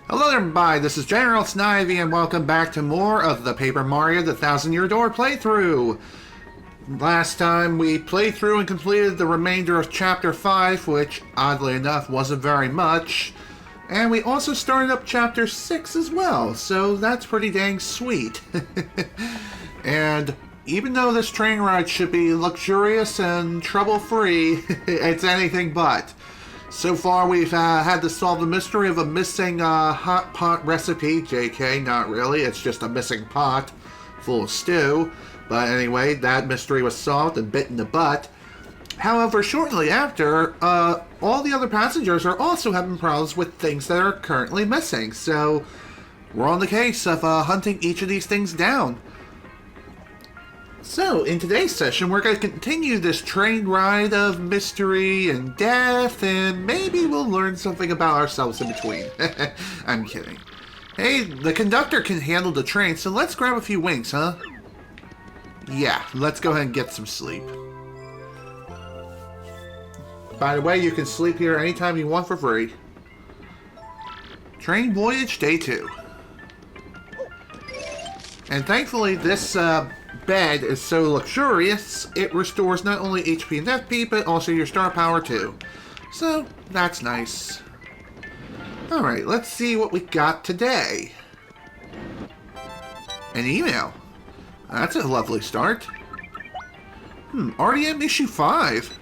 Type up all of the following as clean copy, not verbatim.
Hello there, everybody. This is General Snivy, and welcome back to more of the Paper Mario The Thousand Year Door playthrough. Last time we played through and completed the remainder of Chapter 5, which, oddly enough, wasn't very much. And we also started up Chapter 6 as well, so that's pretty dang sweet. And even though this train ride should be luxurious and trouble-free, it's anything but. So far, we've had to solve the mystery of a missing hot pot recipe. JK, not really. It's just a missing pot full of stew. But anyway, that mystery was solved and bit in the butt. However, shortly after, all the other passengers are also having problems with things that are currently missing. So, we're on the case of hunting each of these things down. So, in today's session, we're going to continue this train ride of mystery and death, and maybe we'll learn something about ourselves in between. I'm kidding. Hey, the conductor can handle the train, so let's grab a few wings, huh? Yeah, let's go ahead and get some sleep. By the way, you can sleep here anytime you want for free. Train voyage day 2. And thankfully, this bed is so luxurious, it restores not only HP and FP, but also your star power too. So, that's nice. Alright, let's see what we got today. An email. That's a lovely start. RDM issue 5.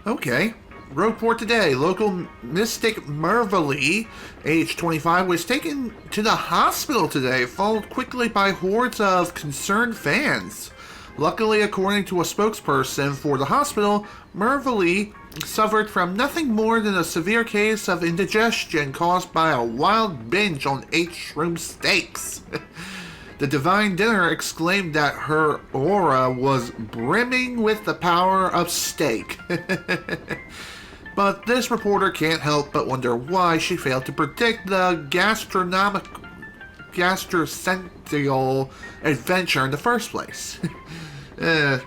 Okay. Report today. Local mystic Mervily, age 25, was taken to the hospital today, followed quickly by hordes of concerned fans. Luckily, according to a spokesperson for the hospital, Mervily suffered from nothing more than a severe case of indigestion caused by a wild binge on 8 shroom steaks. The Divine Dinner exclaimed that her aura was brimming with the power of steak. But this reporter can't help but wonder why she failed to predict the gastrocentrial adventure in the first place. You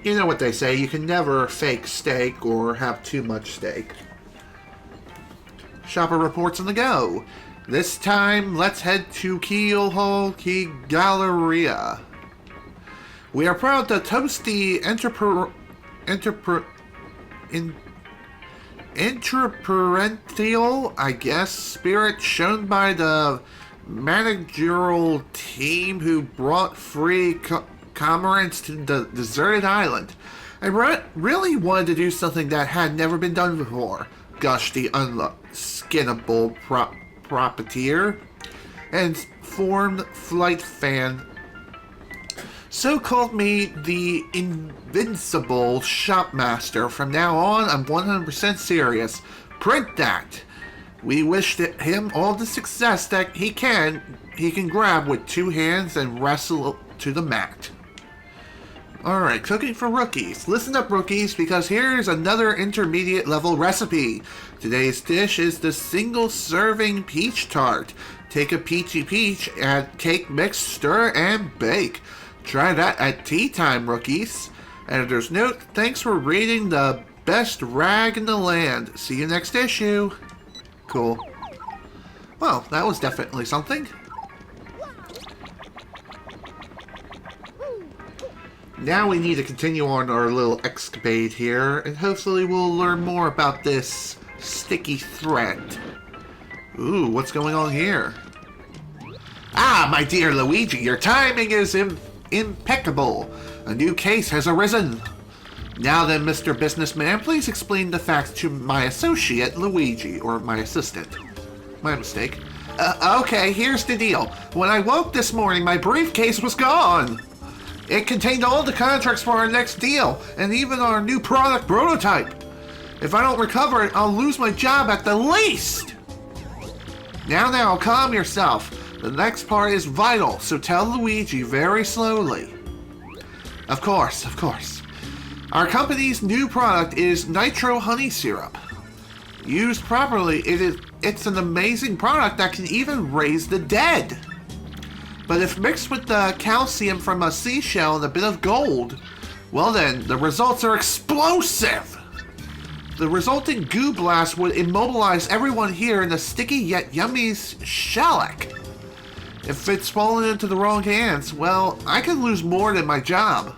know what they say, you can never fake steak or have too much steak. Shopper reports on the go. This time, let's head to Keelhole Key Galleria. We are proud to toast the entrepreneurial, I guess, spirit shown by the managerial team who brought free comrades to the deserted island. I really wanted to do something that had never been done before, gushed the unskinnable profiteer and formed flight fan. So called me the invincible shopmaster. From now on, I'm 100% serious. Print that. We wish him all the success that he can grab with 2 hands and wrestle to the mat. Alright, cooking for rookies. Listen up, rookies, because here's another intermediate level recipe. Today's dish is the single serving peach tart. Take a peachy peach, add cake mix, stir, and bake. Try that at tea time, rookies. Editor's note, thanks for reading the best rag in the land. See you next issue. Cool. Well, that was definitely something. Now we need to continue on our little escapade here, and hopefully we'll learn more about this sticky threat. Ooh, what's going on here? Ah, my dear Luigi, your timing is impeccable. A new case has arisen. Now then, Mr. Businessman, please explain the facts to my associate, Luigi, or my assistant. My mistake. Okay, here's the deal. When I woke this morning, my briefcase was gone. It contained all the contracts for our next deal, and even our new product prototype. If I don't recover it, I'll lose my job at the least. Now, calm yourself. The next part is vital, so tell Luigi very slowly. Of course. Our company's new product is Nitro Honey Syrup. Used properly, it's an amazing product that can even raise the dead. But if mixed with the calcium from a seashell and a bit of gold, well then, the results are explosive! The resulting goo blast would immobilize everyone here in the sticky yet yummy shellac. If it's fallen into the wrong hands, well, I could lose more than my job.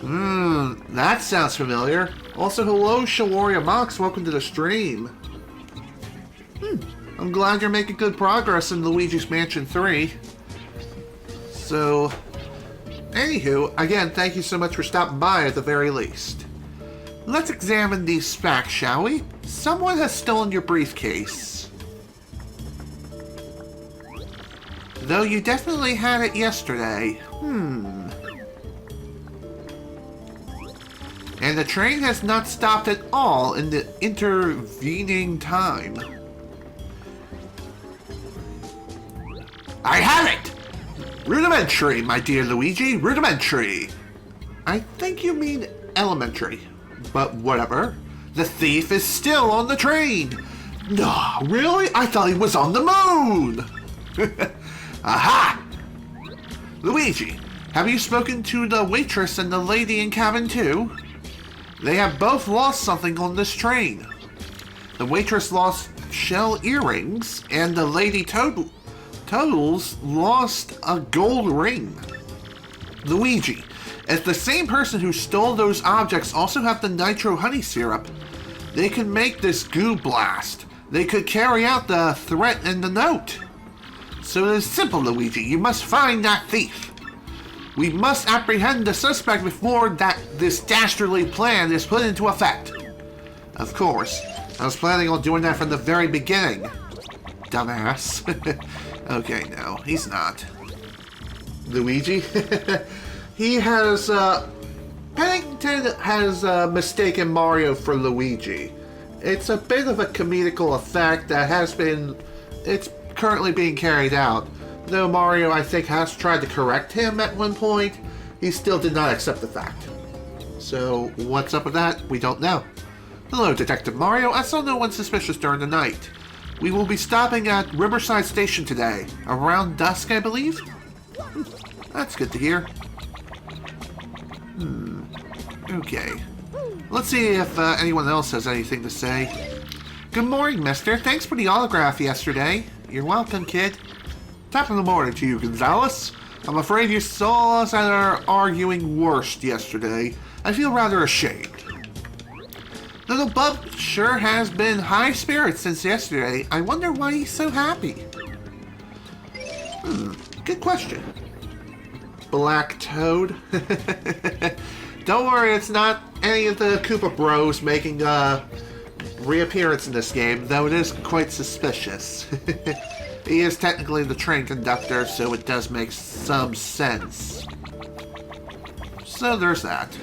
That sounds familiar. Also, hello, Shawaria Mox. Welcome to the stream. I'm glad you're making good progress in Luigi's Mansion 3. So, anywho, again, thank you so much for stopping by at the very least. Let's examine these facts, shall we? Someone has stolen your briefcase. Though you definitely had it yesterday. And the train has not stopped at all in the intervening time. I have it! Rudimentary, my dear Luigi, rudimentary. I think you mean elementary, but whatever. The thief is still on the train. No, really? I thought he was on the moon. Aha! Luigi, have you spoken to the waitress and the lady in cabin 2? They have both lost something on this train. The waitress lost shell earrings, and the lady Toadles lost a gold ring. Luigi, if the same person who stole those objects also have the nitro honey syrup, they could make this goo blast. They could carry out the threat in the note. So it is simple, Luigi. You must find that thief. We must apprehend the suspect before this dastardly plan is put into effect. Of course. I was planning on doing that from the very beginning. Dumbass. Okay, no, he's not. Luigi? He has, Paddington has mistaken Mario for Luigi. It's a bit of a comedical effect that it's currently being carried out. Though Mario, I think, has tried to correct him at one point, he still did not accept the fact. So, what's up with that? We don't know. Hello, Detective Mario. I saw no one suspicious during the night. We will be stopping at Riverside Station today. Around dusk, I believe? That's good to hear. Okay. Let's see if anyone else has anything to say. Good morning, mister. Thanks for the autograph yesterday. You're welcome, kid. Top of the morning to you, Gonzalez. I'm afraid you saw us at our arguing worst yesterday. I feel rather ashamed. Little Bub sure has been high spirits since yesterday. I wonder why he's so happy. Good question. Black Toad? Don't worry, it's not any of the Koopa Bros making a reappearance in this game, though it is quite suspicious. He is technically the train conductor, so it does make some sense. So there's that.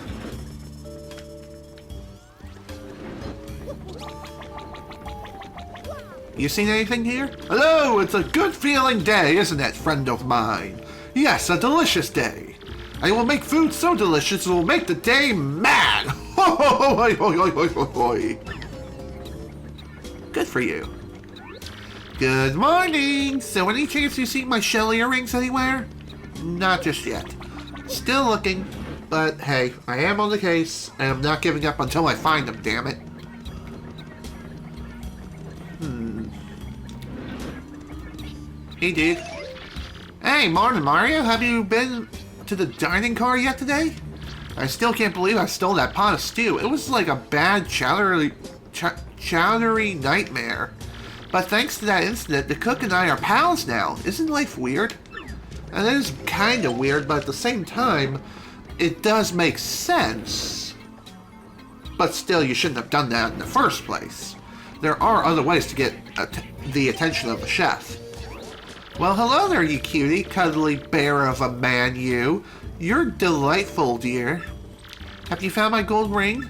You seen anything here? Hello, it's a good feeling day, isn't it, friend of mine? Yes, a delicious day. I will make food so delicious it will make the day mad. Good for you. Good morning! So any chance you see my shell earrings anywhere? Not just yet. Still looking, but hey, I am on the case, and I'm not giving up until I find them, damn it. Hey, dude. Hey, morning, Mario. Have you been to the dining car yet today? I still can't believe I stole that pot of stew. It was like a bad chowdery nightmare. But thanks to that incident, the cook and I are pals now. Isn't life weird? And it is kind of weird, but at the same time, it does make sense. But still, you shouldn't have done that in the first place. There are other ways to get the attention of a chef. Well, hello there, you cutie, cuddly bear of a man, you. You're delightful, dear. Have you found my gold ring?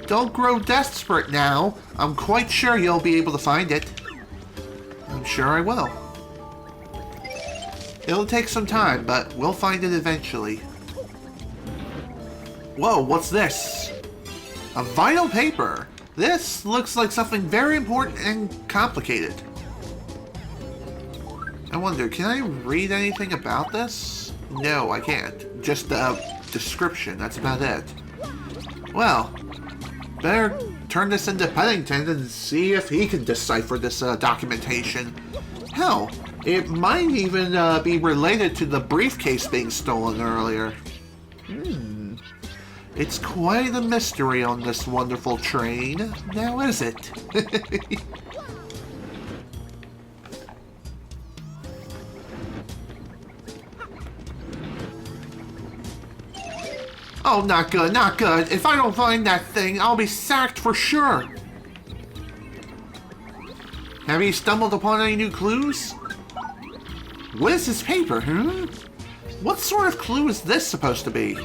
Don't grow desperate now. I'm quite sure you'll be able to find it. I'm sure I will. It'll take some time, but we'll find it eventually. Whoa, what's this? A vinyl paper. This looks like something very important and complicated. I wonder, can I read anything about this? No, I can't. Just the description, that's about it. Well, Better turn this into Pennington and see if he can decipher this documentation. Hell, it might even be related to the briefcase being stolen earlier. It's quite a mystery on this wonderful train, now is it? Oh, not good, not good. If I don't find that thing, I'll be sacked for sure. Have you stumbled upon any new clues? What is this paper, huh? What sort of clue is this supposed to be?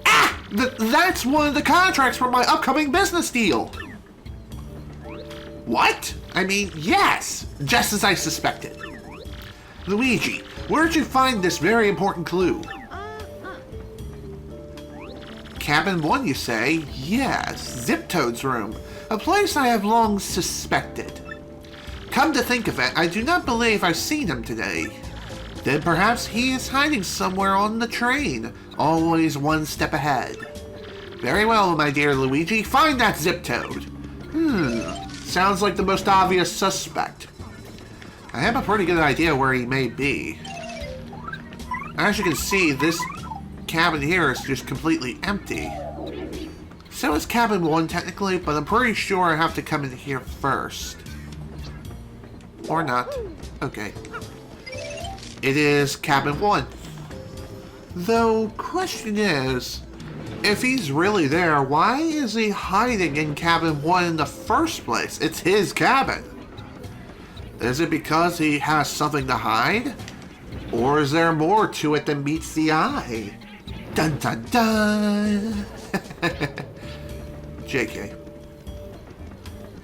Ah! That's one of the contracts for my upcoming business deal! What? I mean, yes! Just as I suspected. Luigi, where'd you find this very important clue? Cabin 1, you say? Yes, Zip-Toad's room. A place I have long suspected. Come to think of it, I do not believe I've seen him today. Then perhaps he is hiding somewhere on the train, always one step ahead. Very well, my dear Luigi, find that Zip-Toad. Sounds like the most obvious suspect. I have a pretty good idea where he may be. As you can see, this cabin here is just completely empty. So is cabin 1 technically, but I'm pretty sure I have to come in here first. Or not. Okay. It is cabin 1. Though, question is, if he's really there, why is he hiding in cabin 1 in the first place? It's his cabin. Is it because he has something to hide? Or is there more to it than meets the eye? Dun dun dun! JK.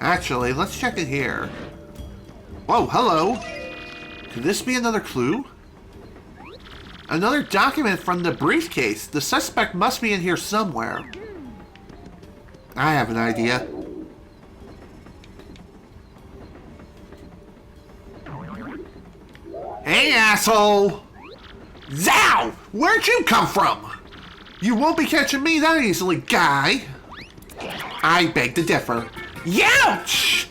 Actually, let's check it here. Whoa, hello! Could this be another clue? Another document from the briefcase. The suspect must be in here somewhere. I have an idea. Hey, asshole! Zow! Where'd you come from? You won't be catching me that easily, guy. I beg to differ. Youch!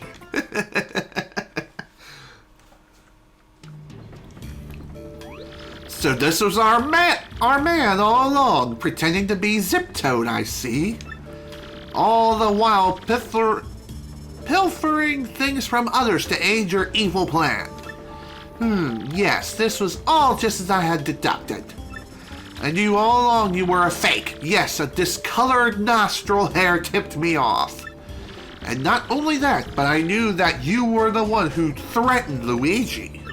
So this was our man all along, pretending to be Zip-Toad, I see. All the while pilfering things from others to aid your evil plan. Yes, this was all just as I had deducted. I knew all along you were a fake. Yes, a discolored nostril hair tipped me off. And not only that, but I knew that you were the one who threatened Luigi.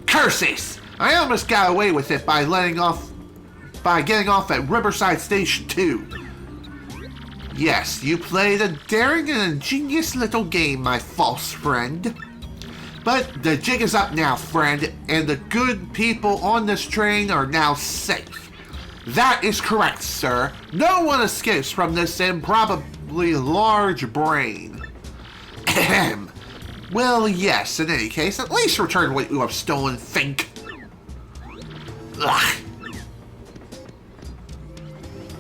Curses! I almost got away with it by getting off at Riverside Station 2. Yes, you played a daring and ingenious little game, my false friend. But the jig is up now, friend, and the good people on this train are now safe. That is correct, sir. No one escapes from this improbably large brain. Ahem. Well, yes, in any case, at least return what you have stolen, Fink. Ugh.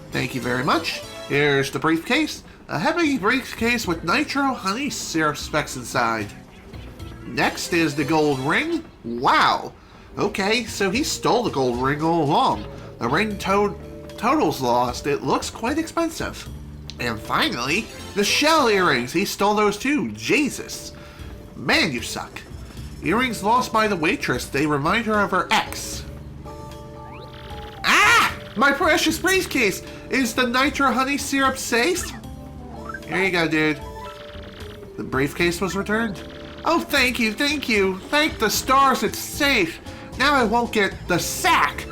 Thank you very much. Here's the briefcase. A heavy briefcase with nitro honey syrup specks inside. Next is the gold ring. Wow. Okay, so he stole the gold ring all along. The ring total's lost. It looks quite expensive. And finally, the shell earrings. He stole those too. Jesus. Man, you suck. Earrings lost by the waitress. They remind her of her ex. Ah! My precious briefcase! Is the nitro honey syrup safe? Here you go, dude. The briefcase was returned. Oh, thank you, thank you. Thank the stars it's safe. Now I won't get the sack.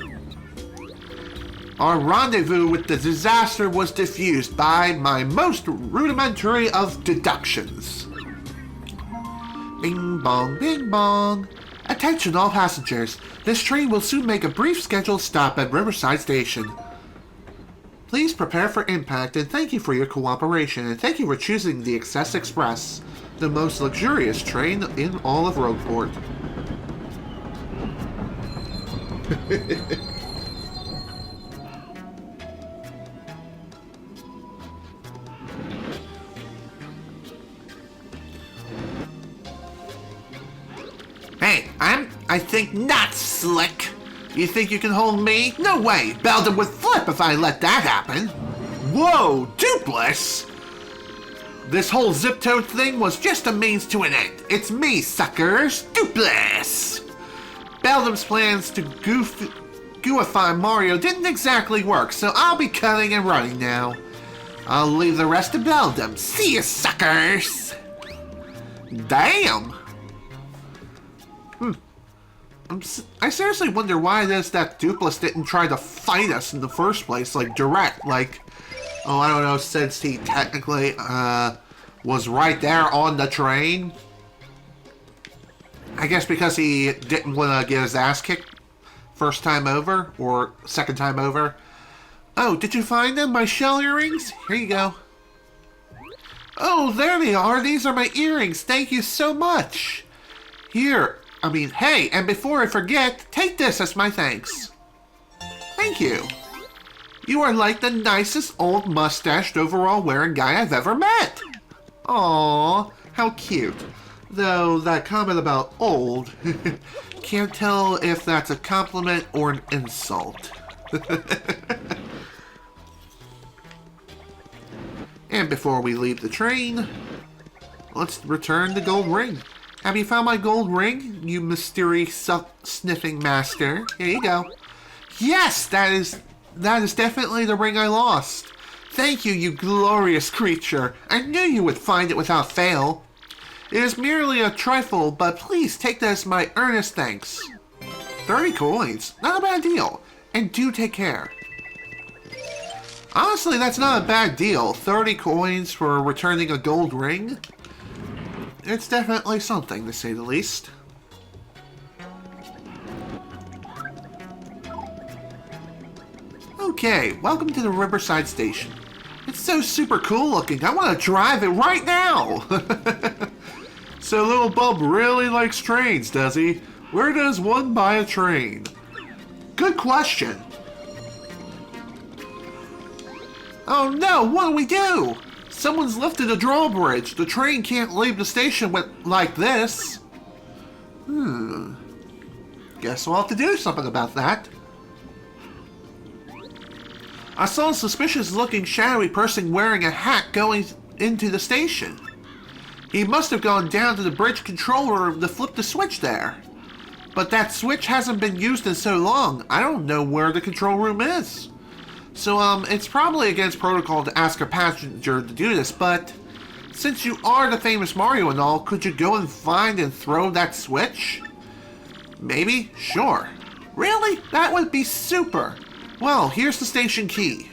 Our rendezvous with the disaster was diffused by my most rudimentary of deductions. Bing bong, bing bong. Attention all passengers. This train will soon make a brief scheduled stop at Riverside Station. Please prepare for impact and thank you for your cooperation and thank you for choosing the Excess Express, the most luxurious train in all of Rogueport. I think not, Slick. You think you can hold me? No way. Beldam would flip if I let that happen. Whoa, Dupless! This whole zip toad thing was just a means to an end. It's me, suckers, Dupless! Beldam's plans to gooify Mario didn't exactly work, so I'll be cutting and running now. I'll leave the rest to Beldam. See ya, suckers! Damn! I seriously wonder why it is that Dupless didn't try to fight us in the first place, like direct, like, oh, I don't know, since he technically was right there on the train. I guess because he didn't want to get his ass kicked first time over, or second time over. Oh, did you find them? My shell earrings? Here you go. Oh, there they are. These are my earrings. Thank you so much. Hey, and before I forget, take this as my thanks. Thank you. You are like the nicest old mustached overall wearing guy I've ever met. Aww, how cute. Though that comment about old, can't tell if that's a compliment or an insult. And before we leave the train, let's return the gold ring. Have you found my gold ring, you mysterious sniffing master? Here you go. Yes, that is definitely the ring I lost. Thank you, you glorious creature. I knew you would find it without fail. It is merely a trifle, but please take that as my earnest thanks. 30 coins, not a bad deal. And do take care. Honestly, that's not a bad deal. 30 coins for returning a gold ring. It's definitely something, to say the least. Okay, welcome to the Riverside Station. It's so super cool looking, I want to drive it right now! So Little Bub really likes trains, does he? Where does one buy a train? Good question. Oh no, what do we do? Someone's lifted a drawbridge. The train can't leave the station like this. Guess we'll have to do something about that. I saw a suspicious looking shadowy person wearing a hat going into the station. He must have gone down to the bridge control room to flip the switch there. But that switch hasn't been used in so long, I don't know where the control room is. So, it's probably against protocol to ask a passenger to do this, but since you are the famous Mario and all, could you go and find and throw that switch? Maybe? Sure. Really? That would be super. Well, here's the station key.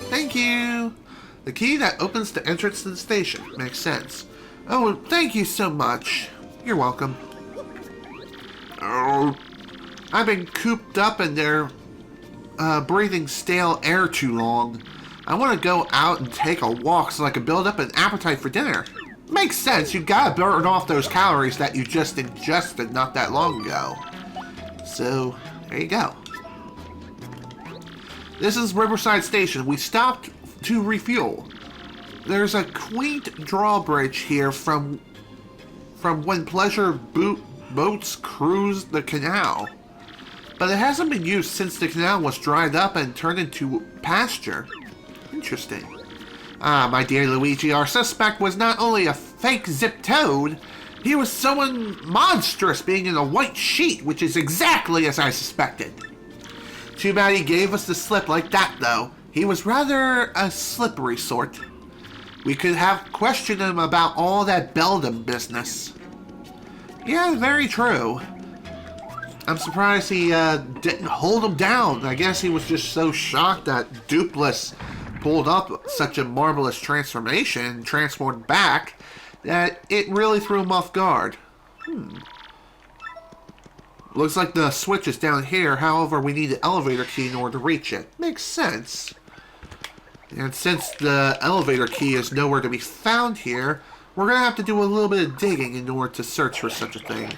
Thank you. The key that opens the entrance to the station. Makes sense. Oh, thank you so much. You're welcome. Oh, I've been cooped up in there breathing stale air too long. I want to go out and take a walk so I can build up an appetite for dinner. Makes sense, you gotta burn off those calories that you just ingested not that long ago. So, there you go. This is Riverside Station. We stopped to refuel. There's a quaint drawbridge here from when pleasure boats cruised the canal. But it hasn't been used since the canal was dried up and turned into pasture. Interesting. Ah, my dear Luigi, our suspect was not only a fake Zip Toad, he was someone monstrous being in a white sheet, which is exactly as I suspected. Too bad he gave us the slip like that, though. He was rather a slippery sort. We could have questioned him about all that Beldam business. Yeah, very true. I'm surprised he didn't hold him down. I guess he was just so shocked that Dupless pulled up such a marvelous transformation and transformed back that it really threw him off guard. Looks like the switch is down here. However, we need the elevator key in order to reach it. Makes sense. And since the elevator key is nowhere to be found here, we're going to have to do a little bit of digging in order to search for such a thing.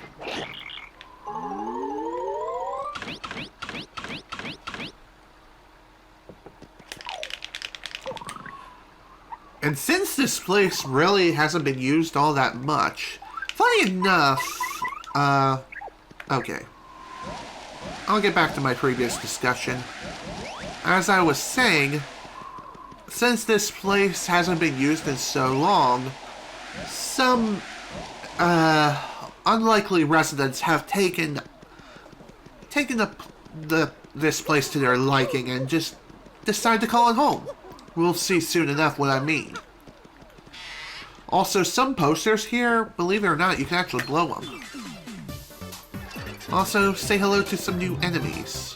And since this place really hasn't been used all that much, funny enough, Okay. I'll get back to my previous discussion. As I was saying, since this place hasn't been used in so long, some unlikely residents have taken this place to their liking and just decide to call it home. We'll see soon enough what I mean. Also, some posters here, believe it or not, you can actually blow them. Also, say hello to some new enemies.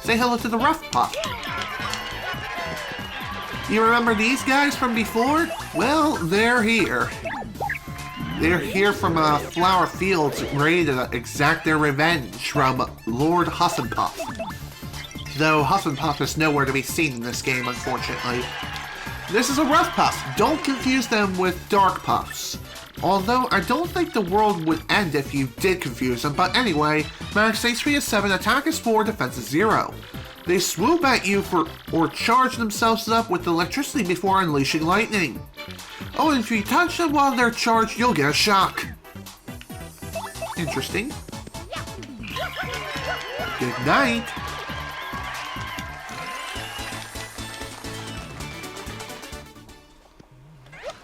Say hello to the Rough Puff. You remember these guys from before? Well, they're here. They're here from Flower Fields, ready to exact their revenge from Lord Hufflepuff. Though Hufflepuff is nowhere to be seen in this game, unfortunately. This is a Rough Puff. Don't confuse them with Dark Puffs. Although, I don't think the world would end if you did confuse them, but anyway, max HP is 7, attack is 4, defense is 0. They swoop at you or charge themselves up with electricity before unleashing lightning. Oh, and if you touch them while they're charged, you'll get a shock. Interesting. Good night.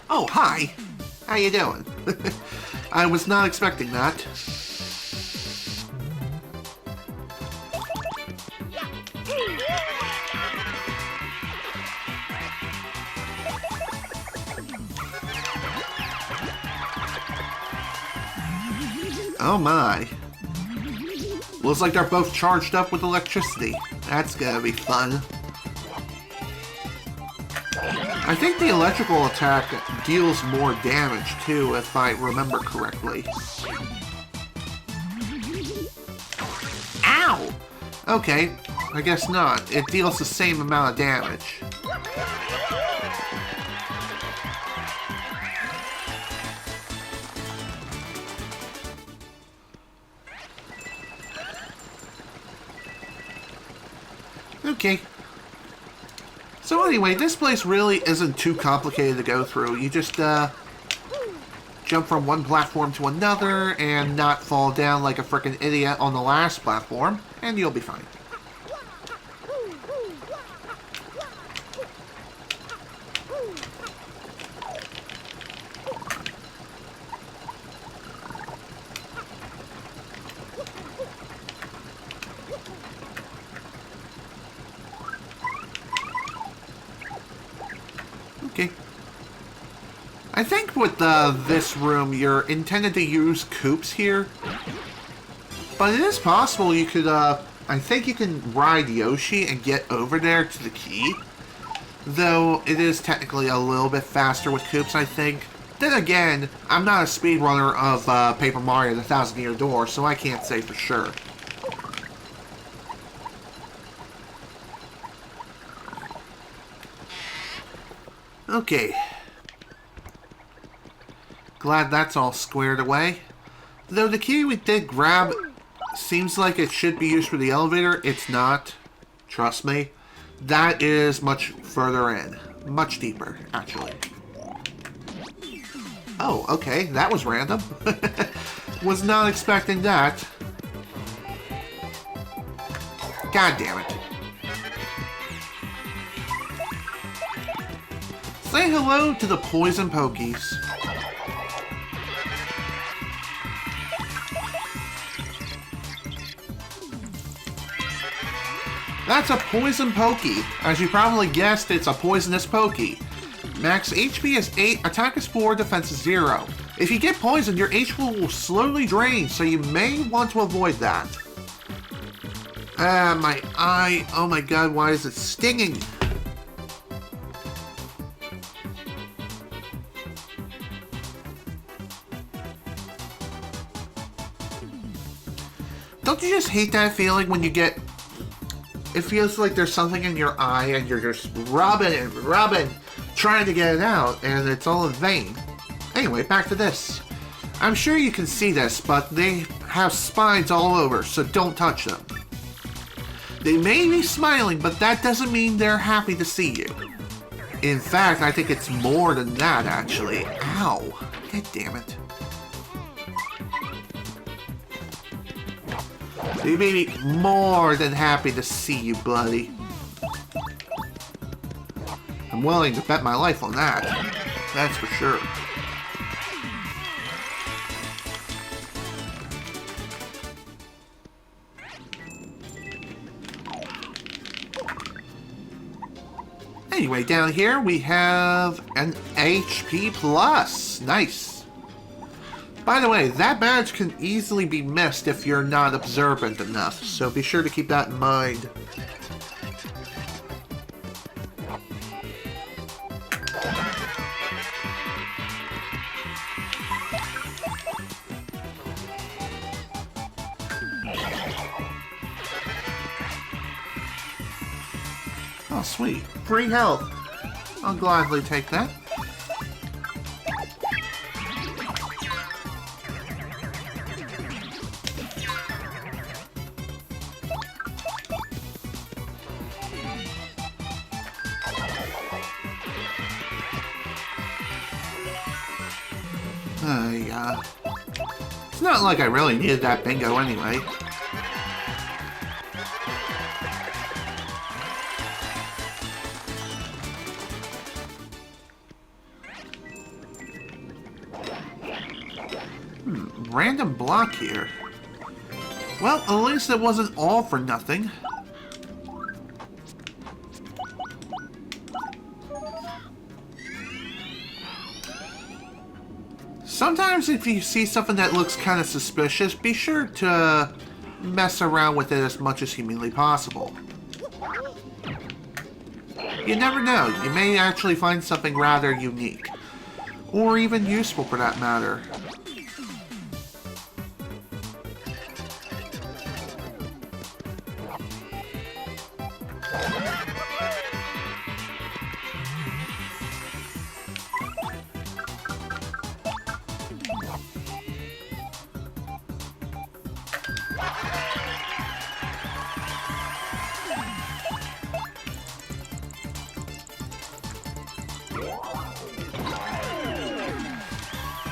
Oh, hi. How you doing? I was not expecting that. Oh my. Looks like they're both charged up with electricity. That's gonna be fun. I think the electrical attack deals more damage too, if I remember correctly. Ow! Okay, I guess not. It deals the same amount of damage. Okay. So anyway, this place really isn't too complicated to go through. You just jump from one platform to another and not fall down like a frickin' idiot on the last platform, and you'll be fine. Okay. I think with this room, you're intended to use coops here. But it is possible you could, I think you can ride Yoshi and get over there to the key. Though, it is technically a little bit faster with coops, I think. Then again, I'm not a speedrunner of Paper Mario The Thousand Year Door, so I can't say for sure. Okay. Glad that's all squared away. Though the key we did grab seems like it should be used for the elevator, it's not. Trust me. That is much further in. Much deeper, actually. Oh, okay. That was random. Was not expecting that. God damn it. Say hello to the poison pokies. That's a poison pokey. As you probably guessed, it's a poisonous pokey. Max HP is 8, attack is 4, defense is 0. If you get poisoned, your HP will slowly drain, so you may want to avoid that. Ah, my eye. Oh my god, why is it stinging? Don't you just hate that feeling when you get... It feels like there's something in your eye and you're just rubbing and rubbing, trying to get it out, and it's all in vain. Anyway, back to this. I'm sure you can see this, but they have spines all over, so don't touch them. They may be smiling, but that doesn't mean they're happy to see you. In fact, I think it's more than that, actually. Ow. God damn it. They made me more than happy to see you, buddy. I'm willing to bet my life on that. That's for sure. Anyway, down here we have an HP plus. Nice. By the way, that badge can easily be missed if you're not observant enough, so be sure to keep that in mind. Oh, sweet. Free health. I'll gladly take that. It's not like I really needed that bingo anyway. Random block here. Well, at least it wasn't all for nothing. Sometimes if you see something that looks kind of suspicious, be sure to mess around with it as much as humanly possible. You never know, you may actually find something rather unique. Or even useful for that matter.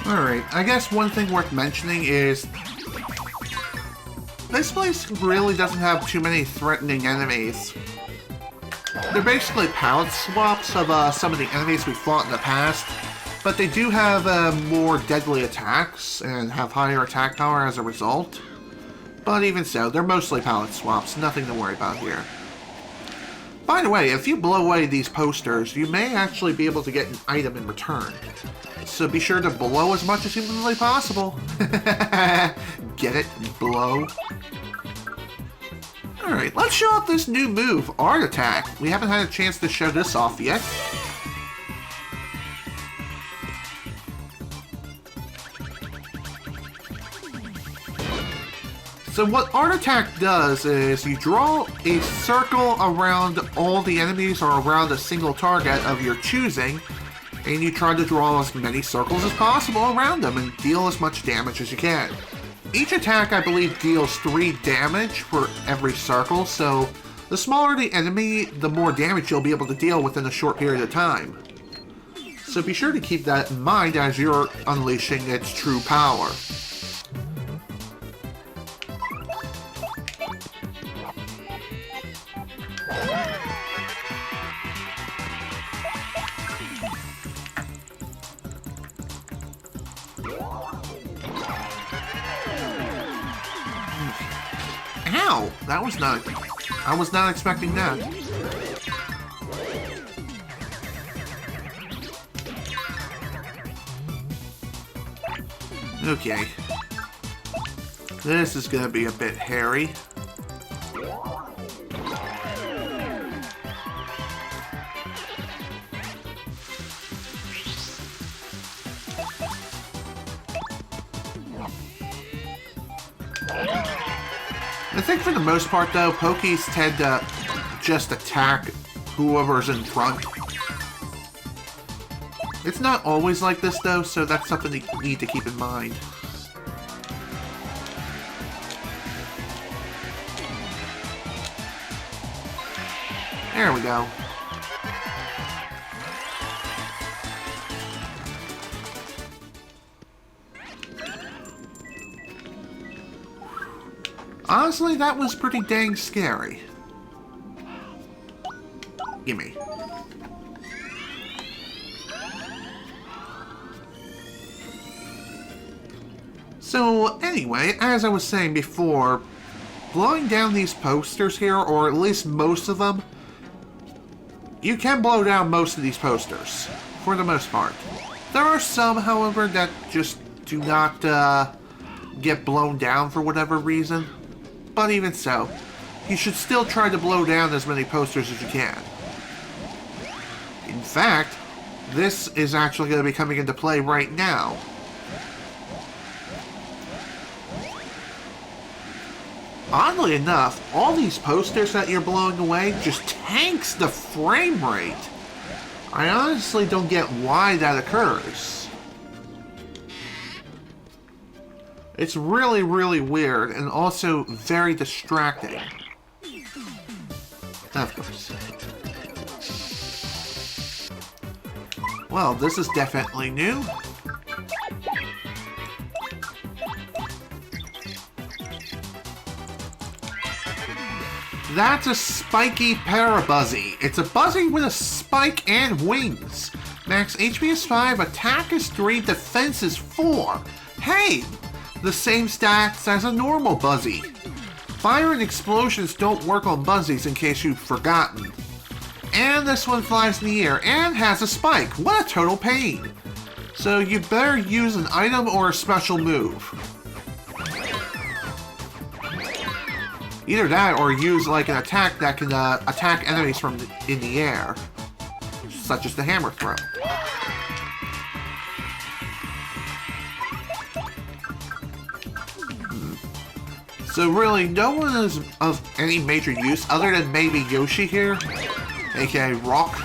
Alright, I guess one thing worth mentioning is this place really doesn't have too many threatening enemies. They're basically palette swaps of some of the enemies we fought in the past, but they do have more deadly attacks and have higher attack power as a result. But even so, they're mostly palette swaps, nothing to worry about here. By the way, if you blow away these posters, you may actually be able to get an item in return. So be sure to blow as much as humanly possible. Get it? Blow. Alright, let's show off this new move, Art Attack. We haven't had a chance to show this off yet. So what Art Attack does is you draw a circle around all the enemies or around a single target of your choosing, and you try to draw as many circles as possible around them and deal as much damage as you can. Each attack, I believe, deals 3 damage for every circle, so the smaller the enemy, the more damage you'll be able to deal within a short period of time. So be sure to keep that in mind as you're unleashing its true power. Ow! That was not... I was not expecting that. Okay. This is gonna be a bit hairy. I think for the most part, though, Pokies tend to just attack whoever's in front. It's not always like this, though, so that's something you need to keep in mind. There we go. Honestly, that was pretty dang scary. Gimme. So, anyway, as I was saying before, blowing down these posters here, or at least most of them, you can blow down most of these posters, for the most part. There are some, however, that just do not get blown down for whatever reason. But even so, you should still try to blow down as many posters as you can. In fact, this is actually going to be coming into play right now. Oddly enough, all these posters that you're blowing away just tanks the frame rate. I honestly don't get why that occurs. It's really, really weird and also very distracting. Of course. Well, this is definitely new. That's a spiky parabuzzy. It's a buzzy with a spike and wings. Max HP is 5, attack is 3, defense is 4. Hey! The same stats as a normal buzzy. Fire and explosions don't work on buzzies in case you've forgotten. And this one flies in the air and has a spike. What a total pain. So you better use an item or a special move. Either that or use like an attack that can attack enemies from in the air, such as the hammer throw. So really, no one is of any major use other than maybe Yoshi here, aka Rock.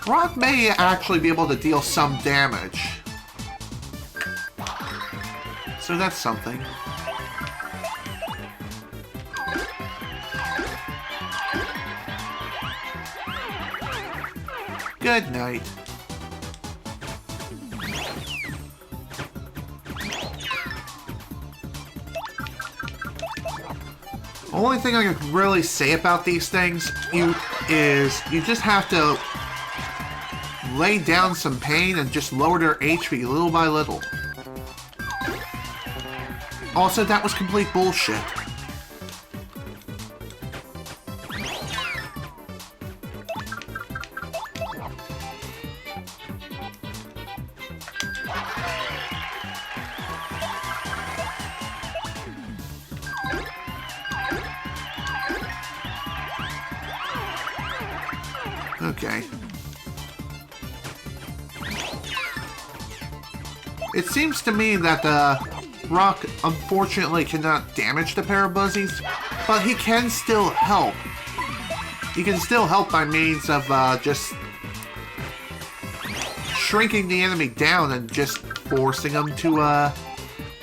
Rock may actually be able to deal some damage. So that's something. Good night. Only thing I can really say about these things is you just have to lay down some pain and just lower their HP little by little. Also, that was complete bullshit. Okay. It seems to me that Rock unfortunately cannot damage the parabuzzies, but he can still help. He can still help by means of just shrinking the enemy down and just forcing them to,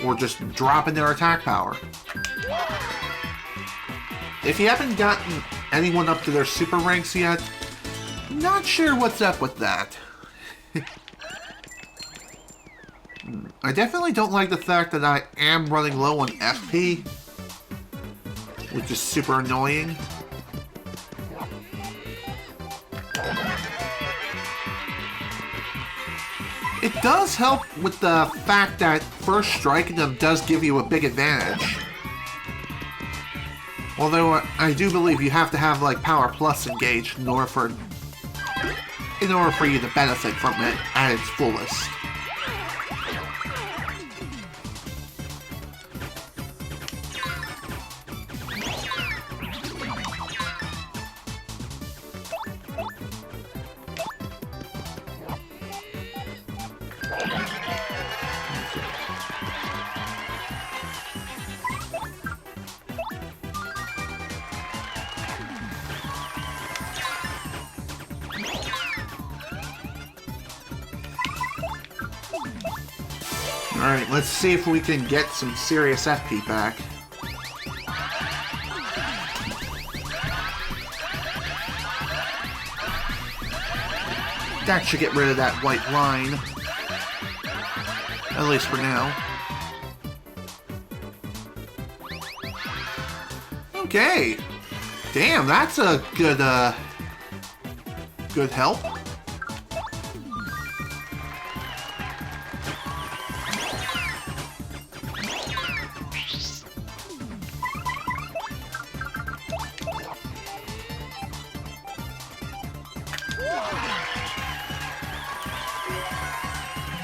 or just dropping their attack power. If you haven't gotten anyone up to their super ranks yet, not sure what's up with that. I definitely don't like the fact that I am running low on FP, which is super annoying. It does help with the fact that first striking them does give you a big advantage. Although I do believe you have to have like Power Plus engaged in order for you to benefit from it at its fullest. Alright, let's see if we can get some serious FP back. That should get rid of that white line. At least for now. Okay. Damn, that's a good, good help.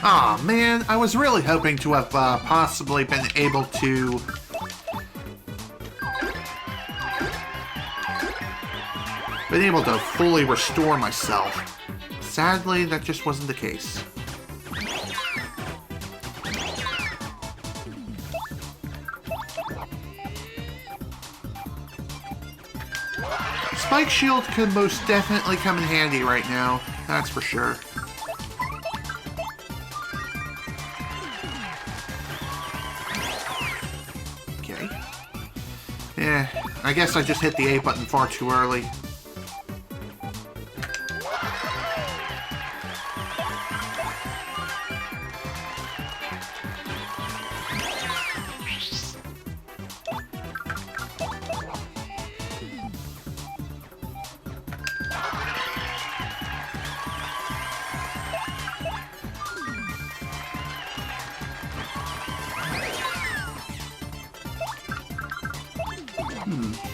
Aw, oh, man, I was really hoping to have possibly been able to... fully restore myself. Sadly, that just wasn't the case. Spike Shield could most definitely come in handy right now, that's for sure. Okay. I guess I just hit the A button far too early.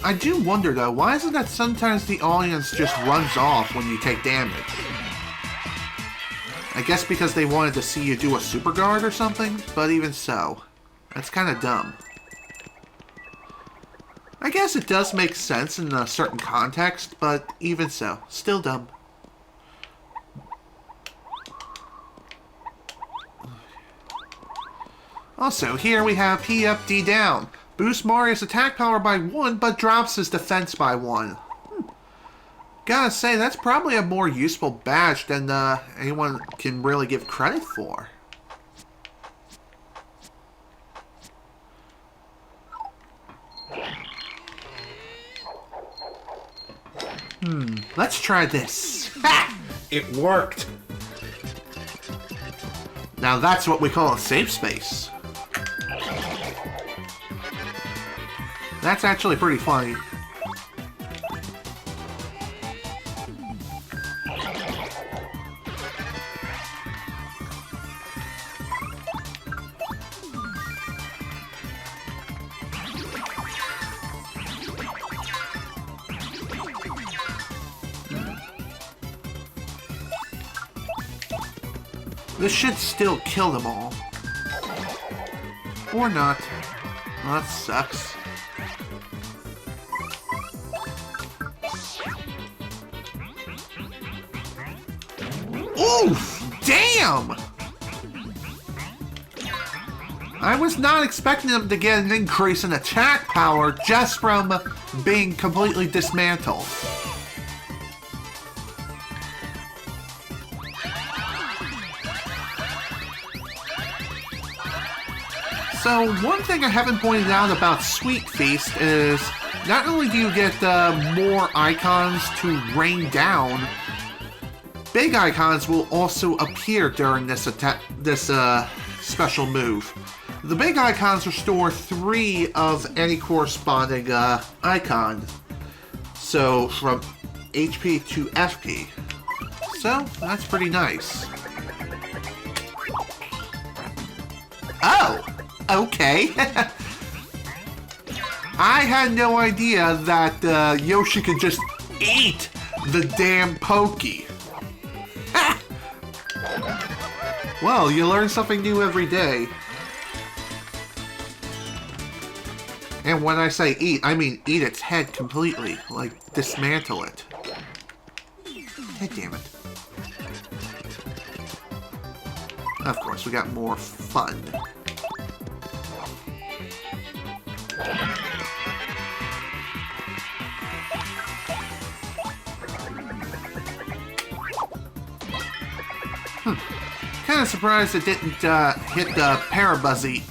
I do wonder though, why is it that sometimes the audience just runs off when you take damage? I guess because they wanted to see you do a super guard or something, but even so, that's kind of dumb. I guess it does make sense in a certain context, but even so, still dumb. Also, here we have P up, D down. Boosts Mario's attack power by 1, but drops his defense by 1. Gotta say, that's probably a more useful badge than anyone can really give credit for. Let's try this. Ha! It worked! Now that's what we call a safe space. That's actually pretty funny. This should still kill them all. Or not. Well, that sucks. Oof! Damn! I was not expecting them to get an increase in attack power just from being completely dismantled. So, one thing I haven't pointed out about Sweet Feast is not only do you get more icons to rain down, big icons will also appear during this special move. The big icons restore 3 of any corresponding icon, so from HP to FP. So that's pretty nice. Oh, okay. I had no idea that Yoshi could just eat the damn Pokey. Well, you learn something new every day. And when I say eat, I mean eat its head completely. Like, dismantle it. God damn it. Of course, we got more fun. Kind of surprised it didn't hit the Parabuzzy,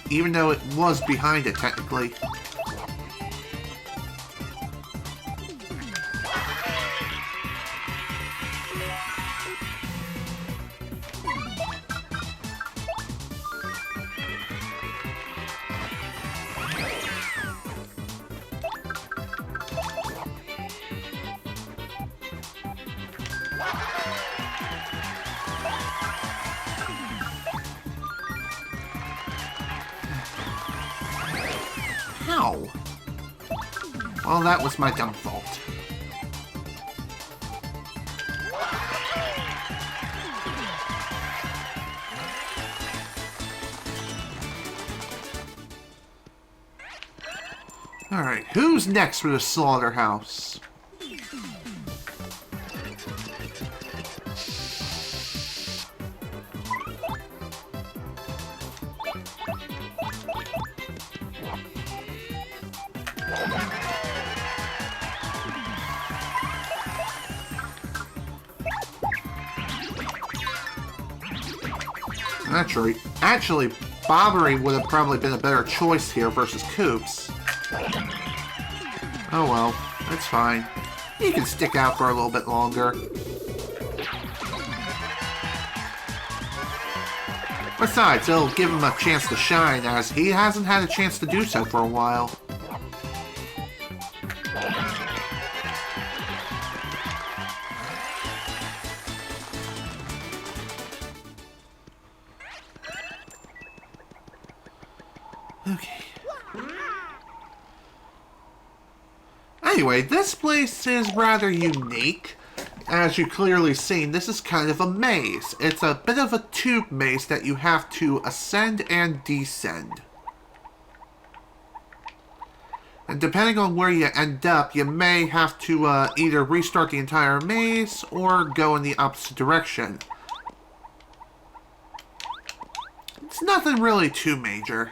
even though it was behind it technically. Ow! Well, that was my dumb fault. Alright, who's next for the slaughterhouse? Actually, Bobbery would have probably been a better choice here versus Koops. Oh well, that's fine. He can stick out for a little bit longer. Besides, it'll give him a chance to shine, as he hasn't had a chance to do so for a while. Okay. Anyway, this place is rather unique. As you've clearly seen, this is kind of a maze. It's a bit of a tube maze that you have to ascend and descend. And depending on where you end up, you may have to either restart the entire maze or go in the opposite direction. It's nothing really too major.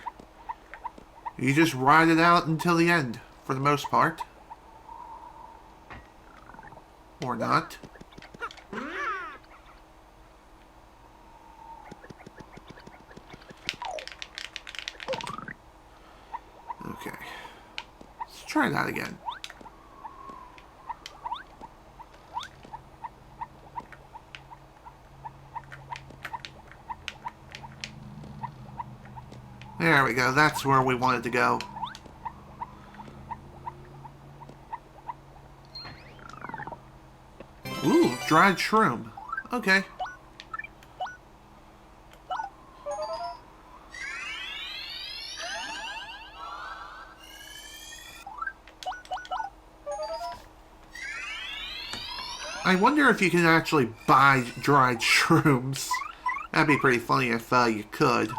You just ride it out until the end, for the most part. Or not. Okay. Let's try that again. There we go. That's where we wanted to go. Ooh, dried shroom. Okay. I wonder if you can actually buy dried shrooms. That'd be pretty funny if you could.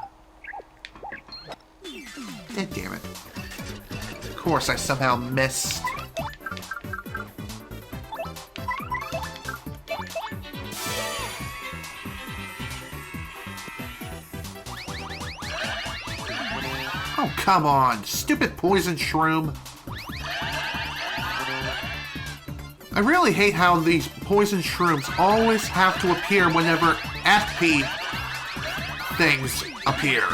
Eh, damn it. Of course, I somehow missed. Oh, come on. Stupid poison shroom. I really hate how these poison shrooms always have to appear whenever FP things appear.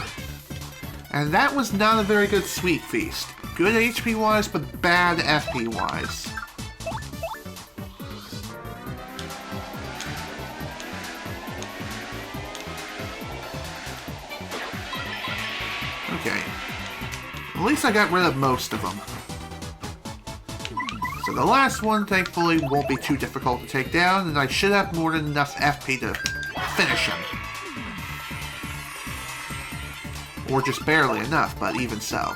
And that was not a very good sweet feast. Good HP-wise, but bad FP-wise. Okay. At least I got rid of most of them. So the last one, thankfully, won't be too difficult to take down, and I should have more than enough FP to finish him. Or just barely enough, but even so.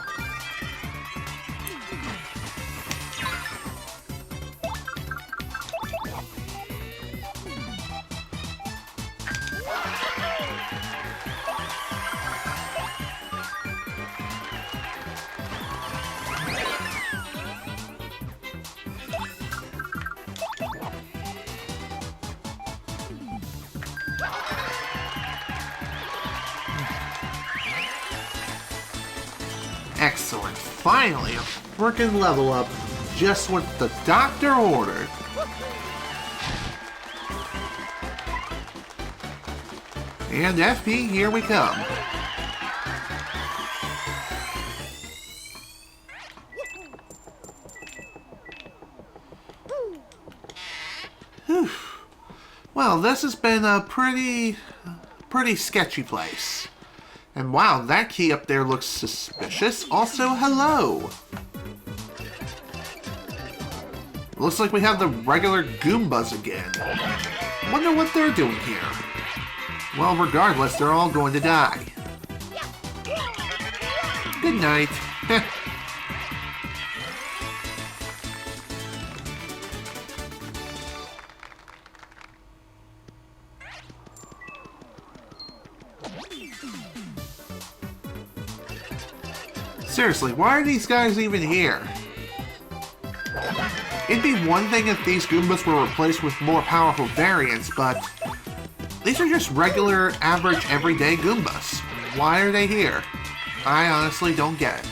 Excellent. Finally, a frickin' level up. Just what the doctor ordered. And FP, here we come. Whew. Well, this has been a pretty sketchy place. And wow, that key up there looks suspicious. Also, hello! Looks like we have the regular Goombas again. Wonder what they're doing here. Well, regardless, they're all going to die. Good night. Seriously, why are these guys even here? It'd be one thing if these Goombas were replaced with more powerful variants, but these are just regular, average, everyday Goombas. Why are they here? I honestly don't get it.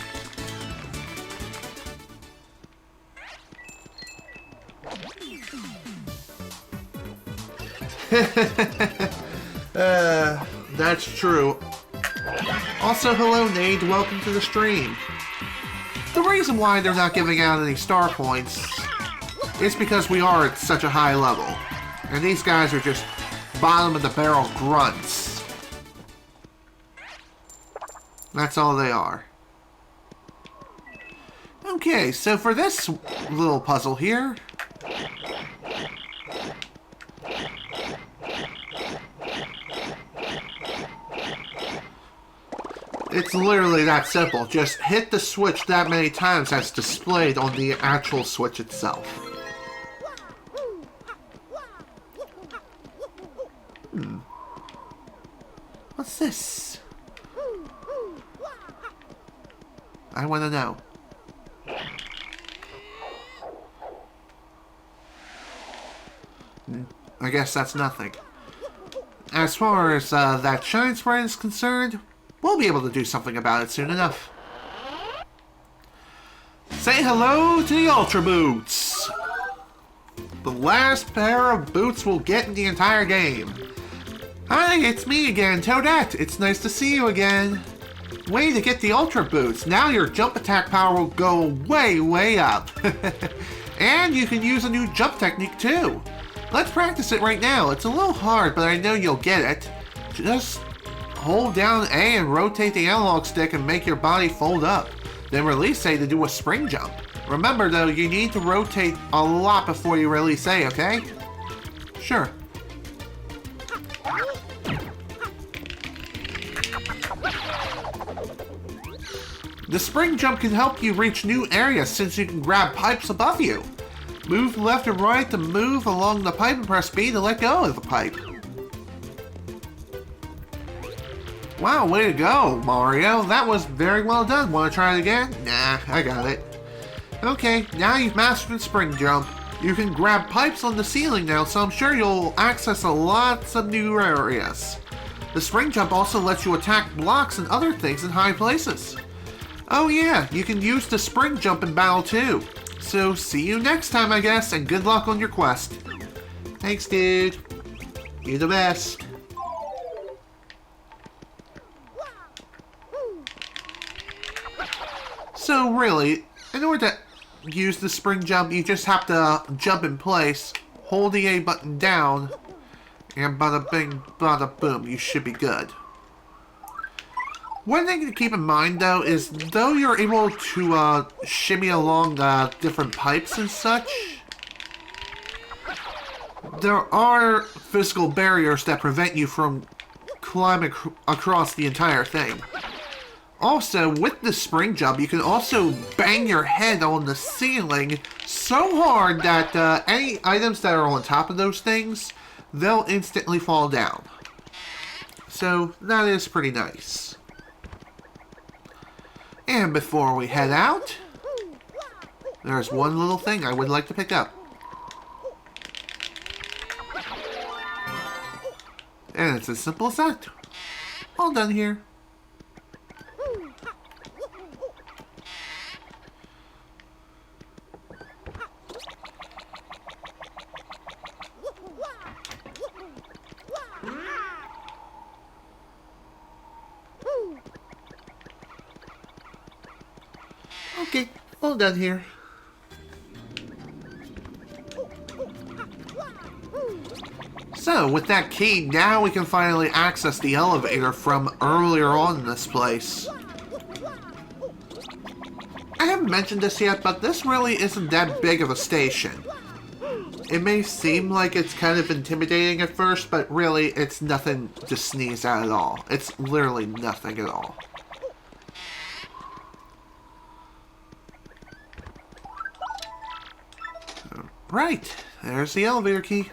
That's true. Also, hello Nade, welcome to the stream. The reason why they're not giving out any star points is because we are at such a high level. And these guys are just bottom of the barrel grunts. That's all they are. Okay, so for this little puzzle here, it's literally that simple. Just hit the switch that many times as displayed on the actual switch itself. What's this? I want to know. I guess that's nothing. As far as that shine spread is concerned, we'll be able to do something about it soon enough. Say hello to the Ultra Boots! The last pair of boots we'll get in the entire game. Hi, it's me again, Toadette. It's nice to see you again. Way to get the Ultra Boots. Now your jump attack power will go way, way up. And you can use a new jump technique too. Let's practice it right now. It's a little hard, but I know you'll get it. Just hold down A and rotate the analog stick and make your body fold up. Then release A to do a spring jump. Remember though, you need to rotate a lot before you release A, okay? Sure. The spring jump can help you reach new areas since you can grab pipes above you. Move left and right to move along the pipe and press B to let go of the pipe. Wow, way to go, Mario. That was very well done. Want to try it again? Nah, I got it. Okay, now you've mastered the spring jump. You can grab pipes on the ceiling now, so I'm sure you'll access lots of new areas. The spring jump also lets you attack blocks and other things in high places. Oh yeah, you can use the spring jump in battle too. So see you next time, I guess, and good luck on your quest. Thanks, dude. You're the best. So really, in order to use the spring jump, you just have to jump in place, hold the A button down, and bada bing, bada boom, you should be good. One thing to keep in mind, though, is though you're able to shimmy along the different pipes and such, there are physical barriers that prevent you from climbing across the entire thing. Also, with the spring jump, you can also bang your head on the ceiling so hard that any items that are on top of those things, they'll instantly fall down. So, that is pretty nice. And before we head out, there's one little thing I would like to pick up. And it's as simple as that. All done here. Okay, all done here. So, with that key, now we can finally access the elevator from earlier on in this place. I haven't mentioned this yet, but this really isn't that big of a station. It may seem like it's kind of intimidating at first, but really, it's nothing to sneeze at all. It's literally nothing at all. Right, there's the elevator key.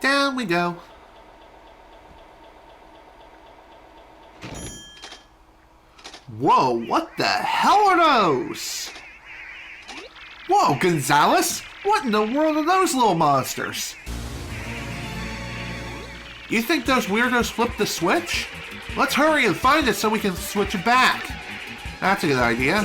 Down down we go. Whoa, what the hell are those? Whoa, Gonzalez? What in the world are those little monsters? You think those weirdos flipped the switch? Let's hurry and find it so we can switch it back. That's a good idea.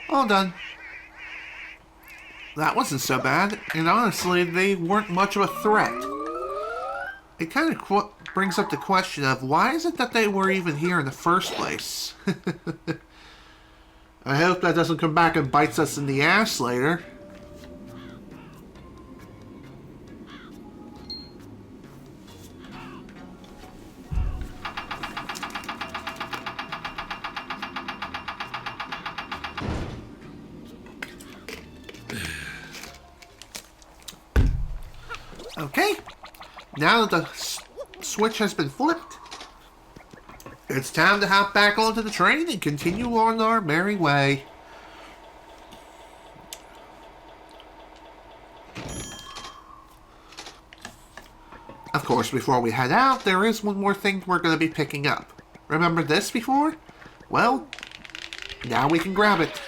All done. That wasn't so bad, and honestly, they weren't much of a threat. It kind of brings up the question of why is it that they were even here in the first place? I hope that doesn't come back and bites us in the ass later. Okay, now that the switch has been flipped, it's time to hop back onto the train and continue on our merry way. Of course, before we head out, there is one more thing we're going to be picking up. Remember this before? Well, now we can grab it.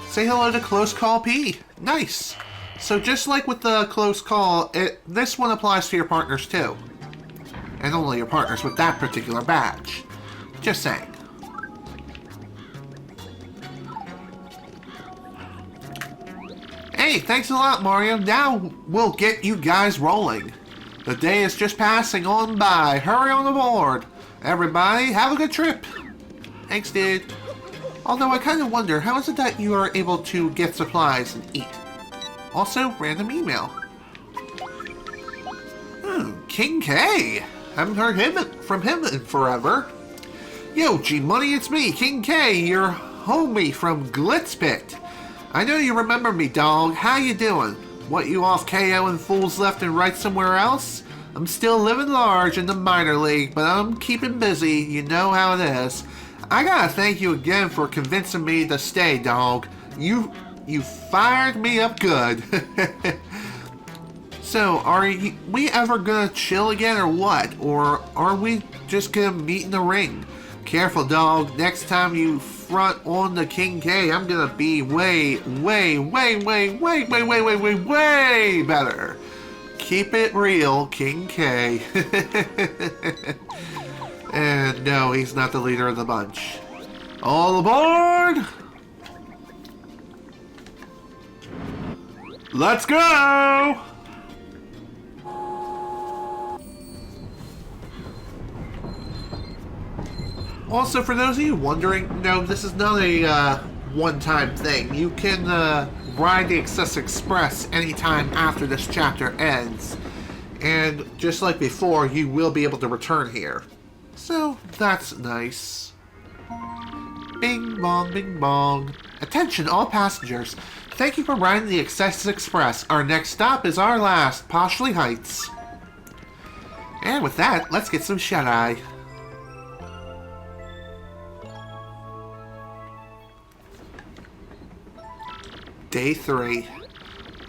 Say hello to Close Call P. Nice. So just like with the close call, this one applies to your partners too. And only your partners with that particular badge. Just saying. Hey, thanks a lot, Mario. Now we'll get you guys rolling. The day is just passing on by. Hurry on aboard. Everybody, have a good trip. Thanks, dude. Although I kind of wonder, how is it that you are able to get supplies and eat? Also, random email. King K. Haven't heard from him in forever. Yo, G-Money, it's me, King K, your homie from Glitzpit. I know you remember me, dog. How you doing? What, you off KOing fools left and right somewhere else? I'm still living large in the minor league, but I'm keeping busy. You know how it is. I gotta thank you again for convincing me to stay, dog. You fired me up good. So, are we ever gonna chill again or what? Or are we just gonna meet in the ring? Careful, dog. Next time you front on the King K, I'm gonna be way better. Keep it real, King K. And no, he's not the leader of the bunch. All aboard! Let's go! Also, for those of you wondering, no, this is not a one-time thing. You can ride the Excess Express anytime after this chapter ends. And just like before, you will be able to return here. So, that's nice. Bing bong, bing bong. Attention all passengers. Thank you for riding the Excess Express. Our next stop is our last, Poshley Heights. And with that, let's get some shut-eye. Day 3.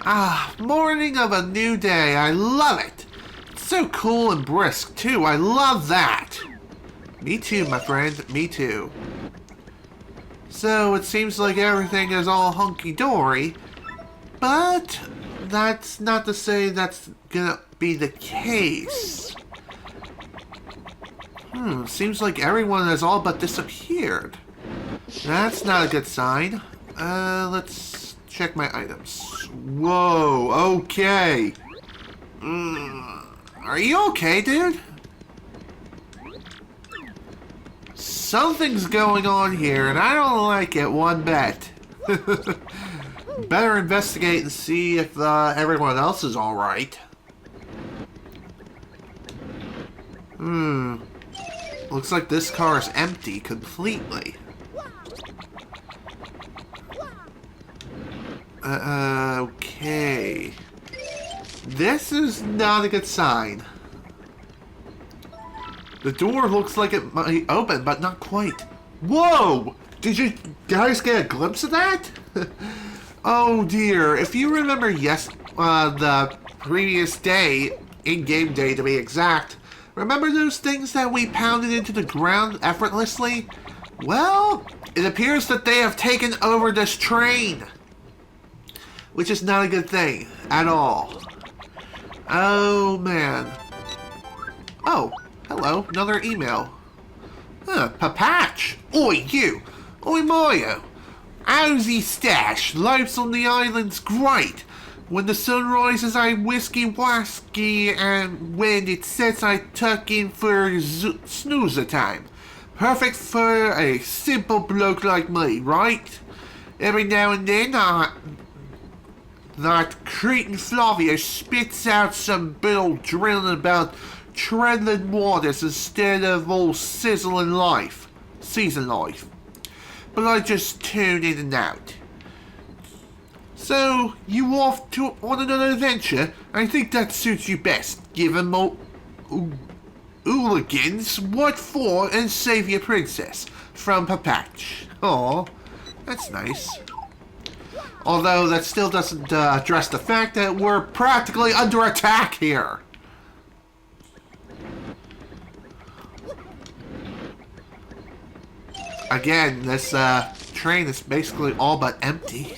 Ah, morning of a new day. I love it. It's so cool and brisk, too. I love that. Me too, my friend. Me too. So, it seems like everything is all hunky-dory, but that's not to say that's gonna be the case. Seems like everyone has all but disappeared. That's not a good sign. Let's check my items. Whoa, okay. Are you okay, dude? Something's going on here, and I don't like it one bit. Better investigate and see if everyone else is alright. Looks like this car is empty completely. Okay. This is not a good sign. The door looks like it might open, but not quite. Whoa! Did you guys get a glimpse of that? Oh dear, if you remember, the previous day, in-game day to be exact, remember those things that we pounded into the ground effortlessly? Well, it appears that they have taken over this train. Which is not a good thing, at all. Oh man. Oh, hello, another email. Papatch! Oi, you! Oi, Mario! How's he stash? Life's on the island's great. When the sun rises, I whiskey, and when it sets, I tuck in for snoozer time. Perfect for a simple bloke like me, right? Every now and then, that cretin Flavia spits out some bill drilling about treadling waters instead of all season life. But I just tune in and out. So, you off on another adventure? I think that suits you best. Give him more hooligans, what for, and save your princess. From Papatch. Aw, that's nice. Although that still doesn't address the fact that we're practically under attack here. Again, this train is basically all but empty.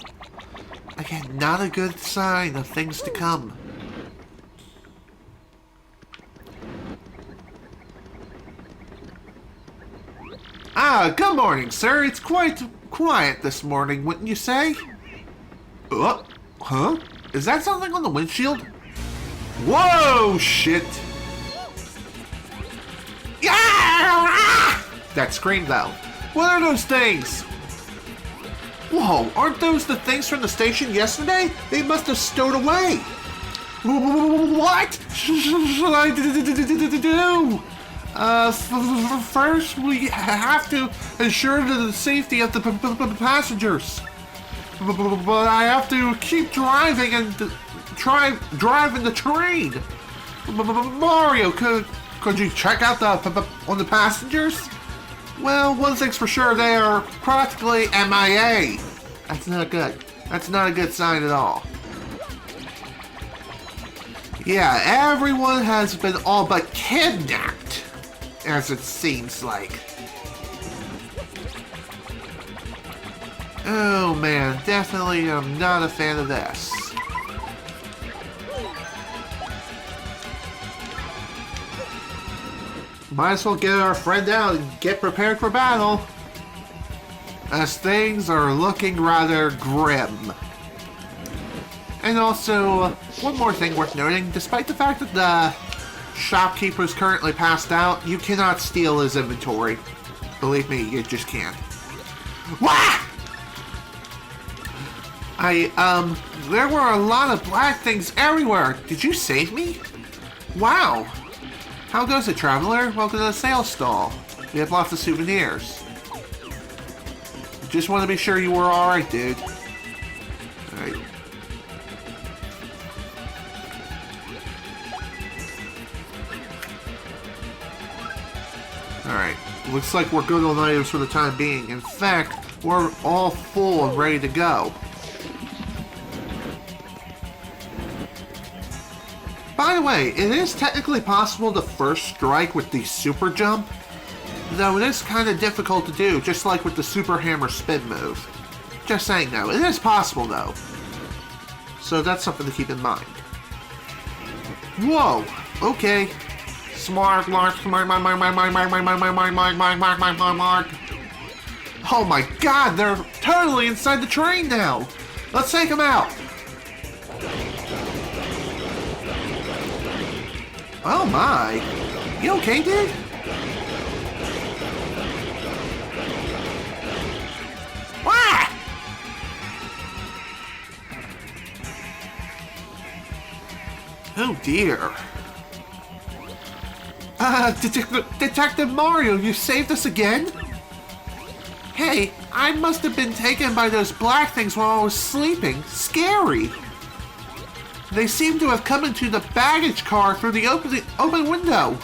Again, not a good sign of things to come. Good morning, sir. It's quite quiet this morning, wouldn't you say? Huh? Is that something on the windshield? Whoa, shit! Yeah! That scream, though. What are those things? Whoa, aren't those the things from the station yesterday? They must have stowed away. What should I do? First, we have to ensure the safety of the passengers. But I have to keep driving and driving the train. Mario, could you check out on the passengers? Well, one thing's for sure, they are practically MIA. That's not good. That's not a good sign at all. Yeah, everyone has been all but kidnapped, as it seems like. Oh man, definitely am not a fan of this. Might as well get our friend out and get prepared for battle, as things are looking rather grim. And also, one more thing worth noting, despite the fact that the shopkeeper is currently passed out, you cannot steal his inventory. Believe me, you just can't. Wah! There were a lot of black things everywhere. Did you save me? Wow. How goes it, traveler? Welcome to the sales stall. We have lots of souvenirs. Just want to be sure you were alright, dude. Alright. Alright. Looks like we're good on items for the time being. In fact, we're all full and ready to go. By the way, it is technically possible to first strike with the super jump, though it is kind of difficult to do, just like with the super hammer spin move. Just saying though, it is possible though. So that's something to keep in mind. Whoa, okay. Smart. Oh my god, they're totally inside the train now. Let's take them out. Oh my! You okay, dude? Wah! Oh dear. Detective Mario, you saved us again? Hey, I must have been taken by those black things while I was sleeping. Scary. They seem to have come into the baggage car through the open window.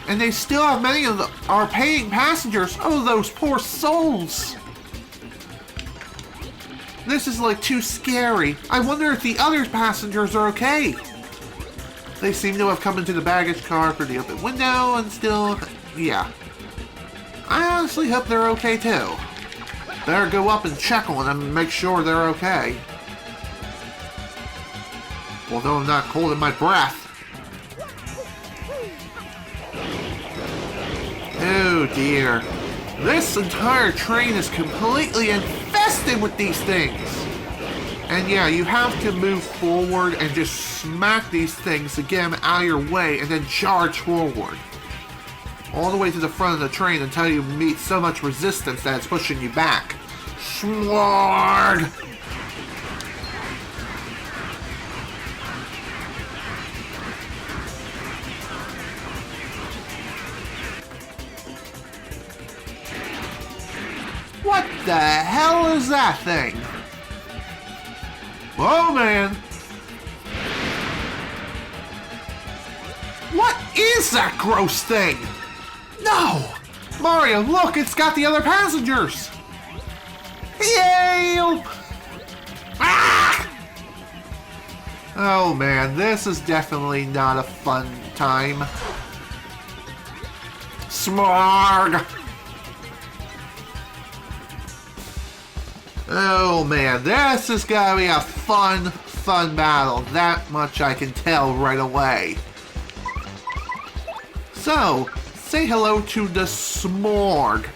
And they still have many of our paying passengers. Oh, those poor souls. This is like too scary. I wonder if the other passengers are okay. They seem to have come into the baggage car through the open window and still... yeah. I honestly hope they're okay too. Better go up and check on them and make sure they're okay. Although I'm not holding my breath. Oh dear. This entire train is completely infested with these things. And yeah, you have to move forward and just smack these things to get them out of your way and then charge forward. All the way to the front of the train until you meet so much resistance that it's pushing you back. Smorg! What the hell is that thing? Oh man! What is that gross thing? No! Mario, look, it's got the other passengers! Help! Ah! Oh man, this is definitely not a fun time. Smorg! Oh man, this is gonna be a fun battle. That much I can tell right away. So, say hello to the Smorg.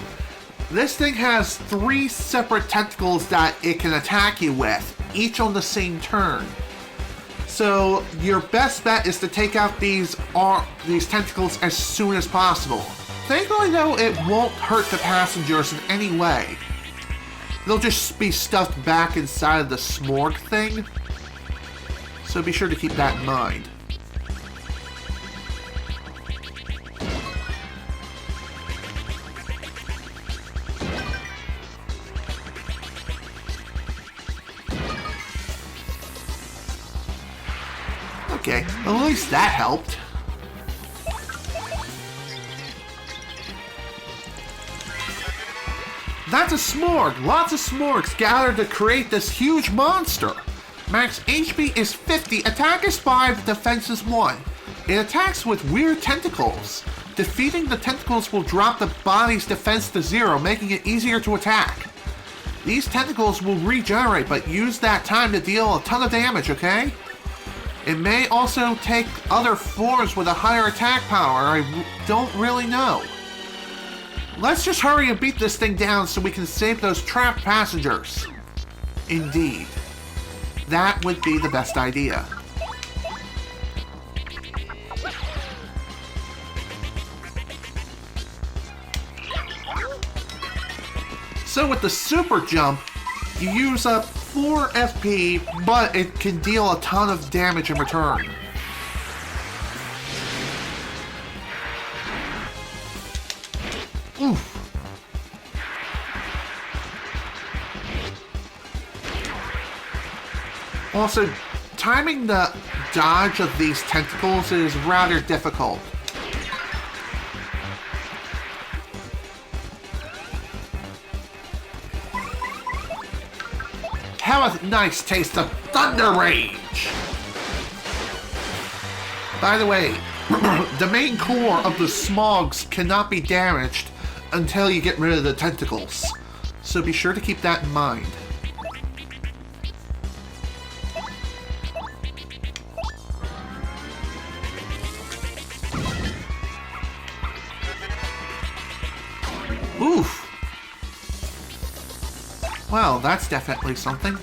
This thing has 3 separate tentacles that it can attack you with, each on the same turn. So, your best bet is to take out these tentacles as soon as possible. Thankfully though, it won't hurt the passengers in any way. They'll just be stuffed back inside of the Smorg thing. So be sure to keep that in mind. Okay, well, at least that helped. That's a Smorg! Lots of Smorgs gathered to create this huge monster! Max HP is 50, attack is 5, defense is 1. It attacks with weird tentacles. Defeating the tentacles will drop the body's defense to 0, making it easier to attack. These tentacles will regenerate, but use that time to deal a ton of damage, okay? It may also take other forms with a higher attack power, I don't really know. Let's just hurry and beat this thing down so we can save those trapped passengers. Indeed. That would be the best idea. So with the super jump, you use up 4 FP, but it can deal a ton of damage in return. Oof. Also, timing the dodge of these tentacles is rather difficult. Have a nice taste of Thunder Rage! By the way, the main core of the Smorgs cannot be damaged until you get rid of the tentacles. So be sure to keep that in mind. Oof! Well, that's definitely something.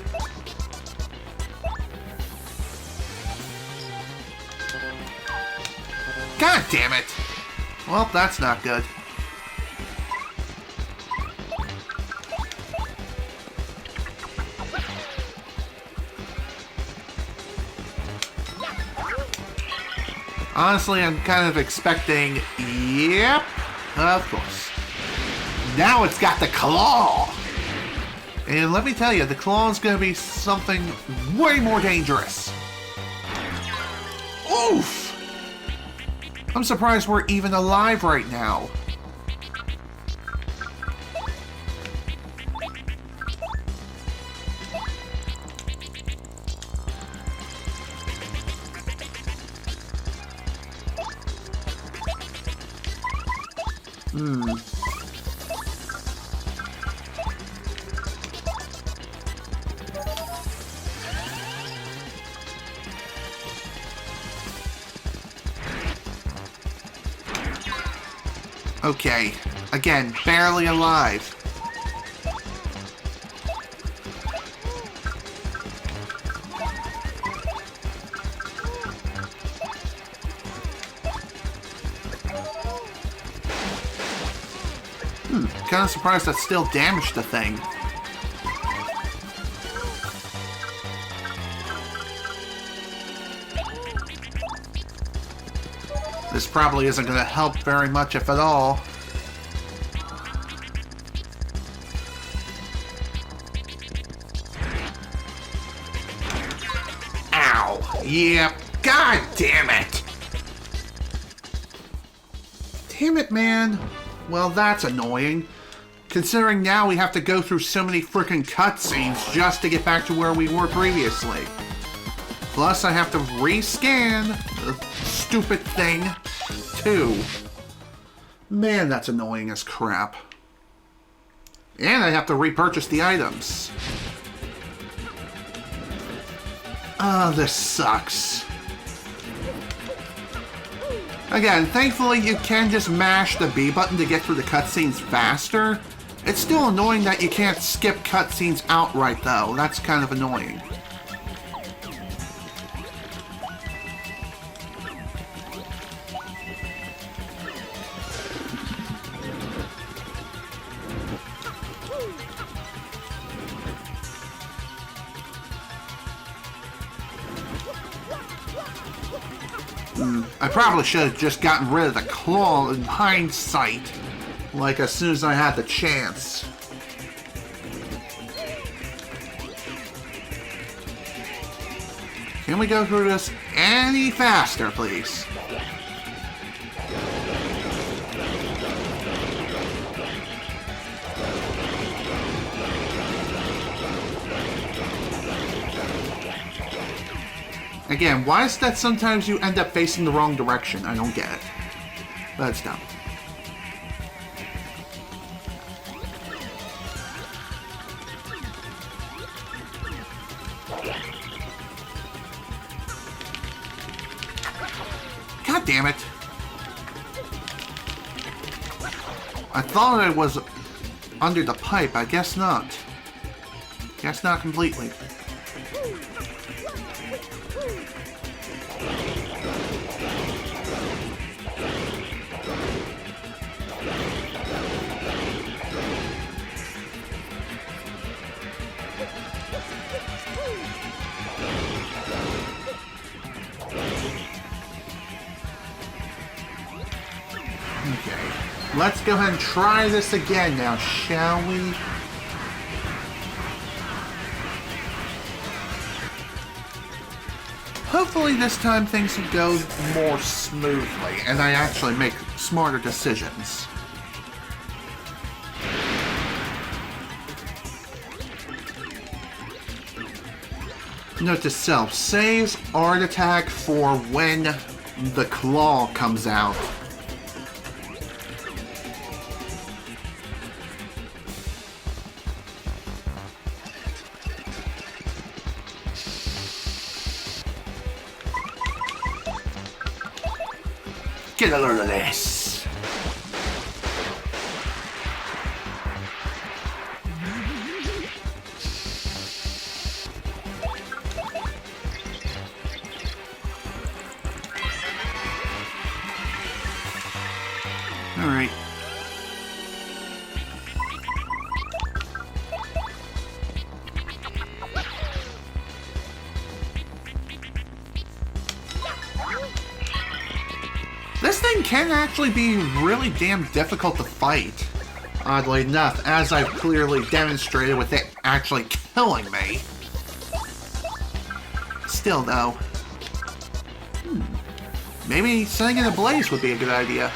God damn it! Well, that's not good. Honestly, I'm kind of expecting... Yep, of course. Now it's got the claw! And let me tell you, the claw is going to be something way more dangerous. Oof! I'm surprised we're even alive right now. Okay, again, barely alive. Kind of surprised that still damaged the thing. This probably isn't going to help very much, if at all. Ow! Yep. God damn it! Damn it, man. Well, that's annoying. Considering now we have to go through so many freaking cutscenes just to get back to where we were previously. Plus, I have to rescan the stupid thing, too. Man, that's annoying as crap. And I have to repurchase the items. Ah, this sucks. Again, thankfully you can just mash the B button to get through the cutscenes faster. It's still annoying that you can't skip cutscenes outright, though. That's kind of annoying. I probably should have just gotten rid of the claw in hindsight, like as soon as I had the chance. Can we go through this any faster, please? Again, why is that sometimes you end up facing the wrong direction? I don't get it. That's dumb. God damn it. I thought I was under the pipe. I guess not. Guess not completely. Okay, let's go ahead and try this again now, shall we? Hopefully this time things will go more smoothly and I actually make smarter decisions. Note to self, saves art attack for when the claw comes out. Get a load of this. All right. This thing can actually be really damn difficult to fight, oddly enough, as I've clearly demonstrated with it actually killing me. Still, though. Maybe setting it ablaze would be a good idea.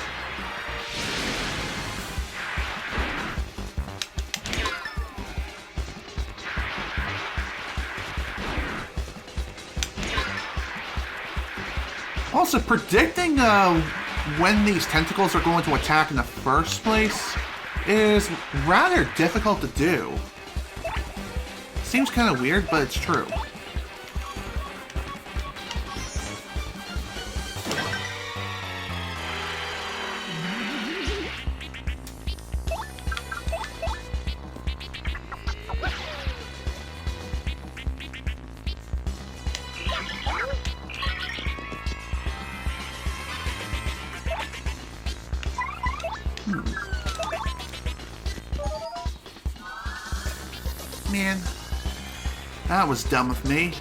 Also, predicting when these tentacles are going to attack in the first place is rather difficult to do. Seems kind of weird, but it's true. Man, that was dumb of me.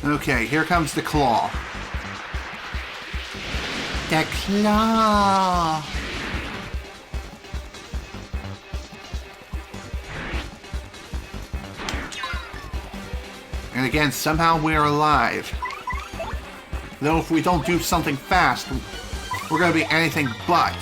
Okay, here comes the claw. The claw! And again, somehow we're alive. Though if we don't do something fast, we're gonna be anything but.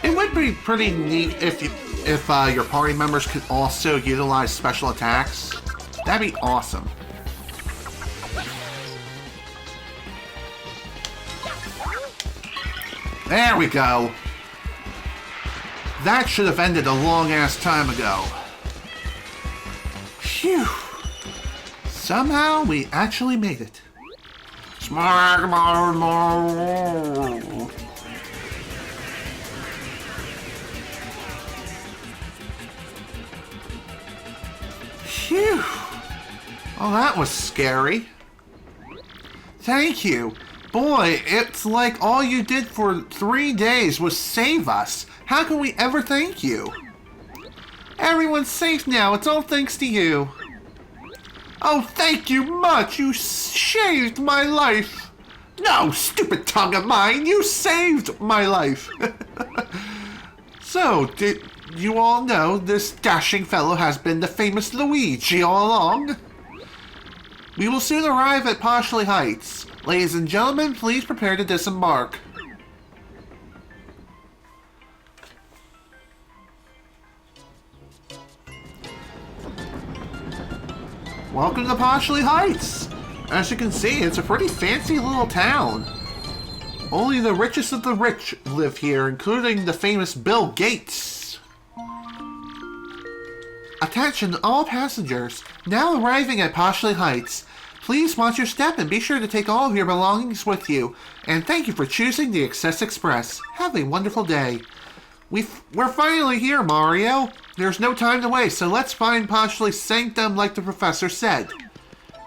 It would be pretty neat if your party members could also utilize special attacks. That'd be awesome. There we go. That should have ended a long-ass time ago. Phew. Somehow we actually made it. Phew. Oh, that was scary. Thank you. Boy, it's like all you did for 3 days was save us. How can we ever thank you? Everyone's safe now. It's all thanks to you. Oh, thank you much. You saved my life. No, stupid tongue of mine. You saved my life. So, did you all know this dashing fellow has been the famous Luigi all along? We will soon arrive at Poshley Heights. Ladies and gentlemen, please prepare to disembark. Welcome to Poshley Heights! As you can see, it's a pretty fancy little town. Only the richest of the rich live here, including the famous Bill Gates. Attention all passengers, now arriving at Poshley Heights. Please watch your step and be sure to take all of your belongings with you. And thank you for choosing the Excess Express. Have a wonderful day. We're finally here, Mario. There's no time to waste, so let's find Poshley's sanctum like the professor said.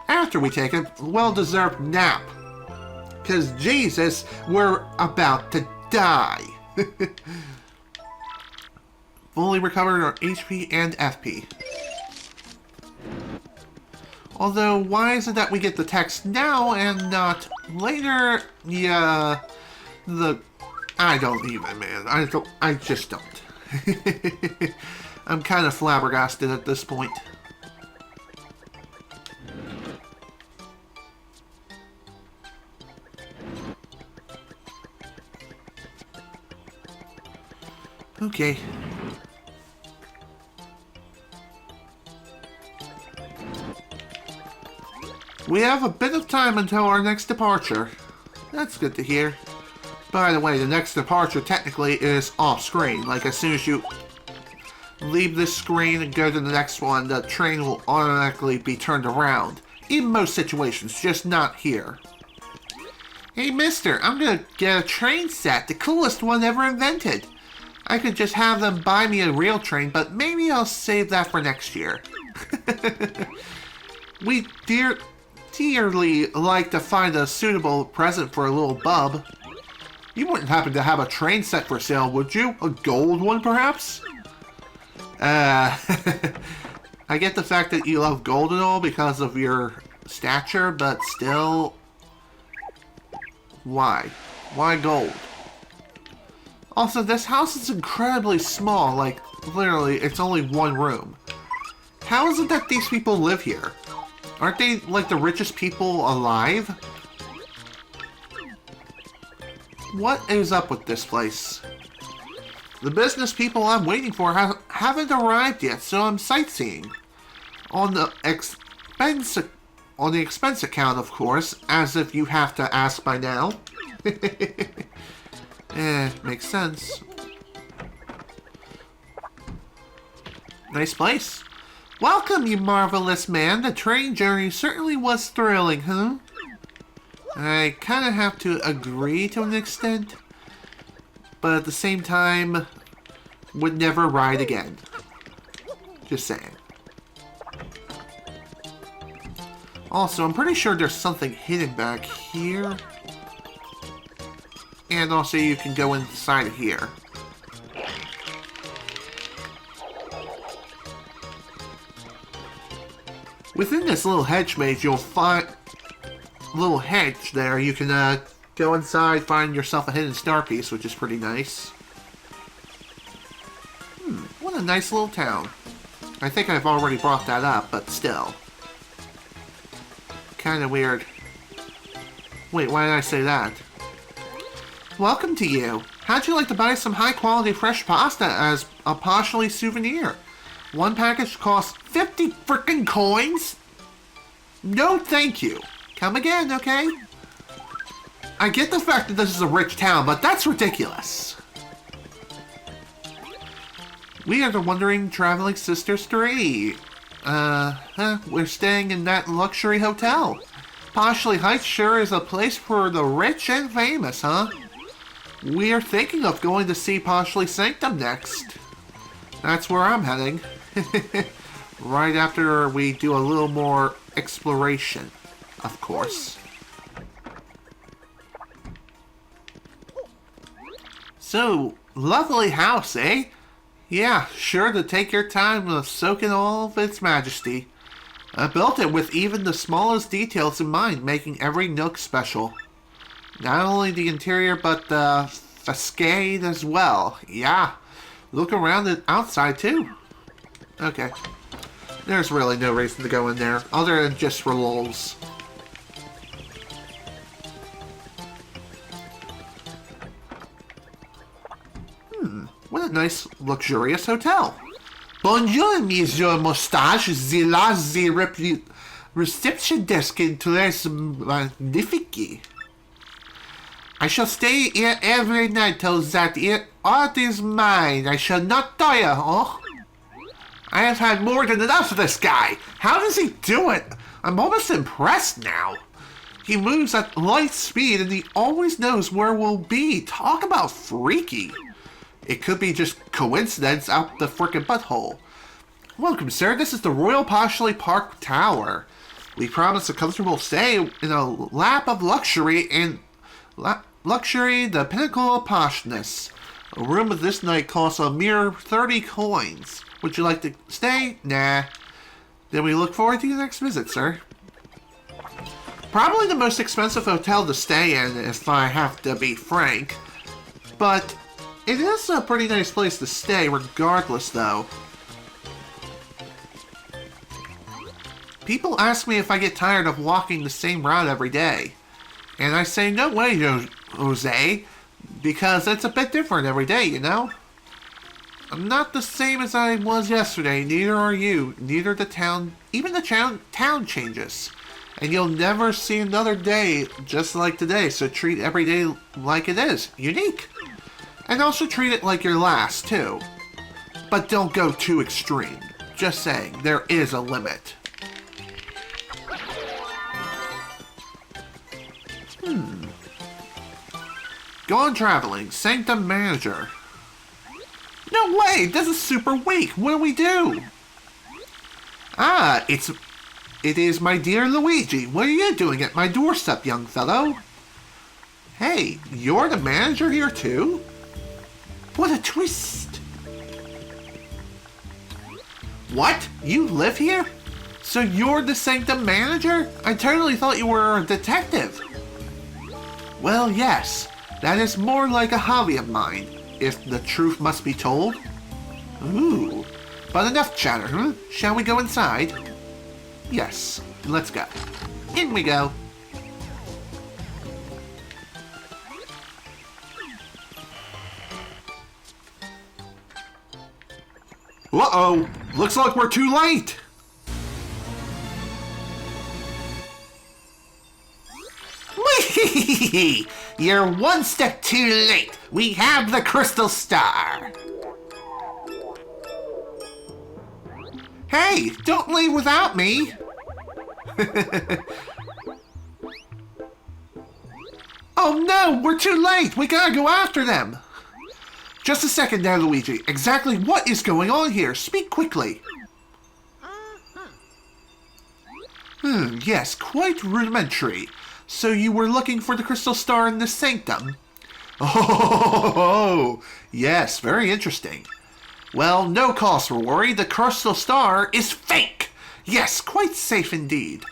After we take a well-deserved nap. Because, Jesus, we're about to die. Fully recovered our HP and FP. Although, why is it that we get the text now and not later? Yeah, I don't even, man. I just don't. I'm kind of flabbergasted at this point. Okay. We have a bit of time until our next departure. That's good to hear. By the way, the next departure technically is off-screen. Like, as soon as you leave this screen and go to the next one, the train will automatically be turned around. In most situations, just not here. Hey, mister, I'm gonna get a train set, the coolest one ever invented. I could just have them buy me a real train, but maybe I'll save that for next year. We dearly like to find a suitable present for a little bub. You wouldn't happen to have a train set for sale, would you? A gold one, perhaps? I get the fact that you love gold and all because of your stature, but still... Why? Why gold? Also, this house is incredibly small, like, literally, it's only one room. How is it that these people live here? Aren't they, like, the richest people alive? What is up with this place? The business people I'm waiting for haven't arrived yet, so I'm sightseeing. On the expense account, of course, as if you have to ask by now. Makes sense. Nice place. Welcome, you marvelous man. The train journey certainly was thrilling, huh? I kind of have to agree to an extent, but at the same time, would never ride again. Just saying. Also, I'm pretty sure there's something hidden back here. And also, you can go inside of here. Within this little hedge maze, you'll find little hedge there. You can go inside, find yourself a hidden star piece, which is pretty nice. What a nice little town. I think I've already brought that up, but still. Kind of weird. Wait, why did I say that? Welcome to you. How'd you like to buy some high-quality fresh pasta as a partially souvenir? One package costs 50 frickin' coins? No, thank you. Come again, okay? I get the fact that this is a rich town, but that's ridiculous. We are the Wandering Traveling Sisters 3. We're staying in that luxury hotel. Poshley Heights sure is a place for the rich and famous, huh? We're thinking of going to see Poshley Sanctum next. That's where I'm heading. Right after we do a little more exploration, of course. So, lovely house, eh? Yeah, sure to take your time to soak in all of its majesty. I built it with even the smallest details in mind, making every nook special. Not only the interior, but the facade as well. Yeah, look around the outside too. Okay. There's really no reason to go in there, other than just for lulz. What a nice, luxurious hotel. Bonjour, Monsieur Moustache. The last the reception desk in Tres Magnifique. I shall stay here every night till that art is mine. I shall not tire, oh? I have had more than enough of this guy. How does he do it? I'm almost impressed now. He moves at light speed and he always knows where we'll be. Talk about freaky. It could be just coincidence out the frickin' butthole. Welcome, sir. This is the Royal Poshley Park Tower. We promise a comfortable stay in a lap of luxury and luxury, the pinnacle of poshness. A room of this night costs a mere 30 coins. Would you like to stay? Nah. Then we look forward to your next visit, sir. Probably the most expensive hotel to stay in, if I have to be frank. But it is a pretty nice place to stay, regardless, though. People ask me if I get tired of walking the same route every day. And I say, no way, Jose, because it's a bit different every day, you know? I'm not the same as I was yesterday, neither are you. Neither the town, even the town changes. And you'll never see another day just like today, so treat every day like it is. Unique. And also treat it like your last, too. But don't go too extreme. Just saying, there is a limit. Gone traveling, Sanctum Manager. No way, this is super weak. What do we do? Ah, it is my dear Luigi. What are you doing at my doorstep, young fellow? Hey, you're the manager here too? What a twist! What? You live here? So you're the Sanctum manager? I totally thought you were a detective. Well, yes. That is more like a hobby of mine, if the truth must be told. Ooh. But enough chatter, huh? Shall we go inside? Yes, let's go. In we go. Uh-oh! Looks like we're too late! Whee! You're one step too late! We have the Crystal Star! Hey! Don't leave without me! Oh no! We're too late! We gotta go after them! Just a second there, Luigi. Exactly what is going on here? Speak quickly. Yes, quite rudimentary. So you were looking for the Crystal Star in the Sanctum? Oh, yes, very interesting. Well, no cause for worry. The Crystal Star is fake. Yes, quite safe indeed.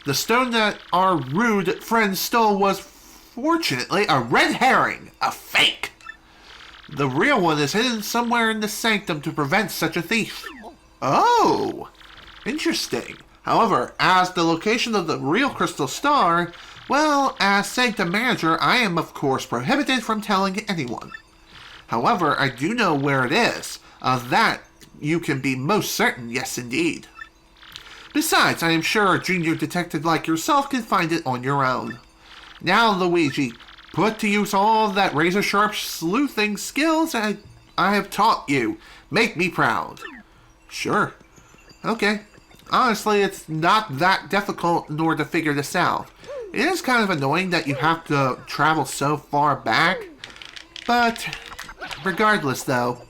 The stone that our rude friend stole was, fortunately, a red herring. A fake. The real one is hidden somewhere in the Sanctum to prevent such a thief. Oh, interesting. However, as the location of the real Crystal Star, well, as Sanctum manager, I am of course prohibited from telling anyone. However, I do know where it is. Of that, you can be most certain, yes indeed. Besides, I am sure a junior detective like yourself can find it on your own. Now, Luigi, put to use all that razor-sharp sleuthing skills I have taught you. Make me proud. Sure. Okay. Honestly, it's not that difficult in order to figure this out. It is kind of annoying that you have to travel so far back. But, regardless though,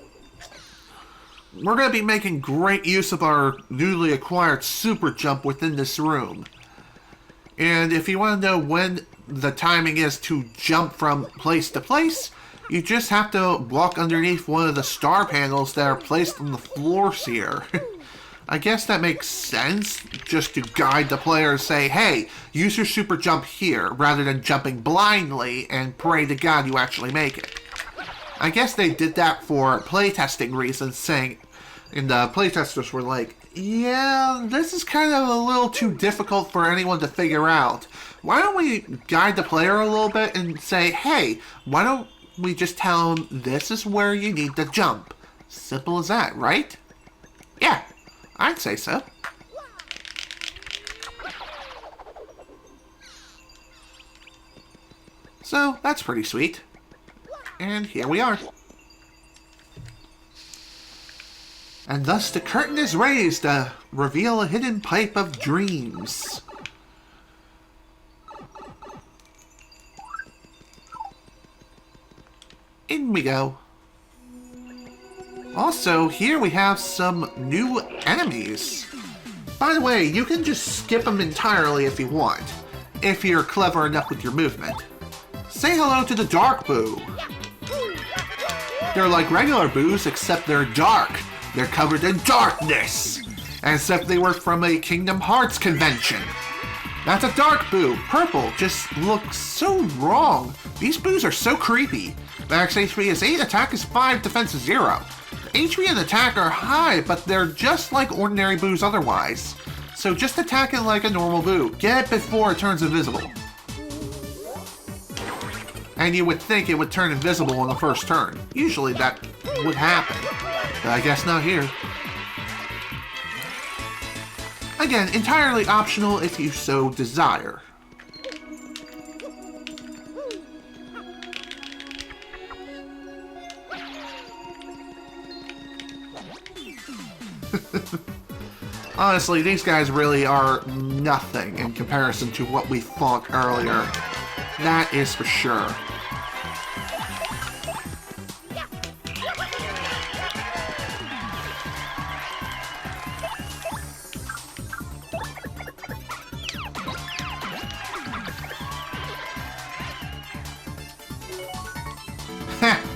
we're going to be making great use of our newly acquired super jump within this room. And if you want to know when the timing is to jump from place to place, you just have to walk underneath one of the star panels that are placed on the floors here. I guess that makes sense, just to guide the player and say, hey, use your super jump here, rather than jumping blindly and pray to God you actually make it. I guess they did that for playtesting reasons, saying, and the playtesters were like, yeah, this is kind of a little too difficult for anyone to figure out. Why don't we guide the player a little bit and say, hey, why don't we just tell them this is where you need to jump? Simple as that, right? Yeah, I'd say so. So, that's pretty sweet. And here we are. And thus the curtain is raised to reveal a hidden pipe of dreams. In we go. Also, here we have some new enemies. By the way, you can just skip them entirely if you want, if you're clever enough with your movement. Say hello to the Dark Boo. They're like regular boos, except they're dark. They're covered in darkness, as if they were from a Kingdom Hearts convention. That's a Dark Boo. Purple just looks so wrong. These boos are so creepy. Max HP is 8, attack is 5, defense is 0. The HP and attack are high, but they're just like ordinary boos otherwise. So just attack it like a normal boo. Get it before it turns invisible. And you would think it would turn invisible on the first turn. Usually that would happen. But I guess not here. Again, entirely optional if you so desire. Honestly, these guys really are nothing in comparison to what we fought earlier. That is for sure.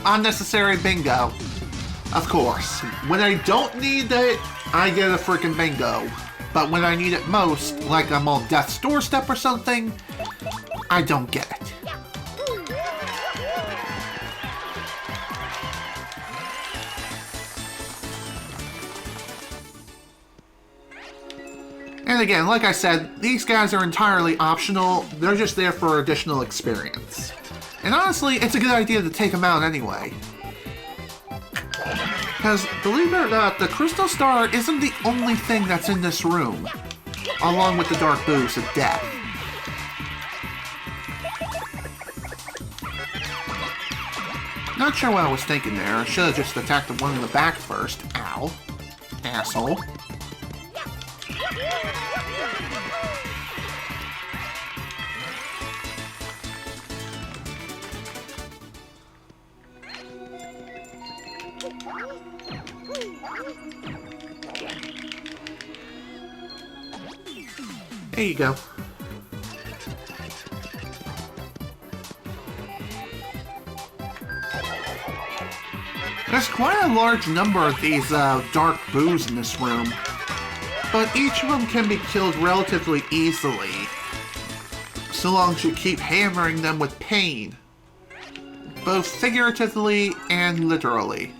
unnecessary bingo. Of course. When I don't need it, I get a freaking bingo. But when I need it most, like I'm on death's doorstep or something, I don't get it. And again, like I said, these guys are entirely optional. They're just there for additional experience. And honestly, it's a good idea to take them out anyway. Because, believe it or not, the Crystal Star isn't the only thing that's in this room, along with the Dark Booze of Death. Not sure what I was thinking there. I should have just attacked the one in the back first. Ow. Asshole. There you go. There's quite a large number of these dark boos in this room, but each of them can be killed relatively easily, so long as you keep hammering them with pain, both figuratively and literally.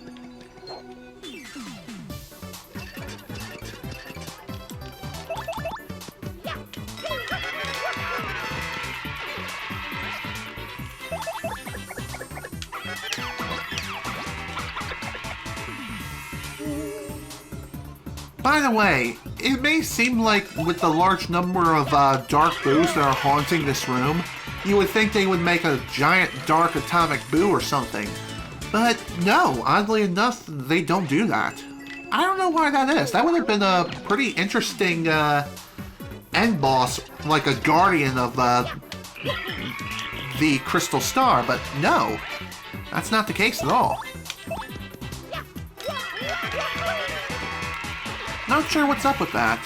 By the way, it may seem like with the large number of dark boos that are haunting this room, you would think they would make a giant dark atomic boo or something. But no, oddly enough, they don't do that. I don't know why that is. That would have been a pretty interesting end boss, like a guardian of the Crystal Star, but no, that's not the case at all. Not sure what's up with that.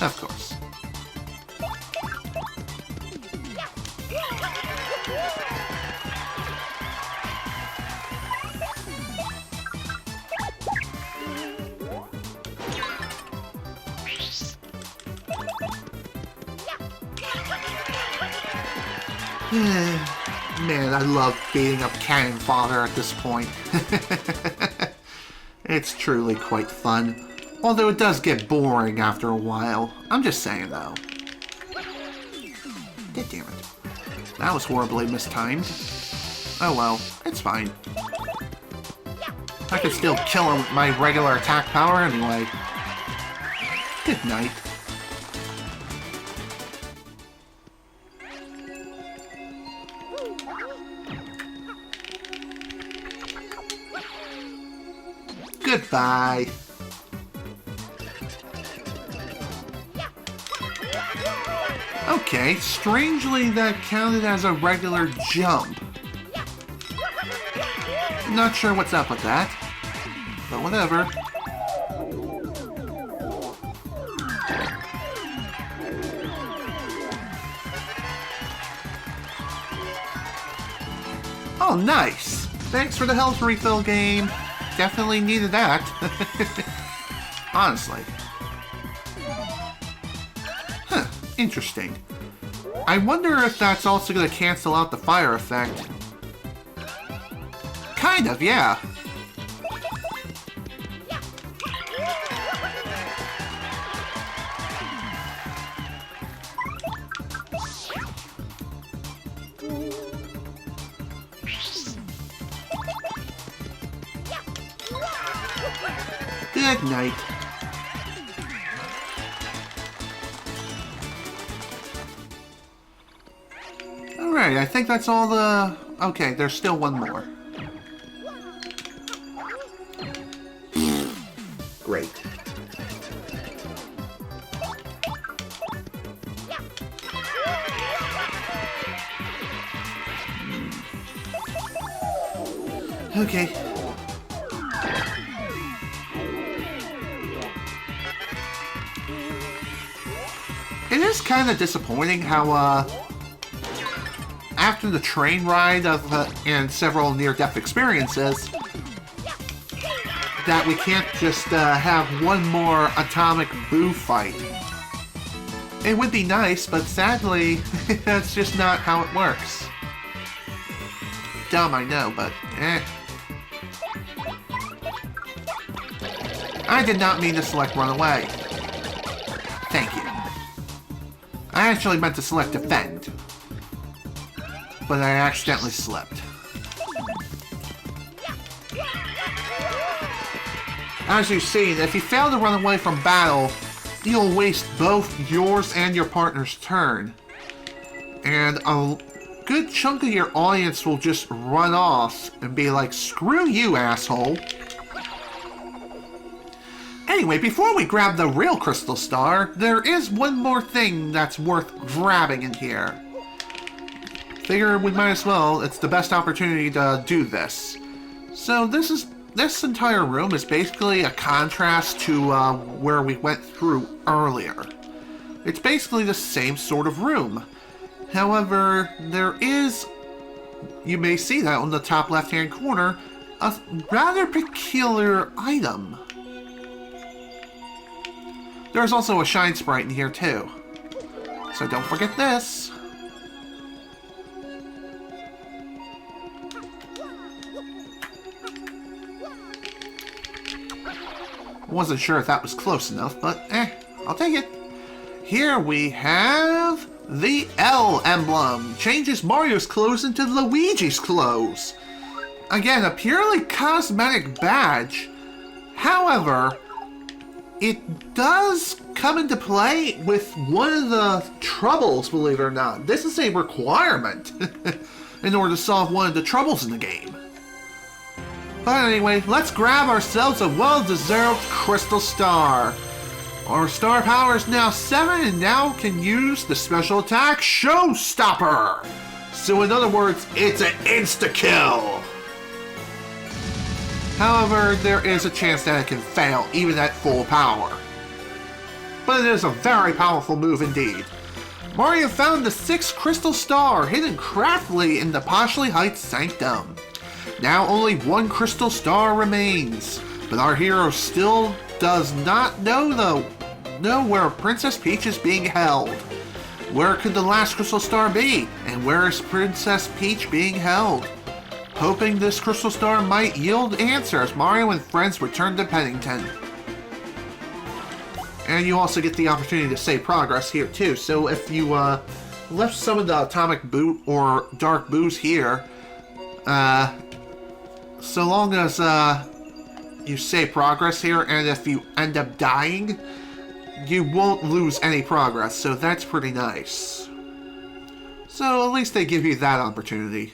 Of course. Man, I love beating up Cannon Fodder at this point. It's truly quite fun. Although it does get boring after a while. I'm just saying, though. God damn it. That was horribly mistimed. Oh well, it's fine. I can still kill him with my regular attack power anyway. Good night. Goodbye. Okay, strangely that counted as a regular jump. Not sure what's up with that, but whatever. Oh, nice! Thanks for the health refill, game. Definitely needed that. Honestly. Huh, interesting. I wonder if that's also going to cancel out the fire effect. Kind of, yeah. Good night. Alright, I think that's all the... Okay, there's still one more. Great. Okay. It is kind of disappointing how, after the train ride of, and several near-death experiences, that we can't just have one more atomic boo fight. It would be nice, but sadly, that's just not how it works. Dumb, I know, but eh. I did not mean to select run away. Thank you. I actually meant to select defend, but I accidentally slipped. As you've seen, if you fail to run away from battle, you'll waste both yours and your partner's turn. And a good chunk of your audience will just run off and be like, screw you, asshole. Anyway, before we grab the real crystal star, there is one more thing that's worth grabbing in here. Figure we might as well, it's the best opportunity to do this. So this entire room is basically a contrast to where we went through earlier. It's basically the same sort of room. However, there is, you may see that on the top left-hand corner, a rather peculiar item. There's also a shine sprite in here too. So don't forget this. Wasn't sure if that was close enough, but I'll take it. Here we have the L emblem. Changes Mario's clothes into Luigi's clothes. Again, a purely cosmetic badge. However, it does come into play with one of the troubles, believe it or not. This is a requirement in order to solve one of the troubles in the game. But anyway, let's grab ourselves a well-deserved crystal star. Our star power is now 7 and now can use the special attack Showstopper. So in other words, it's an insta-kill. However, there is a chance that it can fail even at full power. But it is a very powerful move indeed. Mario found the 6th crystal star hidden craftily in the Poshley Heights Sanctum. Now only 1 crystal star remains, but our hero still does not know where Princess Peach is being held. Where could the last crystal star be, and where is Princess Peach being held? Hoping this crystal star might yield answers, Mario and friends return to Pennington. And you also get the opportunity to save progress here too, so if you left some of the atomic boot or dark boos here, so long as you save progress here, and if you end up dying, you won't lose any progress, so that's pretty nice. So at least they give you that opportunity.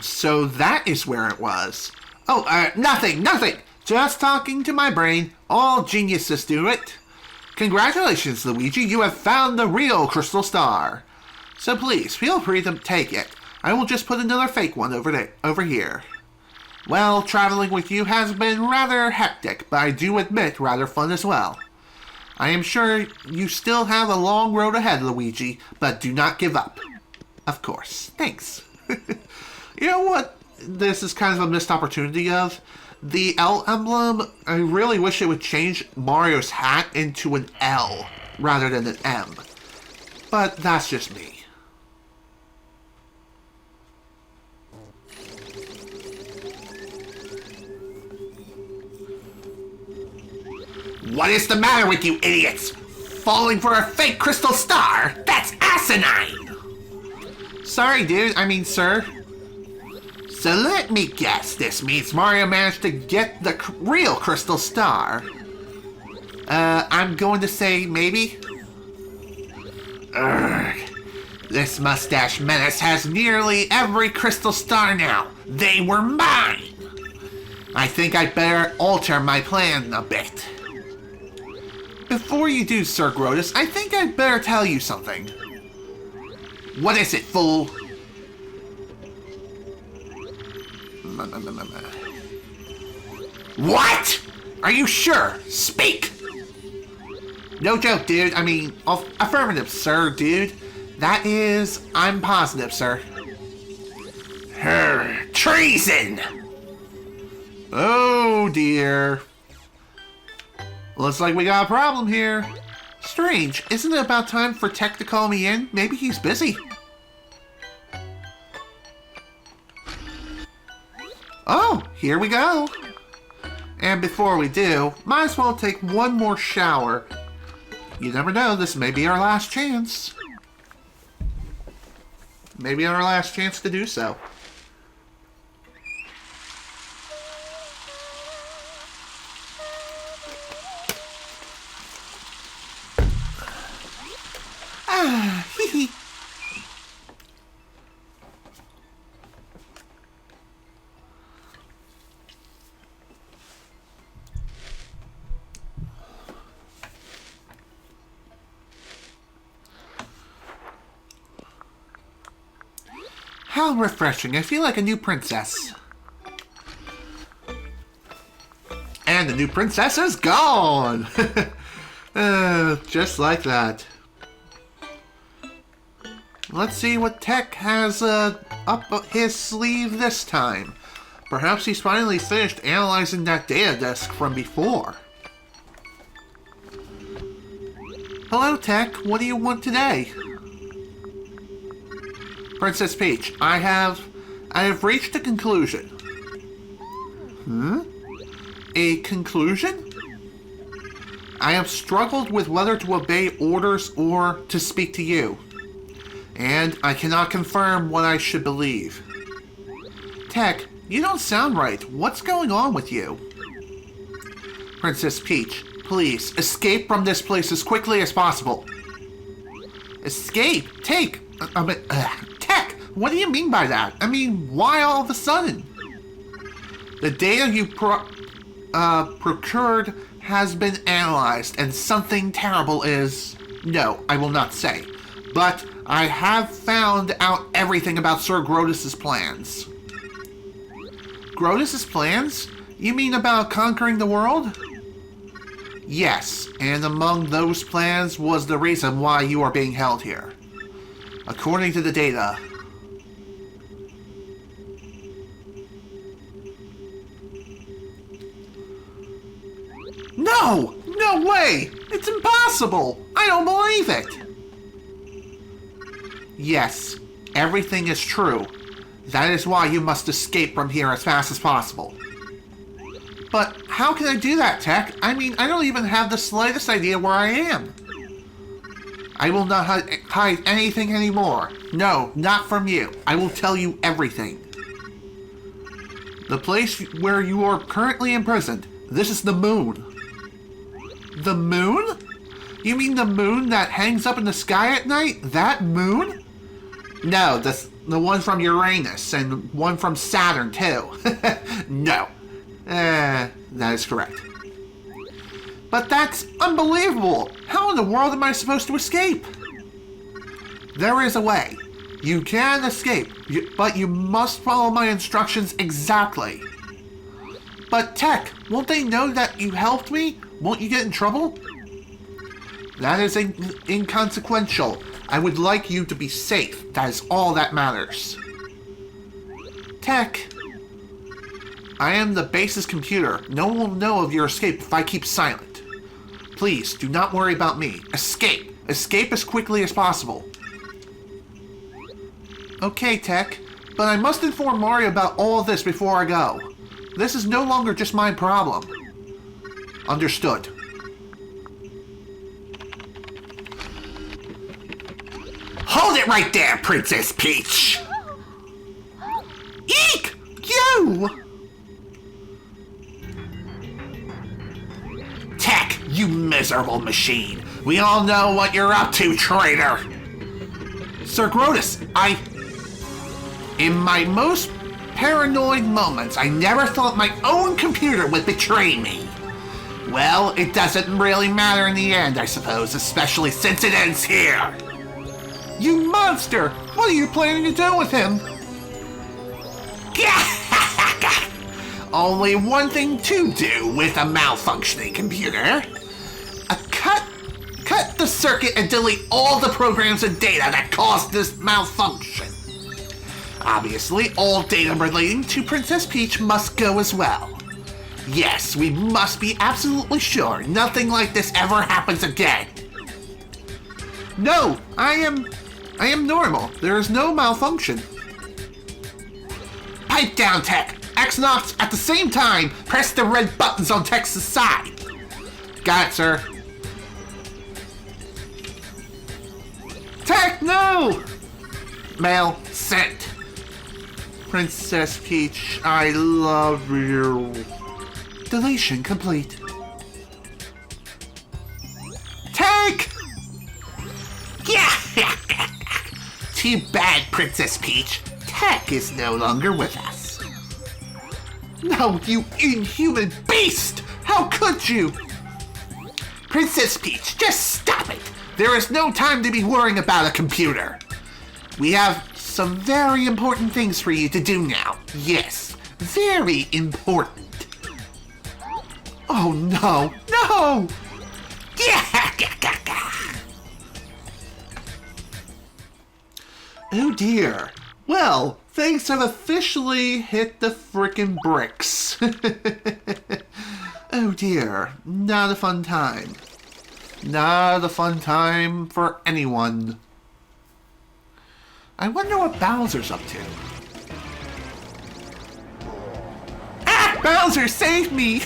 So that is where it was. Oh, nothing! Just talking to my brain. All geniuses do it. Congratulations, Luigi, you have found the real crystal star. So please, feel free to take it. I will just put another fake one over here. Well, traveling with you has been rather hectic, but I do admit rather fun as well. I am sure you still have a long road ahead, Luigi, but do not give up. Of course. Thanks. You know what this is kind of a missed opportunity of? The L emblem, I really wish it would change Mario's hat into an L rather than an M. But that's just me. What is the matter with you idiots? Falling for a fake crystal star? That's asinine! Sorry, dude. I mean, sir. So let me guess, this means Mario managed to get the real crystal star. I'm going to say maybe? Urgh. This mustache menace has nearly every crystal star now. They were mine! I think I'd better alter my plan a bit. Before you do, Sir Grotus, I think I'd better tell you something. What is it, fool? What? Are you sure? Speak! No joke, dude. I mean, affirmative, sir, dude. That is, I'm positive, sir. Treason! Oh, dear. Looks like we got a problem here. Strange, isn't it about time for Tech to call me in? Maybe he's busy. Oh, here we go. And before we do, might as well take one more shower. You never know, this may be our last chance. Maybe our last chance to do so. Ah, hee hee. How refreshing. I feel like a new princess. And the new princess is gone! Just like that. Let's see what Tech has up his sleeve this time. Perhaps he's finally finished analyzing that data disk from before. Hello, Tech. What do you want today? Princess Peach, I have reached a conclusion. A conclusion? I have struggled with whether to obey orders or to speak to you. And I cannot confirm what I should believe. Tech, you don't sound right. What's going on with you? Princess Peach, please, escape from this place as quickly as possible. Escape? Tech, what do you mean by that? I mean, why all of a sudden? The data you procured has been analyzed, and something terrible is... No, I will not say. But I have found out everything about Sir Grotus's plans. Grotus's plans? You mean about conquering the world? Yes, and among those plans was the reason why you are being held here. According to the data... No! No way! It's impossible! I don't believe it! Yes, everything is true. That is why you must escape from here as fast as possible. But how can I do that, Tech? I mean, I don't even have the slightest idea where I am. I will not hide anything anymore. No, not from you. I will tell you everything. The place where you are currently imprisoned, this is the moon. The moon? You mean the moon that hangs up in the sky at night? That moon? No, the one from Uranus and one from Saturn too. No. That is correct. But that's unbelievable! How in the world am I supposed to escape? There is a way. You can escape, but you must follow my instructions exactly. But Tech, won't they know that you helped me? Won't you get in trouble? That is inconsequential. I would like you to be safe. That is all that matters. Tech, I am the base's computer. No one will know of your escape if I keep silent. Please, do not worry about me. Escape. Escape as quickly as possible. Okay, Tech, but I must inform Mario about all of this before I go. This is no longer just my problem. Understood. Hold it right there, Princess Peach! Eek! You! Tech, you miserable machine! We all know what you're up to, traitor! Sir Grotus, in my most paranoid moments, I never thought my own computer would betray me. Well, it doesn't really matter in the end, I suppose, especially since it ends here. You monster! What are you planning to do with him? only one thing to do with a malfunctioning computer. Cut the circuit and delete all the programs and data that caused this malfunction. Obviously, all data relating to Princess Peach must go as well. Yes, we must be absolutely sure nothing like this ever happens again. No, I am normal. There is no malfunction. Pipe down, Tech. X-Nauts at the same time. Press the red buttons on Tech's side. Got it, sir. Tech, no! Mail sent. Princess Peach, I love you. Deletion complete. Tech! Yeah! Too bad, Princess Peach. Tech is no longer with us. No, you inhuman beast! How could you? Princess Peach, just stop it. There is no time to be worrying about a computer. We have some very important things for you to do now. Yes, very important. Oh no, no! Yeah! Oh dear. Well, things have officially hit the frickin' bricks. Oh dear, not a fun time. Not a fun time for anyone. I wonder what Bowser's up to. Ah! Bowser, save me!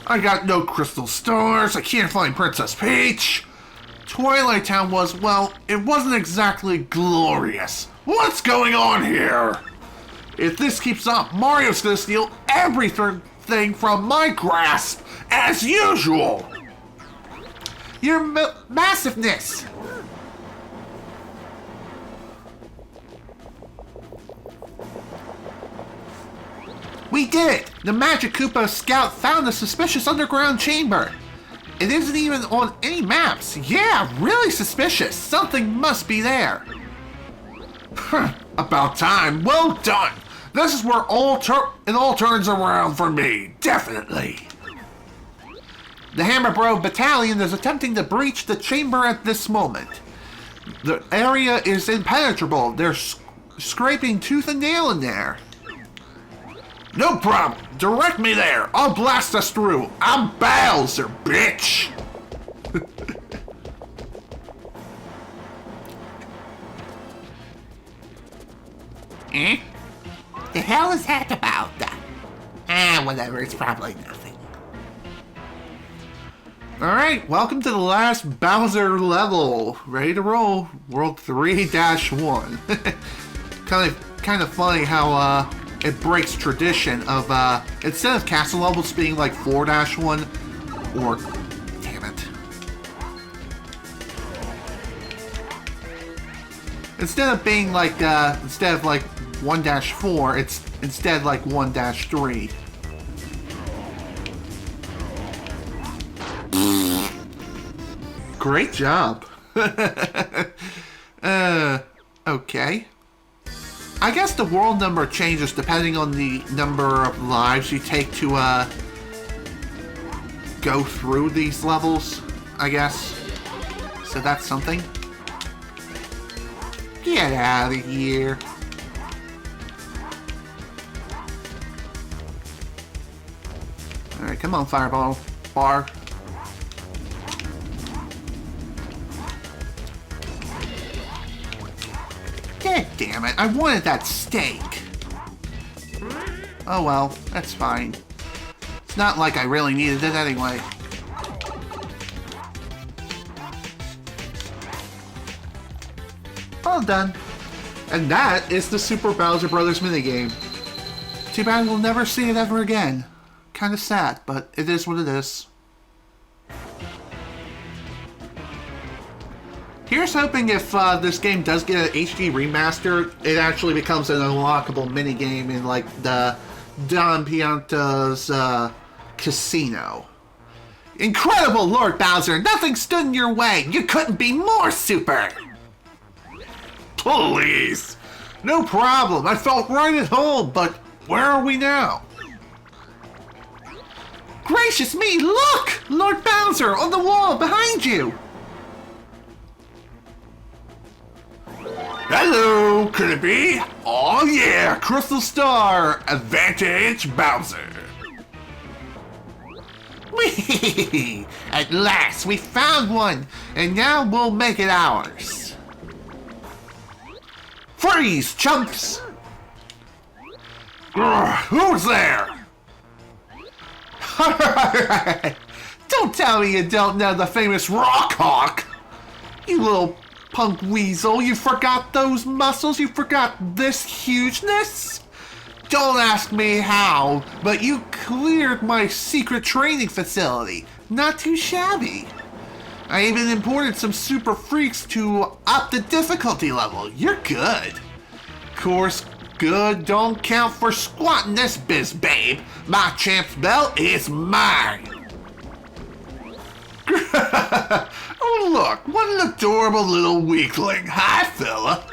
I got no crystal stars, I can't find Princess Peach. Twilight Town was, well, it wasn't exactly glorious. What's going on here? If this keeps up, Mario's gonna steal everything from my grasp, as usual. Your massiveness. We did it! The Magic Koopa Scout found a suspicious underground chamber. It isn't even on any maps. Yeah, really suspicious. Something must be there. About time. Well done. This is where it all turns around for me. Definitely. The Hammer Bro Battalion is attempting to breach the chamber at this moment. The area is impenetrable. They're scraping tooth and nail in there. No problem. Direct me there. I'll blast us through. I'm Bowser, bitch. Eh? The hell is that about? Whatever. It's probably nothing. Alright, welcome to the last Bowser level. Ready to roll. World 3-1. kind of funny how it breaks tradition of instead of castle levels being like 4-1 or damn it. Instead of being like 1-4, it's instead like 1-3. Great job. Okay. I guess the world number changes depending on the number of lives you take to go through these levels, I guess. So that's something. Get out of here. Alright, come on, Fireball Bar. God damn it, I wanted that steak. Oh well, that's fine. It's not like I really needed it anyway. All done. And that is the Super Bowser Brothers minigame. Too bad we'll never see it ever again. Kinda sad, but it is what it is. Here's hoping if this game does get an HD remaster, it actually becomes an unlockable minigame in like the Don Pianta's casino. Incredible, Lord Bowser! Nothing stood in your way! You couldn't be more super! Please! No problem. I felt right at home, but where are we now? Gracious me, look! Lord Bowser on the wall behind you! Hello, could it be? Oh yeah, Crystal Star, Advantage Bowser. Whee! At last, we found one, and now we'll make it ours. Freeze, chumps! Who's there? Don't tell me you don't know the famous Rock Hawk! You little punk weasel, you forgot those muscles? You forgot this hugeness? Don't ask me how, but you cleared my secret training facility. Not too shabby. I even imported some super freaks to up the difficulty level. You're good. Of course, good don't count for squat in this biz, babe. My champ's belt is mine. Oh, look, what an adorable little weakling. Hi, fella.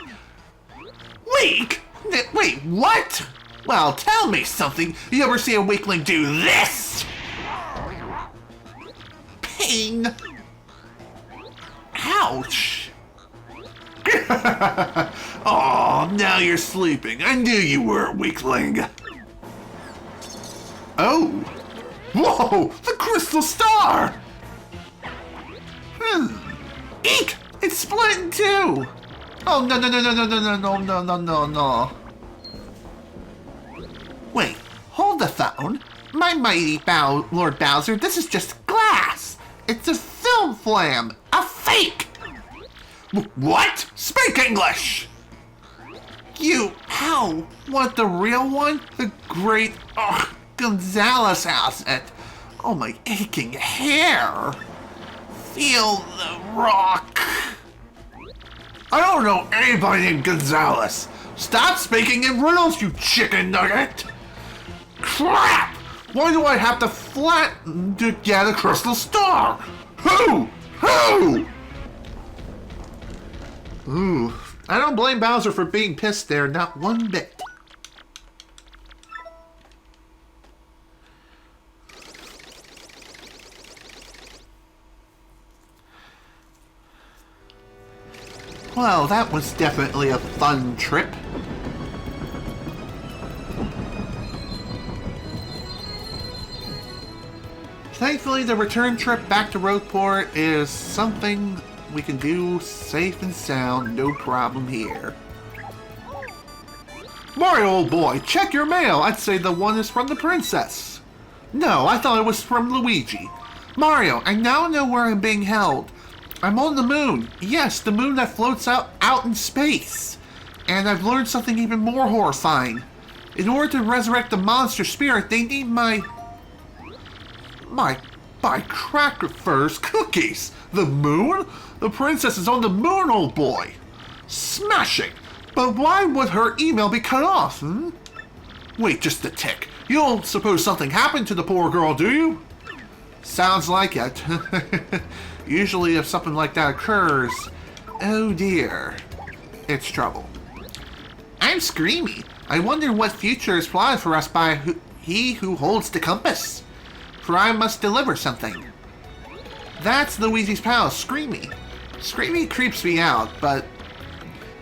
Weak? Wait, what? Well, tell me something. You ever see a weakling do this? Pain. Ouch. Oh, now you're sleeping. I knew you were a weakling. Oh. Whoa, the Crystal Star. Eek! It's split in two! Oh, no. Wait, hold the phone. My mighty Lord Bowser, this is just glass. It's a film flam, a fake. What? Speak English! How? Want the real one? The great, Gonzalez asset. Oh, my aching hair. Feel the rock. I don't know anybody named Gonzalez. Stop speaking in riddles, you chicken nugget. Crap! Why do I have to flatten to get a Crystal Star? Who? Ooh, I don't blame Bowser for being pissed there, not one bit. Well, that was definitely a fun trip. Thankfully, the return trip back to Roadport is something we can do safe and sound, no problem here. Mario, old boy, check your mail. I'd say the one is from the princess. No, I thought it was from Luigi. Mario, I now know where I'm being held. I'm on the moon. Yes, the moon that floats out in space. And I've learned something even more horrifying. In order to resurrect the monster spirit, they need my cracker first cookies. The moon? The princess is on the moon, old boy. Smashing. But why would her email be cut off, Wait just a tick. You don't suppose something happened to the poor girl, do you? Sounds like it. Usually if something like that occurs, oh dear, it's trouble. I'm Screamy. I wonder what future is plotted for us by he who holds the compass. For I must deliver something. That's Luigi's pal, Screamy. Screamy creeps me out, but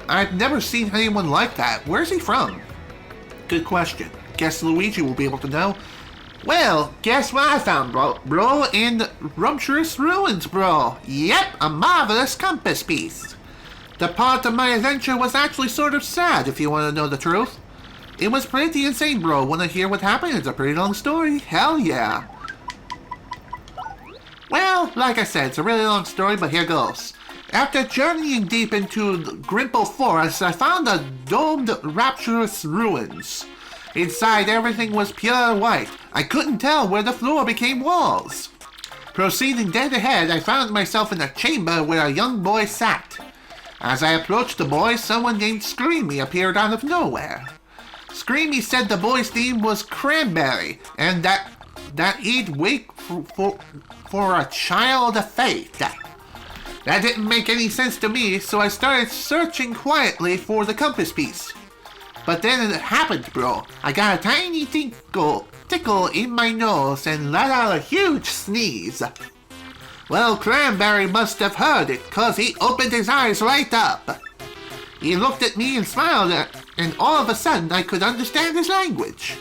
I've never seen anyone like that. Where's he from? Good question. Guess Luigi will be able to know. Well, guess what I found, bro? In the Rumptuous Ruins, bro. Yep, a marvelous compass piece. The part of my adventure was actually sort of sad, if you want to know the truth. It was pretty insane, bro. Want to hear what happened? It's a pretty long story. Hell yeah. Well, like I said, it's a really long story, but here goes. After journeying deep into the Grimple Forest, I found the domed Rapturous Ruins. Inside, everything was pure white. I couldn't tell where the floor became walls. Proceeding dead ahead, I found myself in a chamber where a young boy sat. As I approached the boy, someone named Screamy appeared out of nowhere. Screamy said the boy's name was Cranberry, and that he'd wait for a child of faith. That didn't make any sense to me, so I started searching quietly for the compass piece. But then it happened, bro. I got a tiny tickle in my nose and let out a huge sneeze. Well, Cranberry must have heard it, 'cause he opened his eyes right up. He looked at me and smiled, and all of a sudden I could understand his language.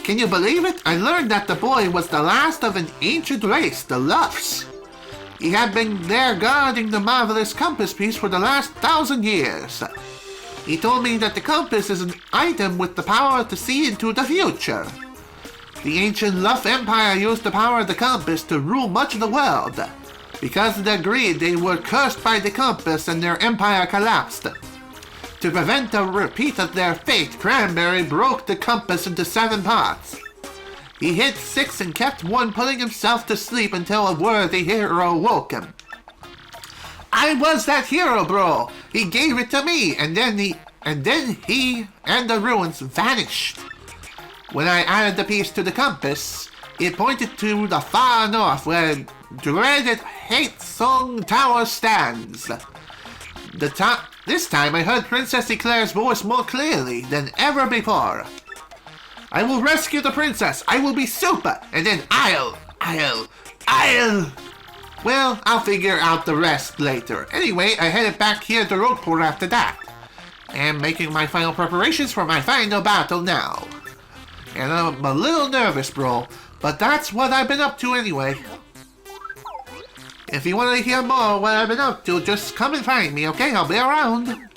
Can you believe it? I learned that the boy was the last of an ancient race, the Luffs. He had been there guarding the marvelous compass piece for the last 1,000 years. He told me that the compass is an item with the power to see into the future. The ancient Luff Empire used the power of the compass to rule much of the world. Because of their greed, they were cursed by the compass and their empire collapsed. To prevent a repeat of their fate, Cranberry broke the compass into 7 parts. He hid 6 and kept 1, putting himself to sleep until a worthy hero woke him. I was that hero, bro. He gave it to me, and then he and the ruins vanished. When I added the piece to the compass, it pointed to the far north where dreaded Hate Song Tower stands. This time I heard Princess Eclair's voice more clearly than ever before. I will rescue the princess. I will be super, and then I'll. Well, I'll figure out the rest later. Anyway, I headed back here to Roadport after that. I'm making my final preparations for my final battle now. And I'm a little nervous, bro, but that's what I've been up to anyway. If you want to hear more what I've been up to, just come and find me, okay? I'll be around.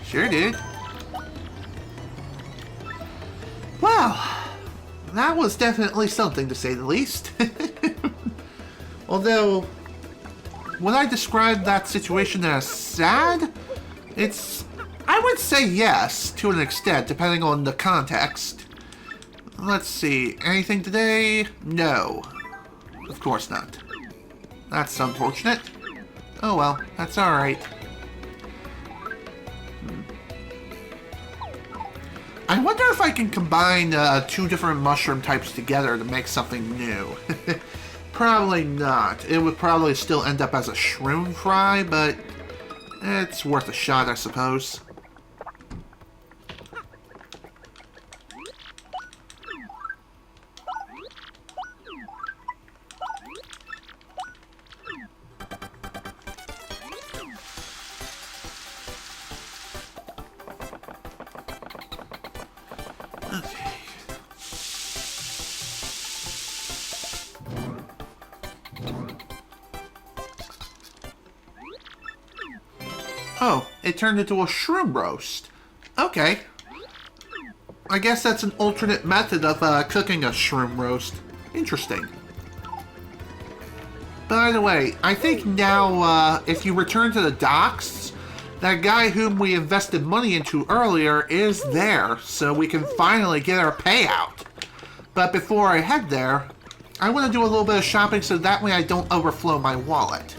Sure, dude. Well, that was definitely something to say the least. Although, would I describe that situation as sad? I would say yes, to an extent, depending on the context. Let's see, anything today? No. Of course not. That's unfortunate. Oh well, that's alright. I wonder if I can combine 2 different mushroom types together to make something new. Probably not. It would probably still end up as a shroom fry, but it's worth a shot, I suppose. Oh, it turned into a shroom roast. Okay. I guess that's an alternate method of cooking a shroom roast. Interesting. By the way, I think now if you return to the docks, that guy whom we invested money into earlier is there, so we can finally get our payout. But before I head there, I want to do a little bit of shopping so that way I don't overflow my wallet.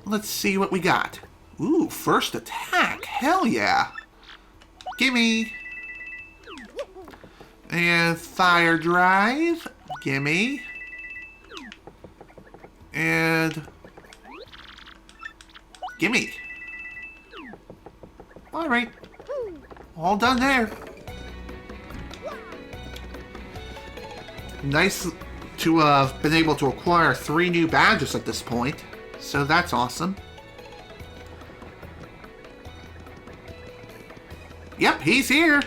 Let's see what we got. Ooh, first attack. Hell yeah. Gimme. And fire drive. Gimme. And gimme. Alright. All done there. Nice to have been able to acquire 3 new badges at this point. So that's awesome. Yep, he's here.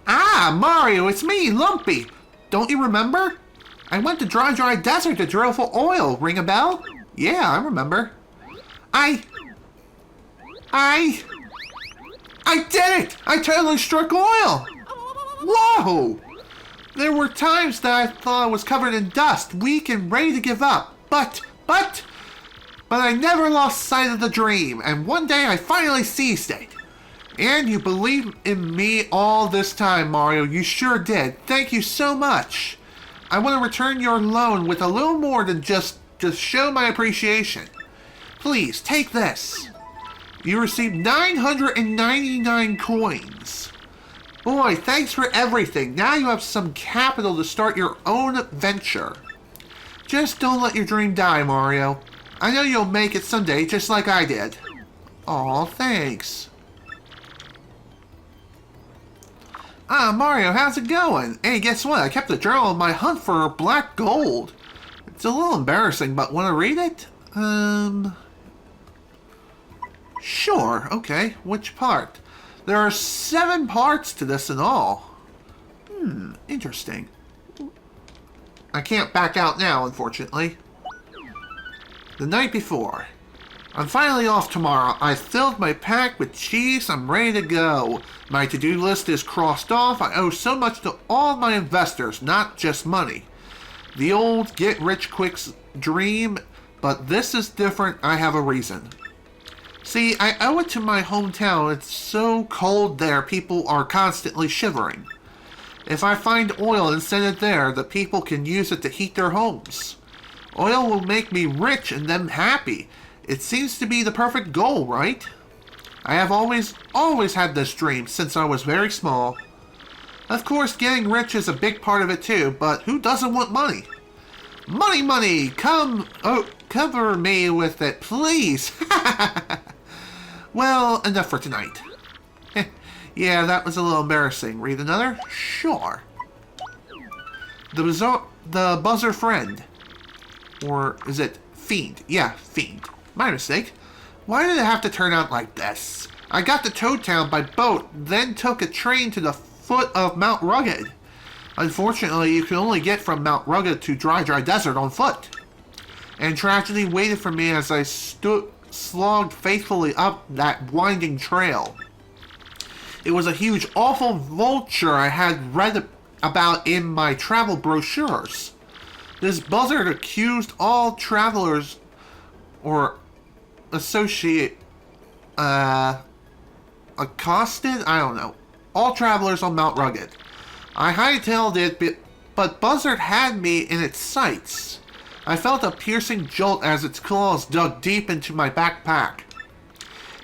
Ah, Mario, it's me, Lumpy. Don't you remember? I went to Dry Desert to drill for oil. Ring a bell? Yeah, I remember. I did it! I totally struck oil! Whoa! There were times that I thought I was covered in dust, weak and ready to give up. But I never lost sight of the dream, and one day I finally seized it. And you believed in me all this time, Mario. You sure did. Thank you so much. I want to return your loan with a little more than just show my appreciation. Please, take this. You received 999 coins. Boy, thanks for everything. Now you have some capital to start your own venture. Just don't let your dream die, Mario. I know you'll make it someday, just like I did. Aw, thanks. Ah, Mario, how's it going? Hey, guess what? I kept a journal of my hunt for black gold. It's a little embarrassing, but want to read it? Sure, okay. Which part? There are 7 parts to this in all. Interesting. I can't back out now, unfortunately. The night before. I'm finally off tomorrow. I filled my pack with cheese. I'm ready to go. My to-do list is crossed off. I owe so much to all my investors, not just money. The old get-rich-quick dream, but this is different. I have a reason. See, I owe it to my hometown. It's so cold there, people are constantly shivering. If I find oil and send it there, the people can use it to heat their homes. Oil will make me rich and them happy. It seems to be the perfect goal, right? I have always had this dream since I was very small. Of course, getting rich is a big part of it too, but who doesn't want money? Money, money! Cover me with it, please! Well, enough for tonight. Yeah, that was a little embarrassing. Read another? Sure. The buzzer friend. Or is it fiend? Yeah, fiend. My mistake. Why did it have to turn out like this? I got to Toad Town by boat, then took a train to the foot of Mount Rugged. Unfortunately, you can only get from Mount Rugged to Dry Desert on foot. And tragedy waited for me as I slogged faithfully up that winding trail. It was a huge, awful vulture I had read about in my travel brochures. This buzzard accused all travelers or accosted? I don't know. All travelers on Mount Rugged. I hightailed it, but Buzzard had me in its sights. I felt a piercing jolt as its claws dug deep into my backpack.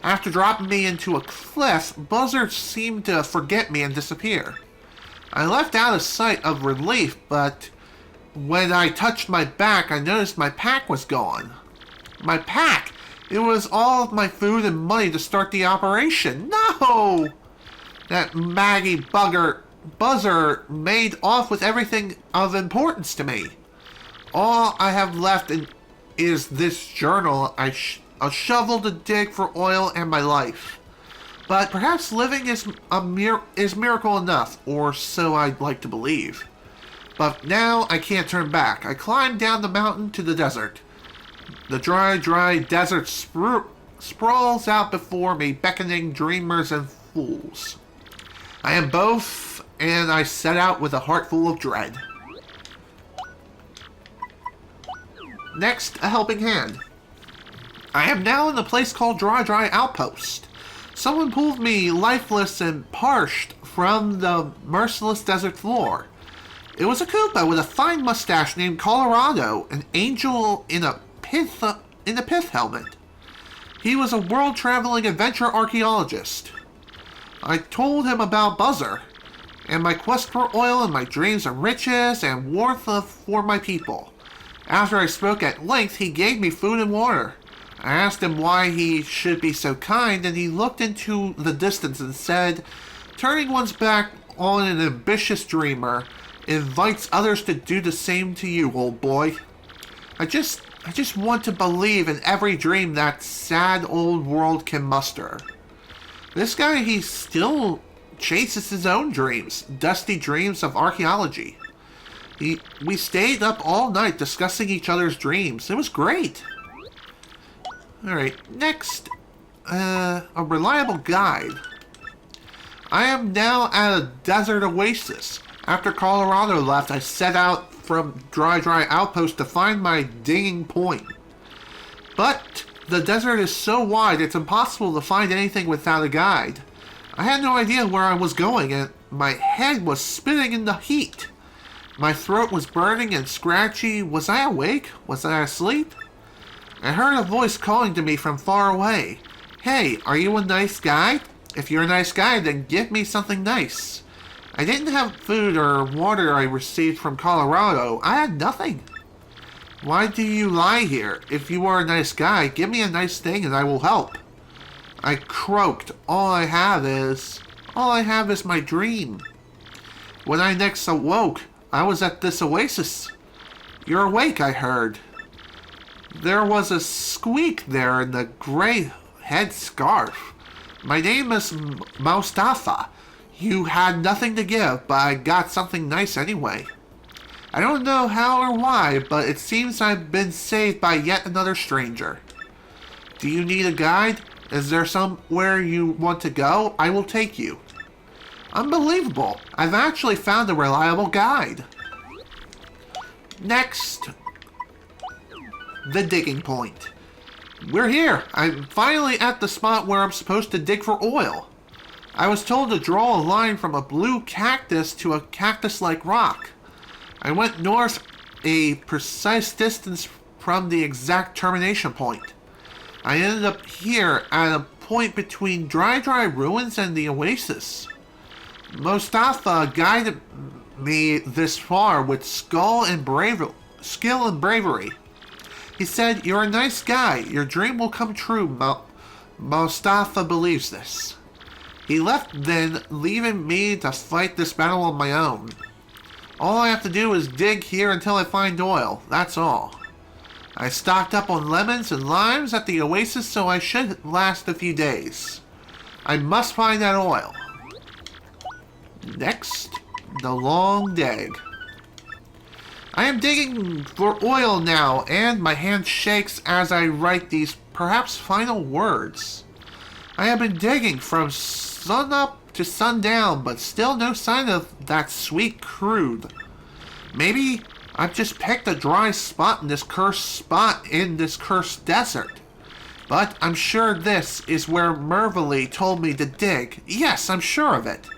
After dropping me into a cliff, Buzzard seemed to forget me and disappear. I left out of sight of relief, but when I touched my back, I noticed my pack was gone. My pack! It was all of my food and money to start the operation. No! That maggy buzzer made off with everything of importance to me. All I have left is this journal, a shovel to dig for oil, and my life. But perhaps living is miracle enough, or so I'd like to believe. But now I can't turn back. I climbed down the mountain to the desert. The dry desert sprawls out before me, beckoning dreamers and fools. I am both, and I set out with a heart full of dread. Next, a helping hand. I am now in a place called Dry Outpost. Someone pulled me lifeless and parched from the merciless desert floor. It was a Koopa with a fine mustache named Colorado, an angel in a pith helmet. He was a world-traveling adventure archaeologist. I told him about Buzzer, and my quest for oil and my dreams of riches and warmth for my people. After I spoke at length, he gave me food and water. I asked him why he should be so kind, and he looked into the distance and said, "Turning one's back on an ambitious dreamer invites others to do the same to you, old boy. I just want to believe in every dream that sad old world can muster." This guy, he still chases his own dreams, dusty dreams of archaeology. We stayed up all night discussing each other's dreams. It was great. Alright, next, a reliable guide. I am now at a desert oasis. After Colorado left, I set out from Dry Outpost to find my dinging point. But the desert is so wide, it's impossible to find anything without a guide. I had no idea where I was going, and my head was spinning in the heat. My throat was burning and scratchy. Was I awake? Was I asleep? I heard a voice calling to me from far away. "Hey, are you a nice guy? If you're a nice guy, then give me something nice." I didn't have food or water I received from Colorado. I had nothing. "Why do you lie here? If you are a nice guy, give me a nice thing and I will help." I croaked. All I have is my dream. When I next awoke, I was at this oasis. You're awake, I heard. There was a squeak there in the gray head scarf. My name is Mustafa. You had nothing to give, but I got something nice anyway. I don't know how or why, but it seems I've been saved by yet another stranger. Do you need a guide? Is there somewhere you want to go? I will take you. Unbelievable. I've actually found a reliable guide. Next, the digging point. We're here. I'm finally at the spot where I'm supposed to dig for oil. I was told to draw a line from a blue cactus to a cactus-like rock. I went north a precise distance from the exact termination point. I ended up here at a point between dry ruins and the oasis. Mustafa guided me this far with skill and bravery. He said, "You're a nice guy. Your dream will come true." Mustafa believes this. He left then, leaving me to fight this battle on my own. All I have to do is dig here until I find oil. That's all. I stocked up on lemons and limes at the oasis, so I should last a few days. I must find that oil. Next, the long dig. I am digging for oil now, and my hand shakes as I write these perhaps final words. I have been digging from sun up to sundown, but still no sign of that sweet crude. Maybe I've just picked a dry spot in this cursed desert. But I'm sure this is where Mervily told me to dig. Yes, I'm sure of it.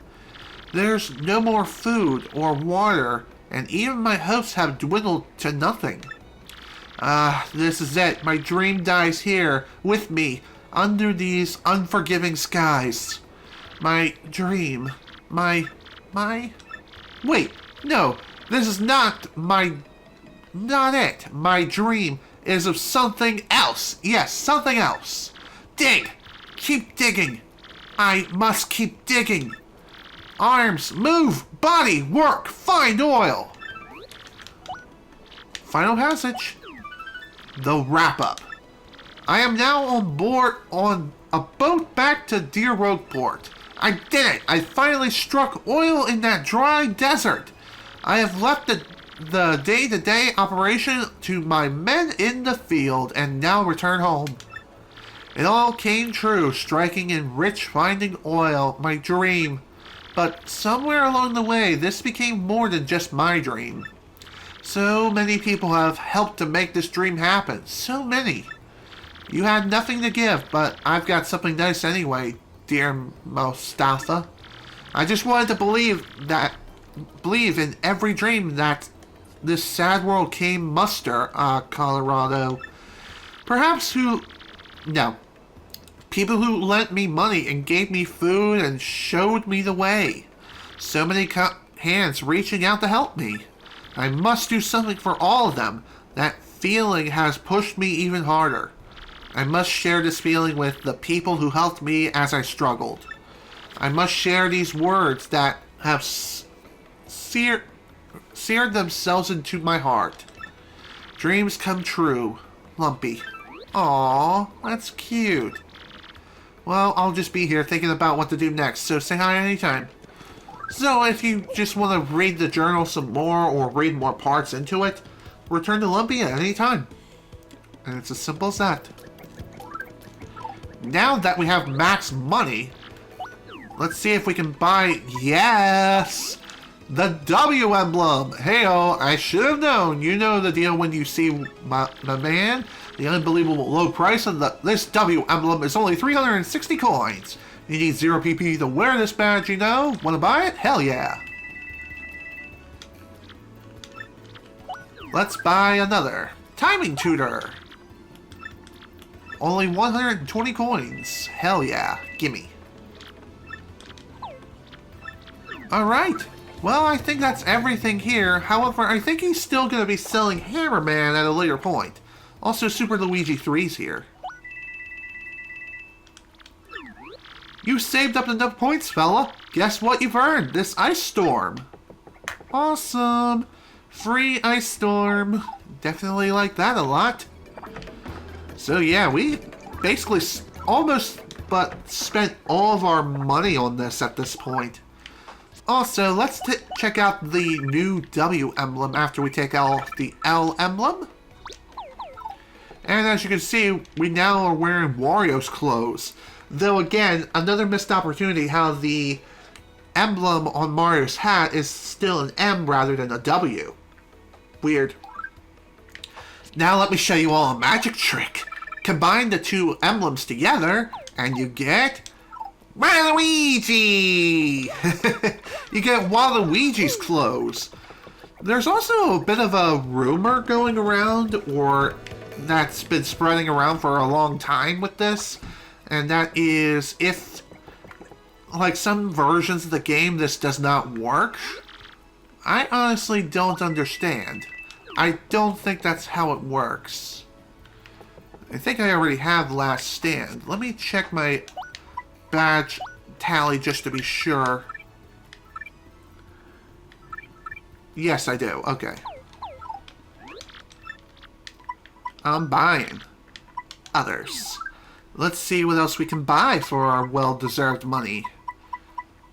There's no more food or water, and even my hopes have dwindled to nothing. This is it. My dream dies here, with me, under these unforgiving skies. My dream. Wait, no, this is not it. My dream is of something else. Yes, something else. Dig! Keep digging. I must keep digging. Arms, move! Body, work! Find oil! Final passage. The wrap-up. I am now on board on a boat back to Deer Road Port. I did it! I finally struck oil in that dry desert. I have left the day-to-day operation to my men in the field and now return home. It all came true, striking in rich finding oil, my dream. But somewhere along the way, this became more than just my dream. So many people have helped to make this dream happen. So many. You had nothing to give, but I've got something nice anyway, dear Mustafa. I just wanted to believe in every dream that this sad world came muster, Colorado. People who lent me money and gave me food and showed me the way. So many hands reaching out to help me. I must do something for all of them. That feeling has pushed me even harder. I must share this feeling with the people who helped me as I struggled. I must share these words that have seared themselves into my heart. Dreams come true. Lumpy. Aww, that's cute. Well, I'll just be here thinking about what to do next, so say hi anytime. So if you just want to read the journal some more or read more parts into it, return to Lumpy at any time. And it's as simple as that. Now that we have max money, let's see if we can buy, yes, the W emblem. Heyo, I should have known. You know the deal when you see my man. The unbelievable low price of this W emblem is only 360 coins. You need 0 PP to wear this badge, you know? Want to buy it? Hell yeah. Let's buy another. Timing tutor. Only 120 coins. Hell yeah. Gimme. Alright. Well, I think that's everything here. However, I think he's still going to be selling Hammerman at a later point. Also, Super Luigi 3's here. You saved up enough points, fella. Guess what you've earned? This ice storm. Awesome. Free ice storm. Definitely like that a lot. So yeah, we basically almost but spent all of our money on this at this point. Also, let's check out the new W emblem after we take out the L emblem. And as you can see, we now are wearing Wario's clothes. Though again, another missed opportunity how the emblem on Mario's hat is still an M rather than a W. Weird. Now let me show you all a magic trick. Combine the two emblems together and you get Waluigi! You get Waluigi's clothes. There's also a bit of a rumor going around, or that's been spreading around for a long time with this, and that is if, like, some versions of the game this does not work. I honestly don't understand. I don't think that's how it works. I think I already have Last Stand. Let me check my badge tally just to be sure. Yes, I do. Okay. I'm buying others. Let's see what else we can buy for our well-deserved money.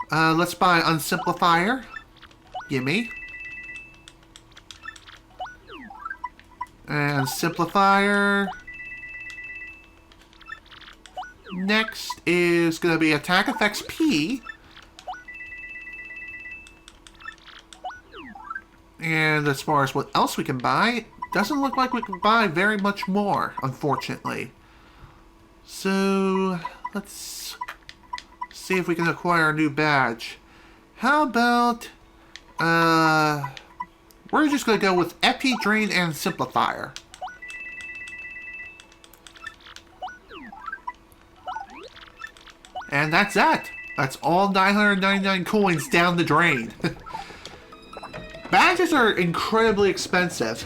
Let's buy Unsimplifier. Gimme. And Simplifier. Next is going to be Attack Effects P. And as far as what else we can buy, doesn't look like we can buy very much more, unfortunately. So, let's see if we can acquire a new badge. How about, we're just going to go with FP Drain and Simplifier. And that's that. That's all 999 coins down the drain. Badges are incredibly expensive.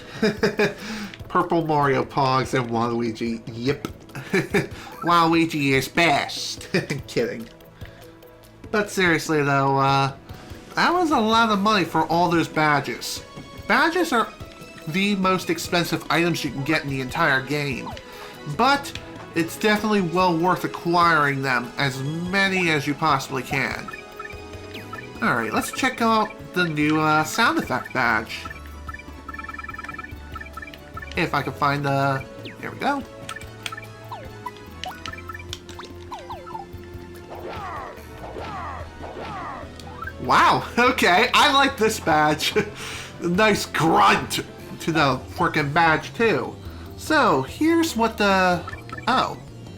Purple Mario Pogs and Waluigi. Yep. Waluigi is best. Kidding. But seriously though, that was a lot of money for all those badges. Badges are the most expensive items you can get in the entire game. But it's definitely well worth acquiring them, as many as you possibly can. Alright, let's check out the new sound effect badge. If I can find the... There we go. Wow, okay, I like this badge. Nice grunt to the frickin' badge, too. So, here's what the... Oh,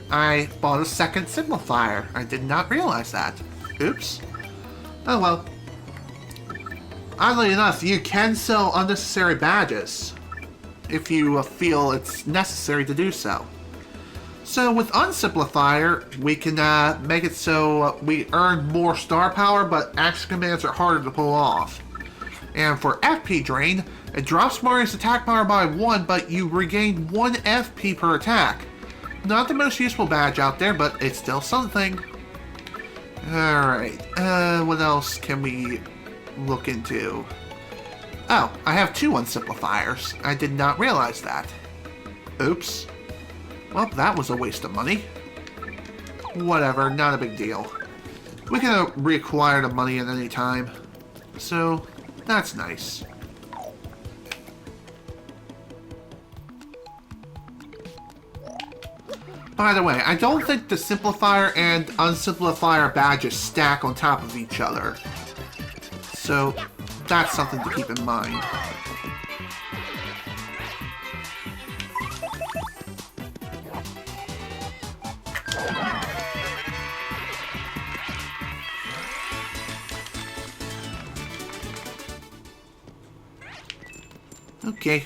I bought a second simplifier. I did not realize that. Oops. Oh well. Oddly enough, you can sell unnecessary badges if you feel it's necessary to do so. So with Unsimplifier, we can make it so we earn more star power, but action commands are harder to pull off. And for FP Drain, it drops Mario's attack power by 1, but you regain 1 FP per attack. Not the most useful badge out there, but it's still something. Alright, what else can we look into? Oh, I have 2 Unsimplifiers. I did not realize that. Oops. Well, that was a waste of money. Whatever, not a big deal. We can reacquire the money at any time. So, that's nice. By the way, I don't think the Simplifier and Unsimplifier badges stack on top of each other. So, that's something to keep in mind. Okay.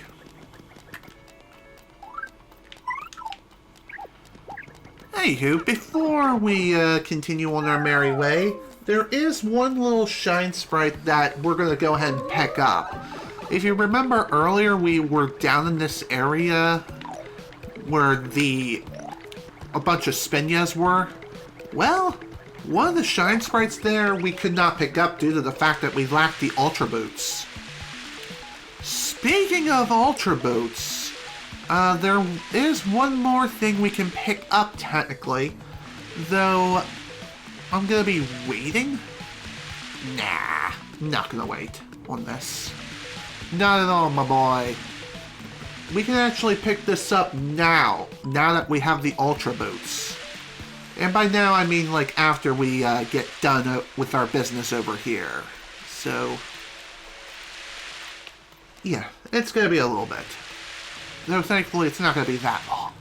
Anywho, before we continue on our merry way, there is one little shine sprite that we're going to go ahead and pick up. If you remember earlier, we were down in this area where a bunch of Spinias were. Well, One of the shine sprites there we could not pick up due to the fact that we lacked the Ultra Boots. Speaking of Ultra Boots, there is one more thing we can pick up technically, though I'm gonna be waiting? Nah, not gonna wait on this. Not at all, my boy. We can actually pick this up now that we have the Ultra Boots. And by now, I mean like after we get done with our business over here. So, yeah, it's going to be a little bit. Though thankfully, it's not going to be that long.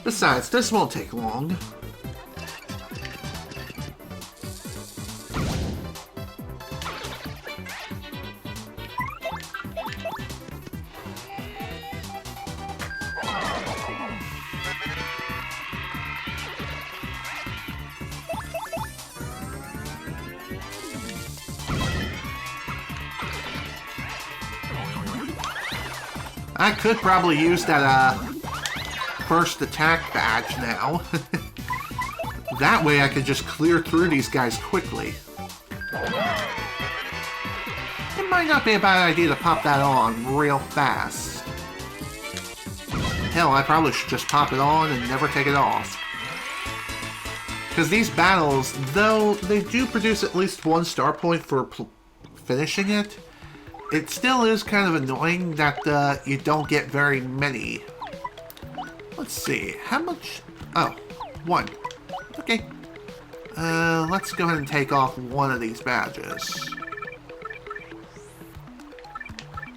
Besides, this won't take long. I could probably use that first attack badge now. That way I could just clear through these guys quickly. It might not be a bad idea to pop that on real fast. Hell, I probably should just pop it on and never take it off. Because these battles, though they do produce at least one star point for finishing it, it still is kind of annoying that you don't get very many. Let's see, how much? Oh, one. Okay. Let's go ahead and take off one of these badges.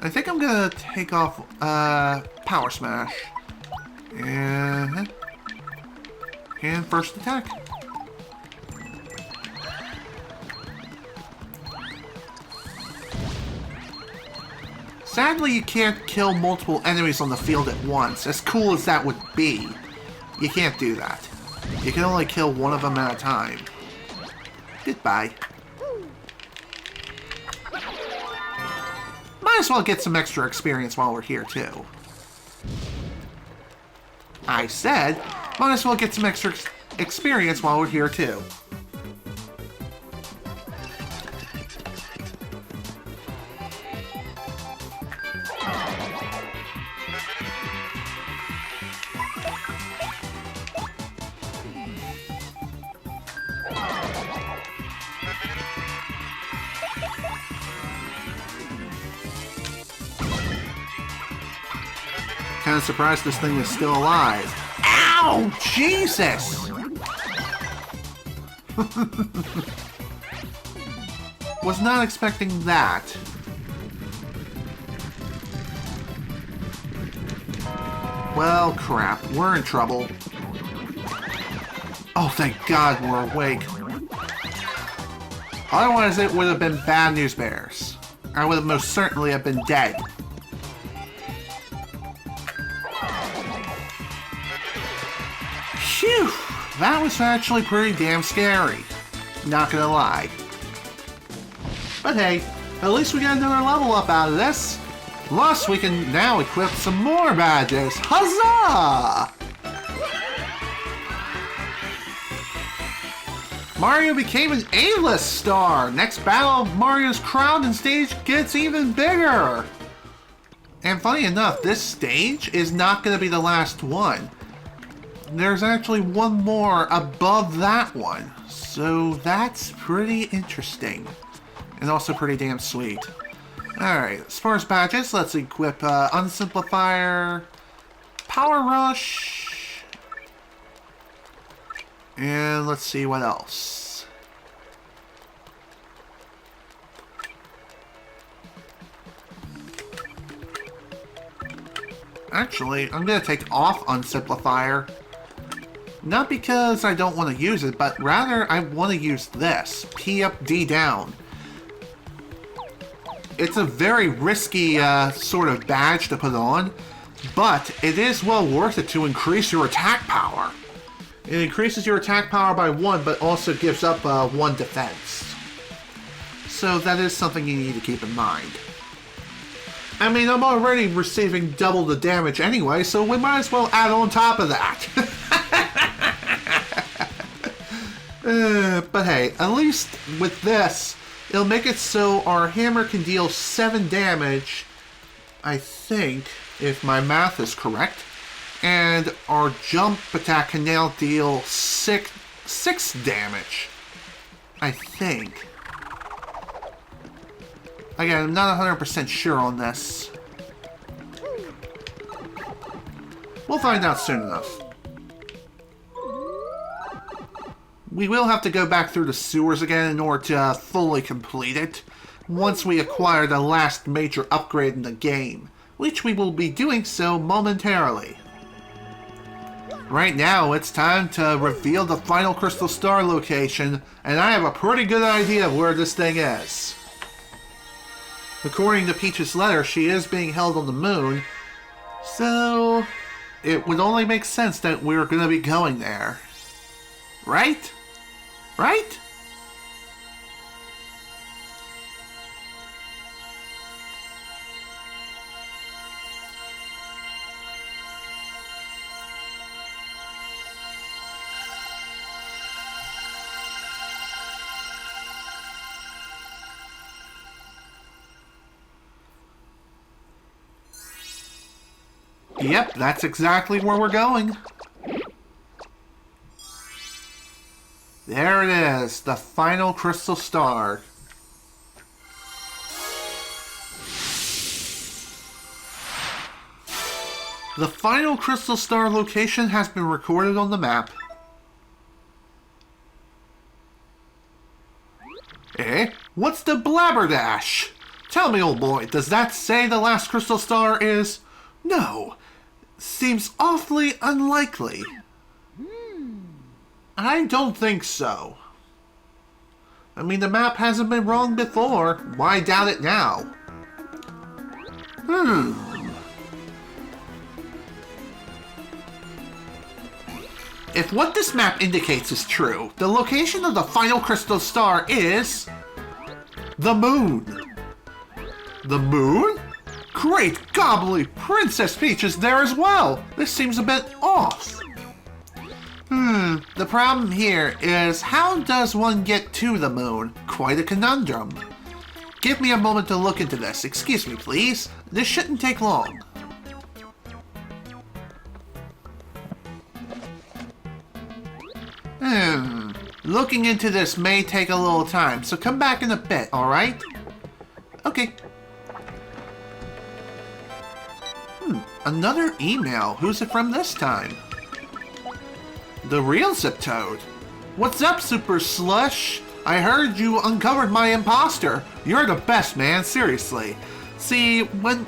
I think I'm gonna take off Power Smash. And first attack. Sadly, you can't kill multiple enemies on the field at once. As cool as that would be, you can't do that. You can only kill one of them at a time. Goodbye. Might as well get some extra experience while we're here, too. I said, might as well get some extra experience while we're here, too. Kind of surprised this thing is still alive. Ow! Jesus! Was not expecting that. Well, crap. We're in trouble. Oh, thank God we're awake. Otherwise, it would have been bad news bears. I would have most certainly have been dead. Phew! That was actually pretty damn scary. Not gonna lie. But hey, at least we got another level up out of this. Plus, we can now equip some more badges. Huzzah! Mario became an A-list star. Next battle, Mario's crowd and stage gets even bigger. And funny enough, this stage is not going to be the last one. There's actually one more above that one. So that's pretty interesting. And also pretty damn sweet. Alright, as far as badges, let's equip Unsimplifier, Power Rush, and let's see what else. Actually, I'm going to take off Unsimplifier. Not because I don't want to use it, but rather I want to use this. P up, D down. It's a very risky sort of badge to put on, but it is well worth it to increase your attack power. It increases your attack power by 1, but also gives up 1 defense. So that is something you need to keep in mind. I mean, I'm already receiving double the damage anyway, so we might as well add on top of that. But hey, at least with this, it'll make it so our hammer can deal 7 damage, I think, if my math is correct. And our jump attack can now deal 6 damage, I think. Again, I'm not 100% sure on this. We'll find out soon enough. We will have to go back through the sewers again in order to fully complete it, once we acquire the last major upgrade in the game, which we will be doing so momentarily. Right now, it's time to reveal the final Crystal Star location, and I have a pretty good idea of where this thing is. According to Peach's letter, she is being held on the moon, so it would only make sense that we're going to be going there. Right? Right? Yep, that's exactly where we're going. There it is, the final Crystal Star. The final Crystal Star location has been recorded on the map. Eh? What's the blabberdash? Tell me, old boy, does that say the last Crystal Star is... No. Seems awfully unlikely. I don't think so. I mean, the map hasn't been wrong before. Why doubt it now? If what this map indicates is true, the location of the final Crystal Star is... the moon. The moon? Great gobbly, Princess Peach is there as well. This seems a bit off. The problem here is, how does one get to the moon? Quite a conundrum. Give me a moment to look into this. Excuse me, please. This shouldn't take long. Looking into this may take a little time, so come back in a bit, alright? Okay. Another email. Who's it from this time? The real Zip Toad. What's up, Super Slush? I heard you uncovered my imposter. You're the best, man. Seriously. See, when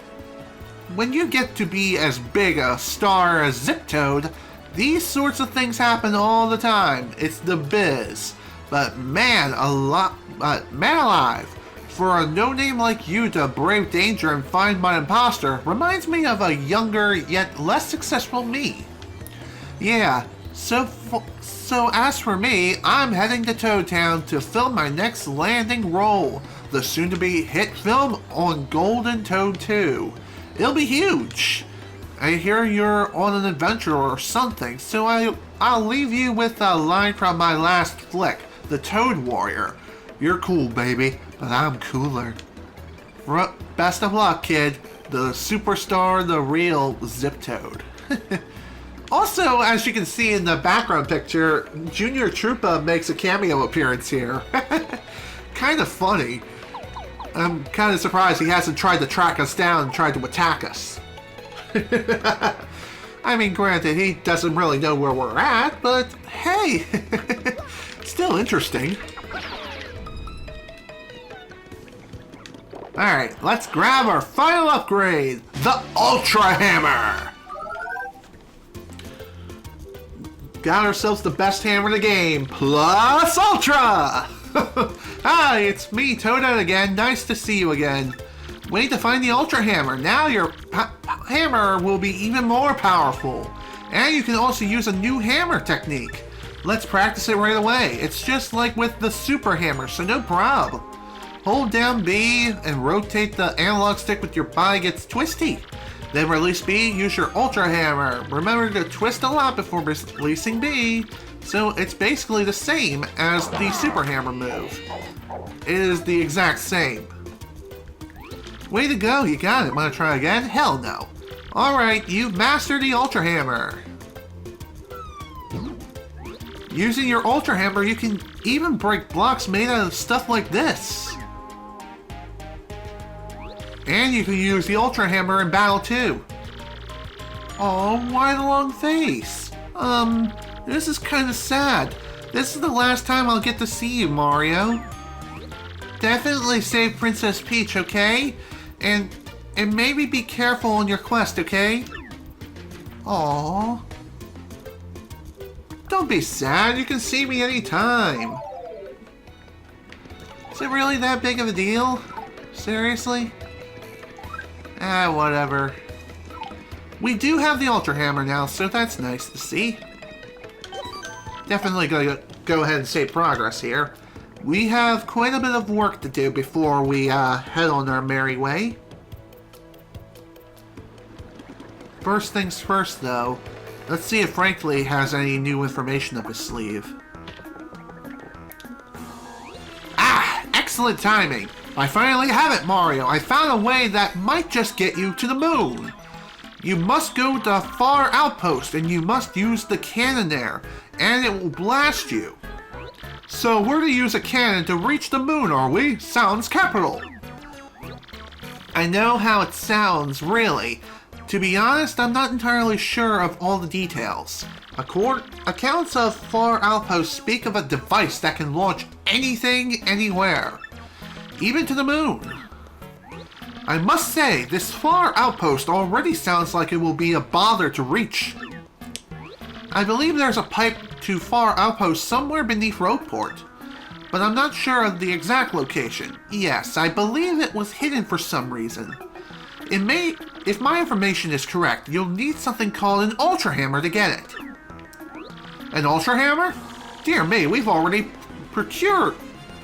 you get to be as big a star as Zip Toad, these sorts of things happen all the time. It's the biz. But man alive. For a no-name like you to brave danger and find my imposter reminds me of a younger yet less successful me. Yeah, so as for me, I'm heading to Toad Town to film my next landing role, the soon-to-be hit film on Golden Toad 2. It'll be huge. I hear you're on an adventure or something, so I'll leave you with a line from my last flick, The Toad Warrior. You're cool, baby, but I'm cooler. Best of luck, kid. The superstar, the real Zip Toad. Also, as you can see in the background picture, Junior Troopa makes a cameo appearance here. Kind of funny. I'm kind of surprised he hasn't tried to track us down and tried to attack us. I mean, granted, he doesn't really know where we're at, but hey, still interesting. Alright, let's grab our final upgrade, the Ultra Hammer! Got ourselves the best hammer in the game, plus Ultra! Hi, it's me, Toadette again. Nice to see you again. We need to find the Ultra Hammer. Now your hammer will be even more powerful. And you can also use a new hammer technique. Let's practice it right away. It's just like with the Super Hammer, so no problem. Hold down B and rotate the analog stick with your body gets twisty. Then release B, use your Ultra Hammer. Remember to twist a lot before releasing B. So it's basically the same as the Super Hammer move. It is the exact same. Way to go, you got it. Wanna try again? Hell no. Alright, you've mastered the Ultra Hammer. Using your Ultra Hammer, you can even break blocks made out of stuff like this. And you can use the Ultra Hammer in battle too. Oh, why the long face? This is kinda sad. This is the last time I'll get to see you, Mario. Definitely save Princess Peach, okay? And maybe be careful on your quest, okay? Aww. Don't be sad, you can see me anytime. Is it really that big of a deal? Seriously? Ah, whatever. We do have the Ultra Hammer now, so that's nice to see. Definitely gonna go ahead and save progress here. We have quite a bit of work to do before we head on our merry way. First things first, though. Let's see if Frankly has any new information up his sleeve. Ah! Excellent timing! I finally have it, Mario! I found a way that might just get you to the moon! You must go to the far outpost, and you must use the cannon there, and it will blast you. So we're to use a cannon to reach the moon, are we? Sounds capital! I know how it sounds, really. To be honest, I'm not entirely sure of all the details. Accounts of far outposts speak of a device that can launch anything, anywhere. Even to the moon. I must say, this far outpost already sounds like it will be a bother to reach. I believe there's a pipe to far outpost somewhere beneath Roadport, but I'm not sure of the exact location. Yes, I believe it was hidden for some reason. If my information is correct, you'll need something called an Ultra Hammer to get it. An Ultra Hammer? Dear me, we've already procured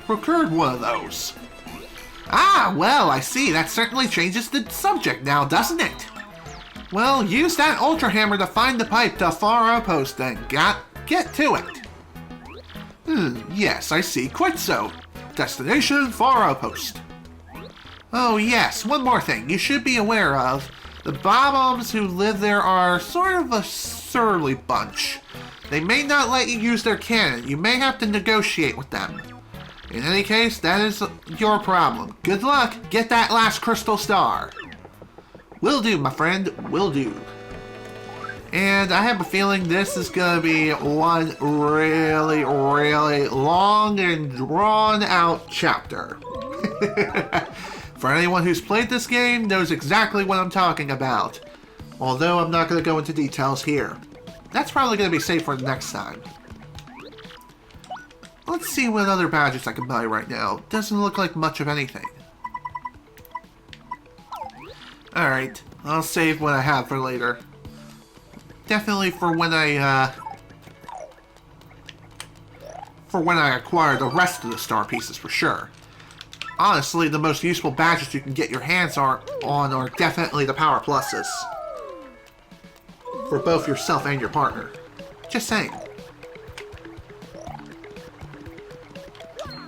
one of those. Ah, well, I see. That certainly changes the subject now, doesn't it? Well, use that Ultra Hammer to find the pipe to far outpost then. Get to it. Yes, I see. Quite so. Destination, far outpost. Oh yes, one more thing you should be aware of. The Bob-Ombs who live there are sort of a surly bunch. They may not let you use their cannon. You may have to negotiate with them. In any case, that is your problem. Good luck. Get that last crystal star. Will do, my friend. Will do. And I have a feeling this is gonna be one really, really long and drawn out chapter. For anyone who's played this game knows exactly what I'm talking about. Although I'm not gonna go into details here. That's probably gonna be safe for the next time. Let's see what other badges I can buy right now. Doesn't look like much of anything. Alright, I'll save what I have for later. Definitely for when I acquire the rest of the star pieces for sure. Honestly, the most useful badges you can get your hands on are definitely the Power Pluses. For both yourself and your partner. Just saying.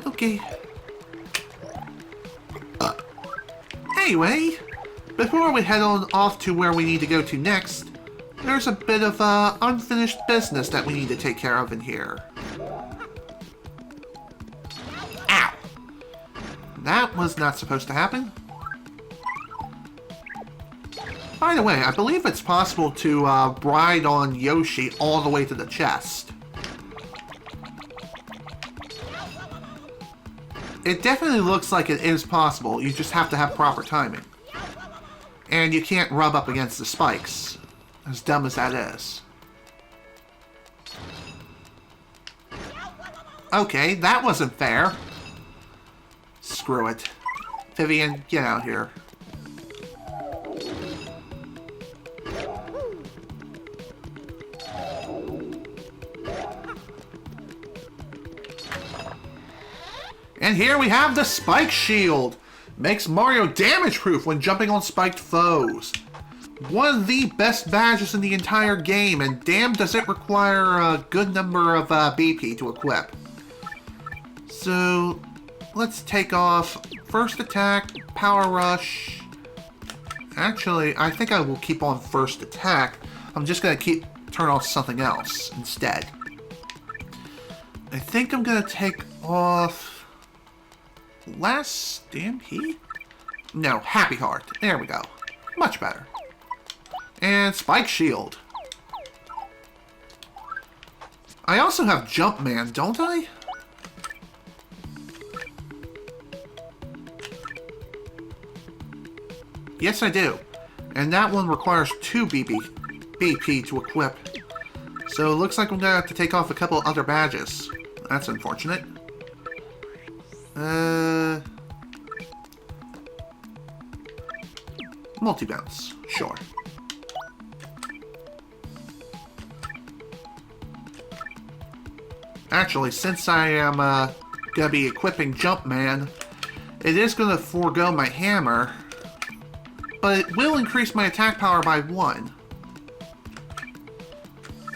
Okay. Anyway, before we head on off to where we need to go to next, there's a bit of unfinished business that we need to take care of in here. Ow! That was not supposed to happen. By the way, I believe it's possible to ride on Yoshi all the way to the chest. It definitely looks like it is possible, you just have to have proper timing. And you can't rub up against the spikes, as dumb as that is. Okay, that wasn't fair. Screw it. Vivian, get out here. And here we have the Spike Shield. Makes Mario damage-proof when jumping on spiked foes. One of the best badges in the entire game, and damn does it require a good number of BP to equip. So, let's take off first attack, power rush. Actually, I think I will keep on first attack. I'm just going to turn off something else instead. I think I'm going to take off last stampede? No, happy heart. There we go. Much better. And Spike Shield. I also have Jumpman, don't I? Yes, I do. And that one requires 2 BP to equip. So it looks like I'm going to have to take off a couple other badges. That's unfortunate. Multi-bounce. Sure. Actually, since I am going to be equipping Jumpman, it is going to forego my hammer, but it will increase my attack power by 1.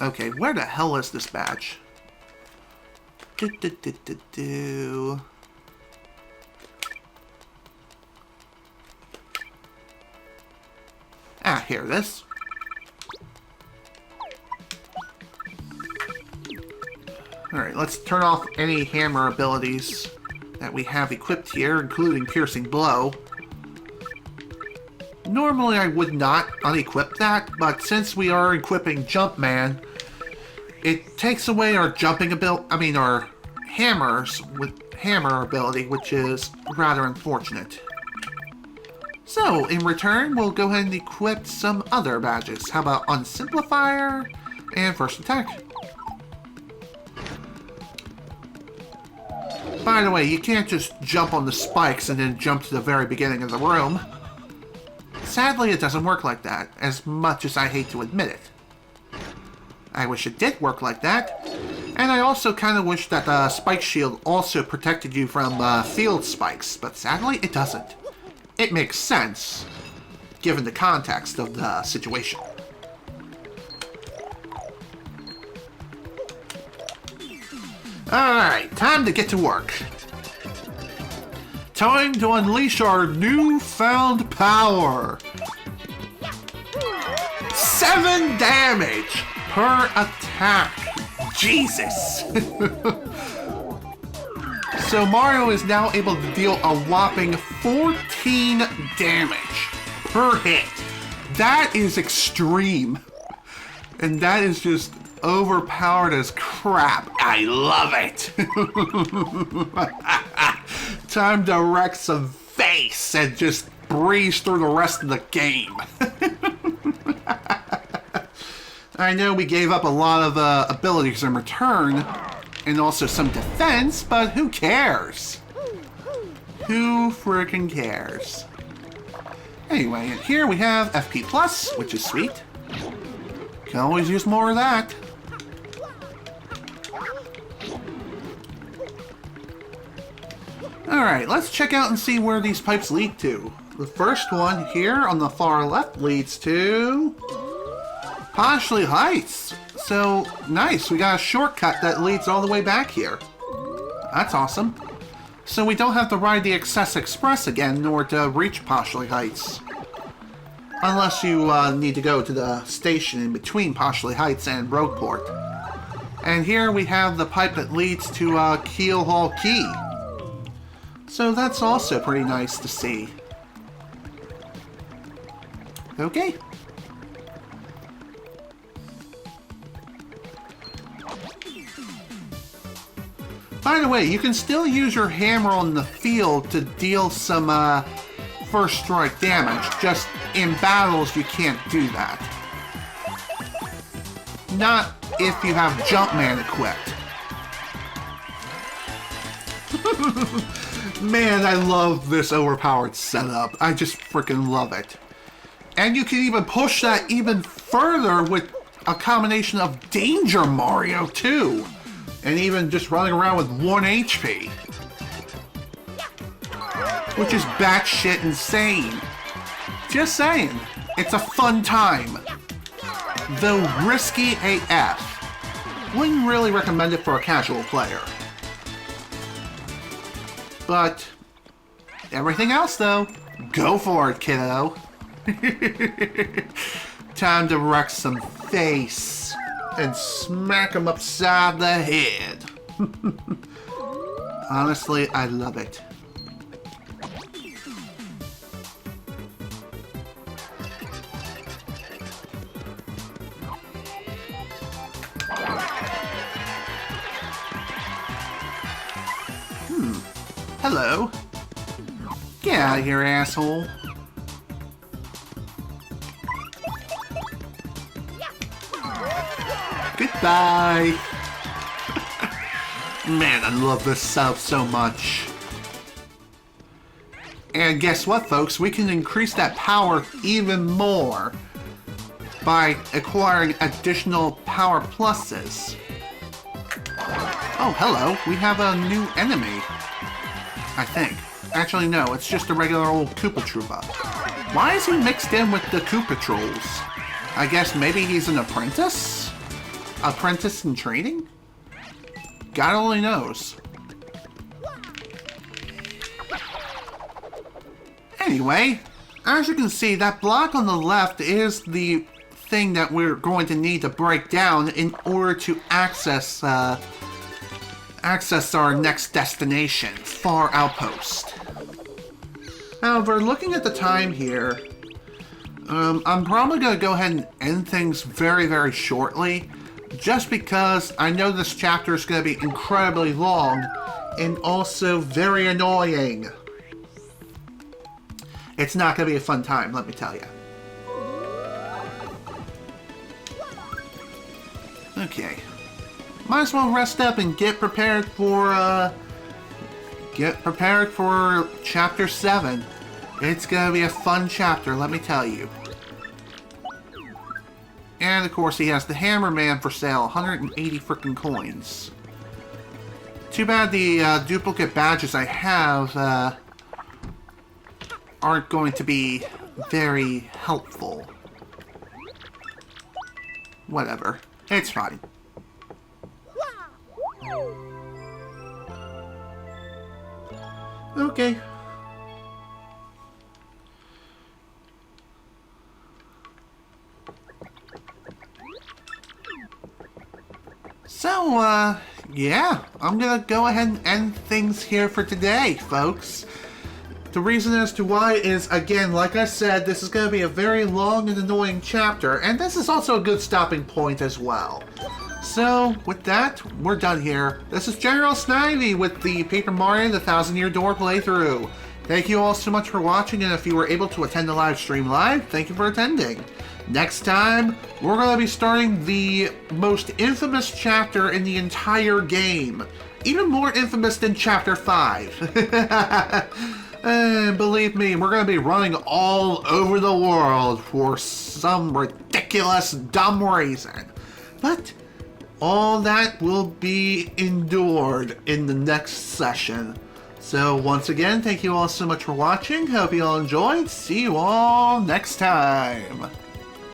Okay, where the hell is this badge? Ah, here it is. Alright, let's turn off any hammer abilities that we have equipped here, including Piercing Blow. Normally I would not unequip that, but since we are equipping Jumpman, it takes away our jumping ability, our hammers with hammer ability, which is rather unfortunate. So, in return, we'll go ahead and equip some other badges. How about Unsimplifier and First Attack? By the way, you can't just jump on the spikes and then jump to the very beginning of the room. Sadly, it doesn't work like that, as much as I hate to admit it. I wish it did work like that, and I also kind of wish that the Spike Shield also protected you from field spikes, but sadly, it doesn't. It makes sense, given the context of the situation. Alright, time to get to work. Time to unleash our newfound power. 7 damage per attack. Jesus. So Mario is now able to deal a whopping 14 damage per hit. That is extreme. And that is just overpowered as crap. I love it. Time to wreck some face and just breeze through the rest of the game. I know we gave up a lot of abilities in return, and also some defense, but who cares? Who freaking cares? Anyway, and here we have FP Plus, which is sweet. Can always use more of that. Alright, let's check out and see where these pipes lead to. The first one here on the far left leads to Poshley Heights. So, nice, we got a shortcut that leads all the way back here. That's awesome. So we don't have to ride the Excess Express again in order to reach Poshley Heights. Unless you need to go to the station in between Poshley Heights and Rogueport. And here we have the pipe that leads to Keel Hall Key. So that's also pretty nice to see. Okay. By the way, you can still use your hammer on the field to deal some first strike damage. Just in battles, you can't do that. Not if you have Jumpman equipped. Man, I love this overpowered setup. I just freaking love it. And you can even push that even further with a combination of Danger Mario too. And even just running around with 1 HP. which is batshit insane. Just saying, it's a fun time. Though risky AF. Wouldn't really recommend it for a casual player. But everything else though, go for it, kiddo. Time to wreck some face and smack him upside the head. Honestly, I love it. Hello. Get out of here, asshole. Goodbye. Man, I love this setup so much. And guess what, folks? We can increase that power even more by acquiring additional power pluses. Oh, hello. We have a new enemy. I think. Actually, no. It's just a regular old Koopa Troopa. Why is he mixed in with the Koopa Trolls? I guess maybe he's an apprentice? Apprentice in training? God only knows. Anyway, as you can see, that block on the left is the thing that we're going to need to break down in order to access our next destination, Far Outpost. However, looking at the time here, I'm probably going to go ahead and end things very, very shortly, just because I know this chapter is going to be incredibly long and also very annoying. It's not going to be a fun time, let me tell you. Okay. Might as well rest up and get prepared for Chapter 7. It's gonna be a fun chapter, let me tell you. And of course he has the Hammer Man for sale, 180 freaking coins. Too bad the duplicate badges I have aren't going to be very helpful. Whatever, it's fine. Okay. So, yeah, I'm gonna go ahead and end things here for today, folks. The reason as to why is, again, like I said, this is gonna be a very long and annoying chapter, and this is also a good stopping point as well. So, with that, we're done here. This is General Snivy with the Paper Mario The Thousand Year Door playthrough. Thank you all so much for watching, and if you were able to attend the live stream live, thank you for attending. Next time, we're going to be starting the most infamous chapter in the entire game. Even more infamous than Chapter 5. And believe me, we're going to be running all over the world for some ridiculous, dumb reason. But all that will be endured in the next session. So once again, thank you all so much for watching. Hope you all enjoyed. See you all next time.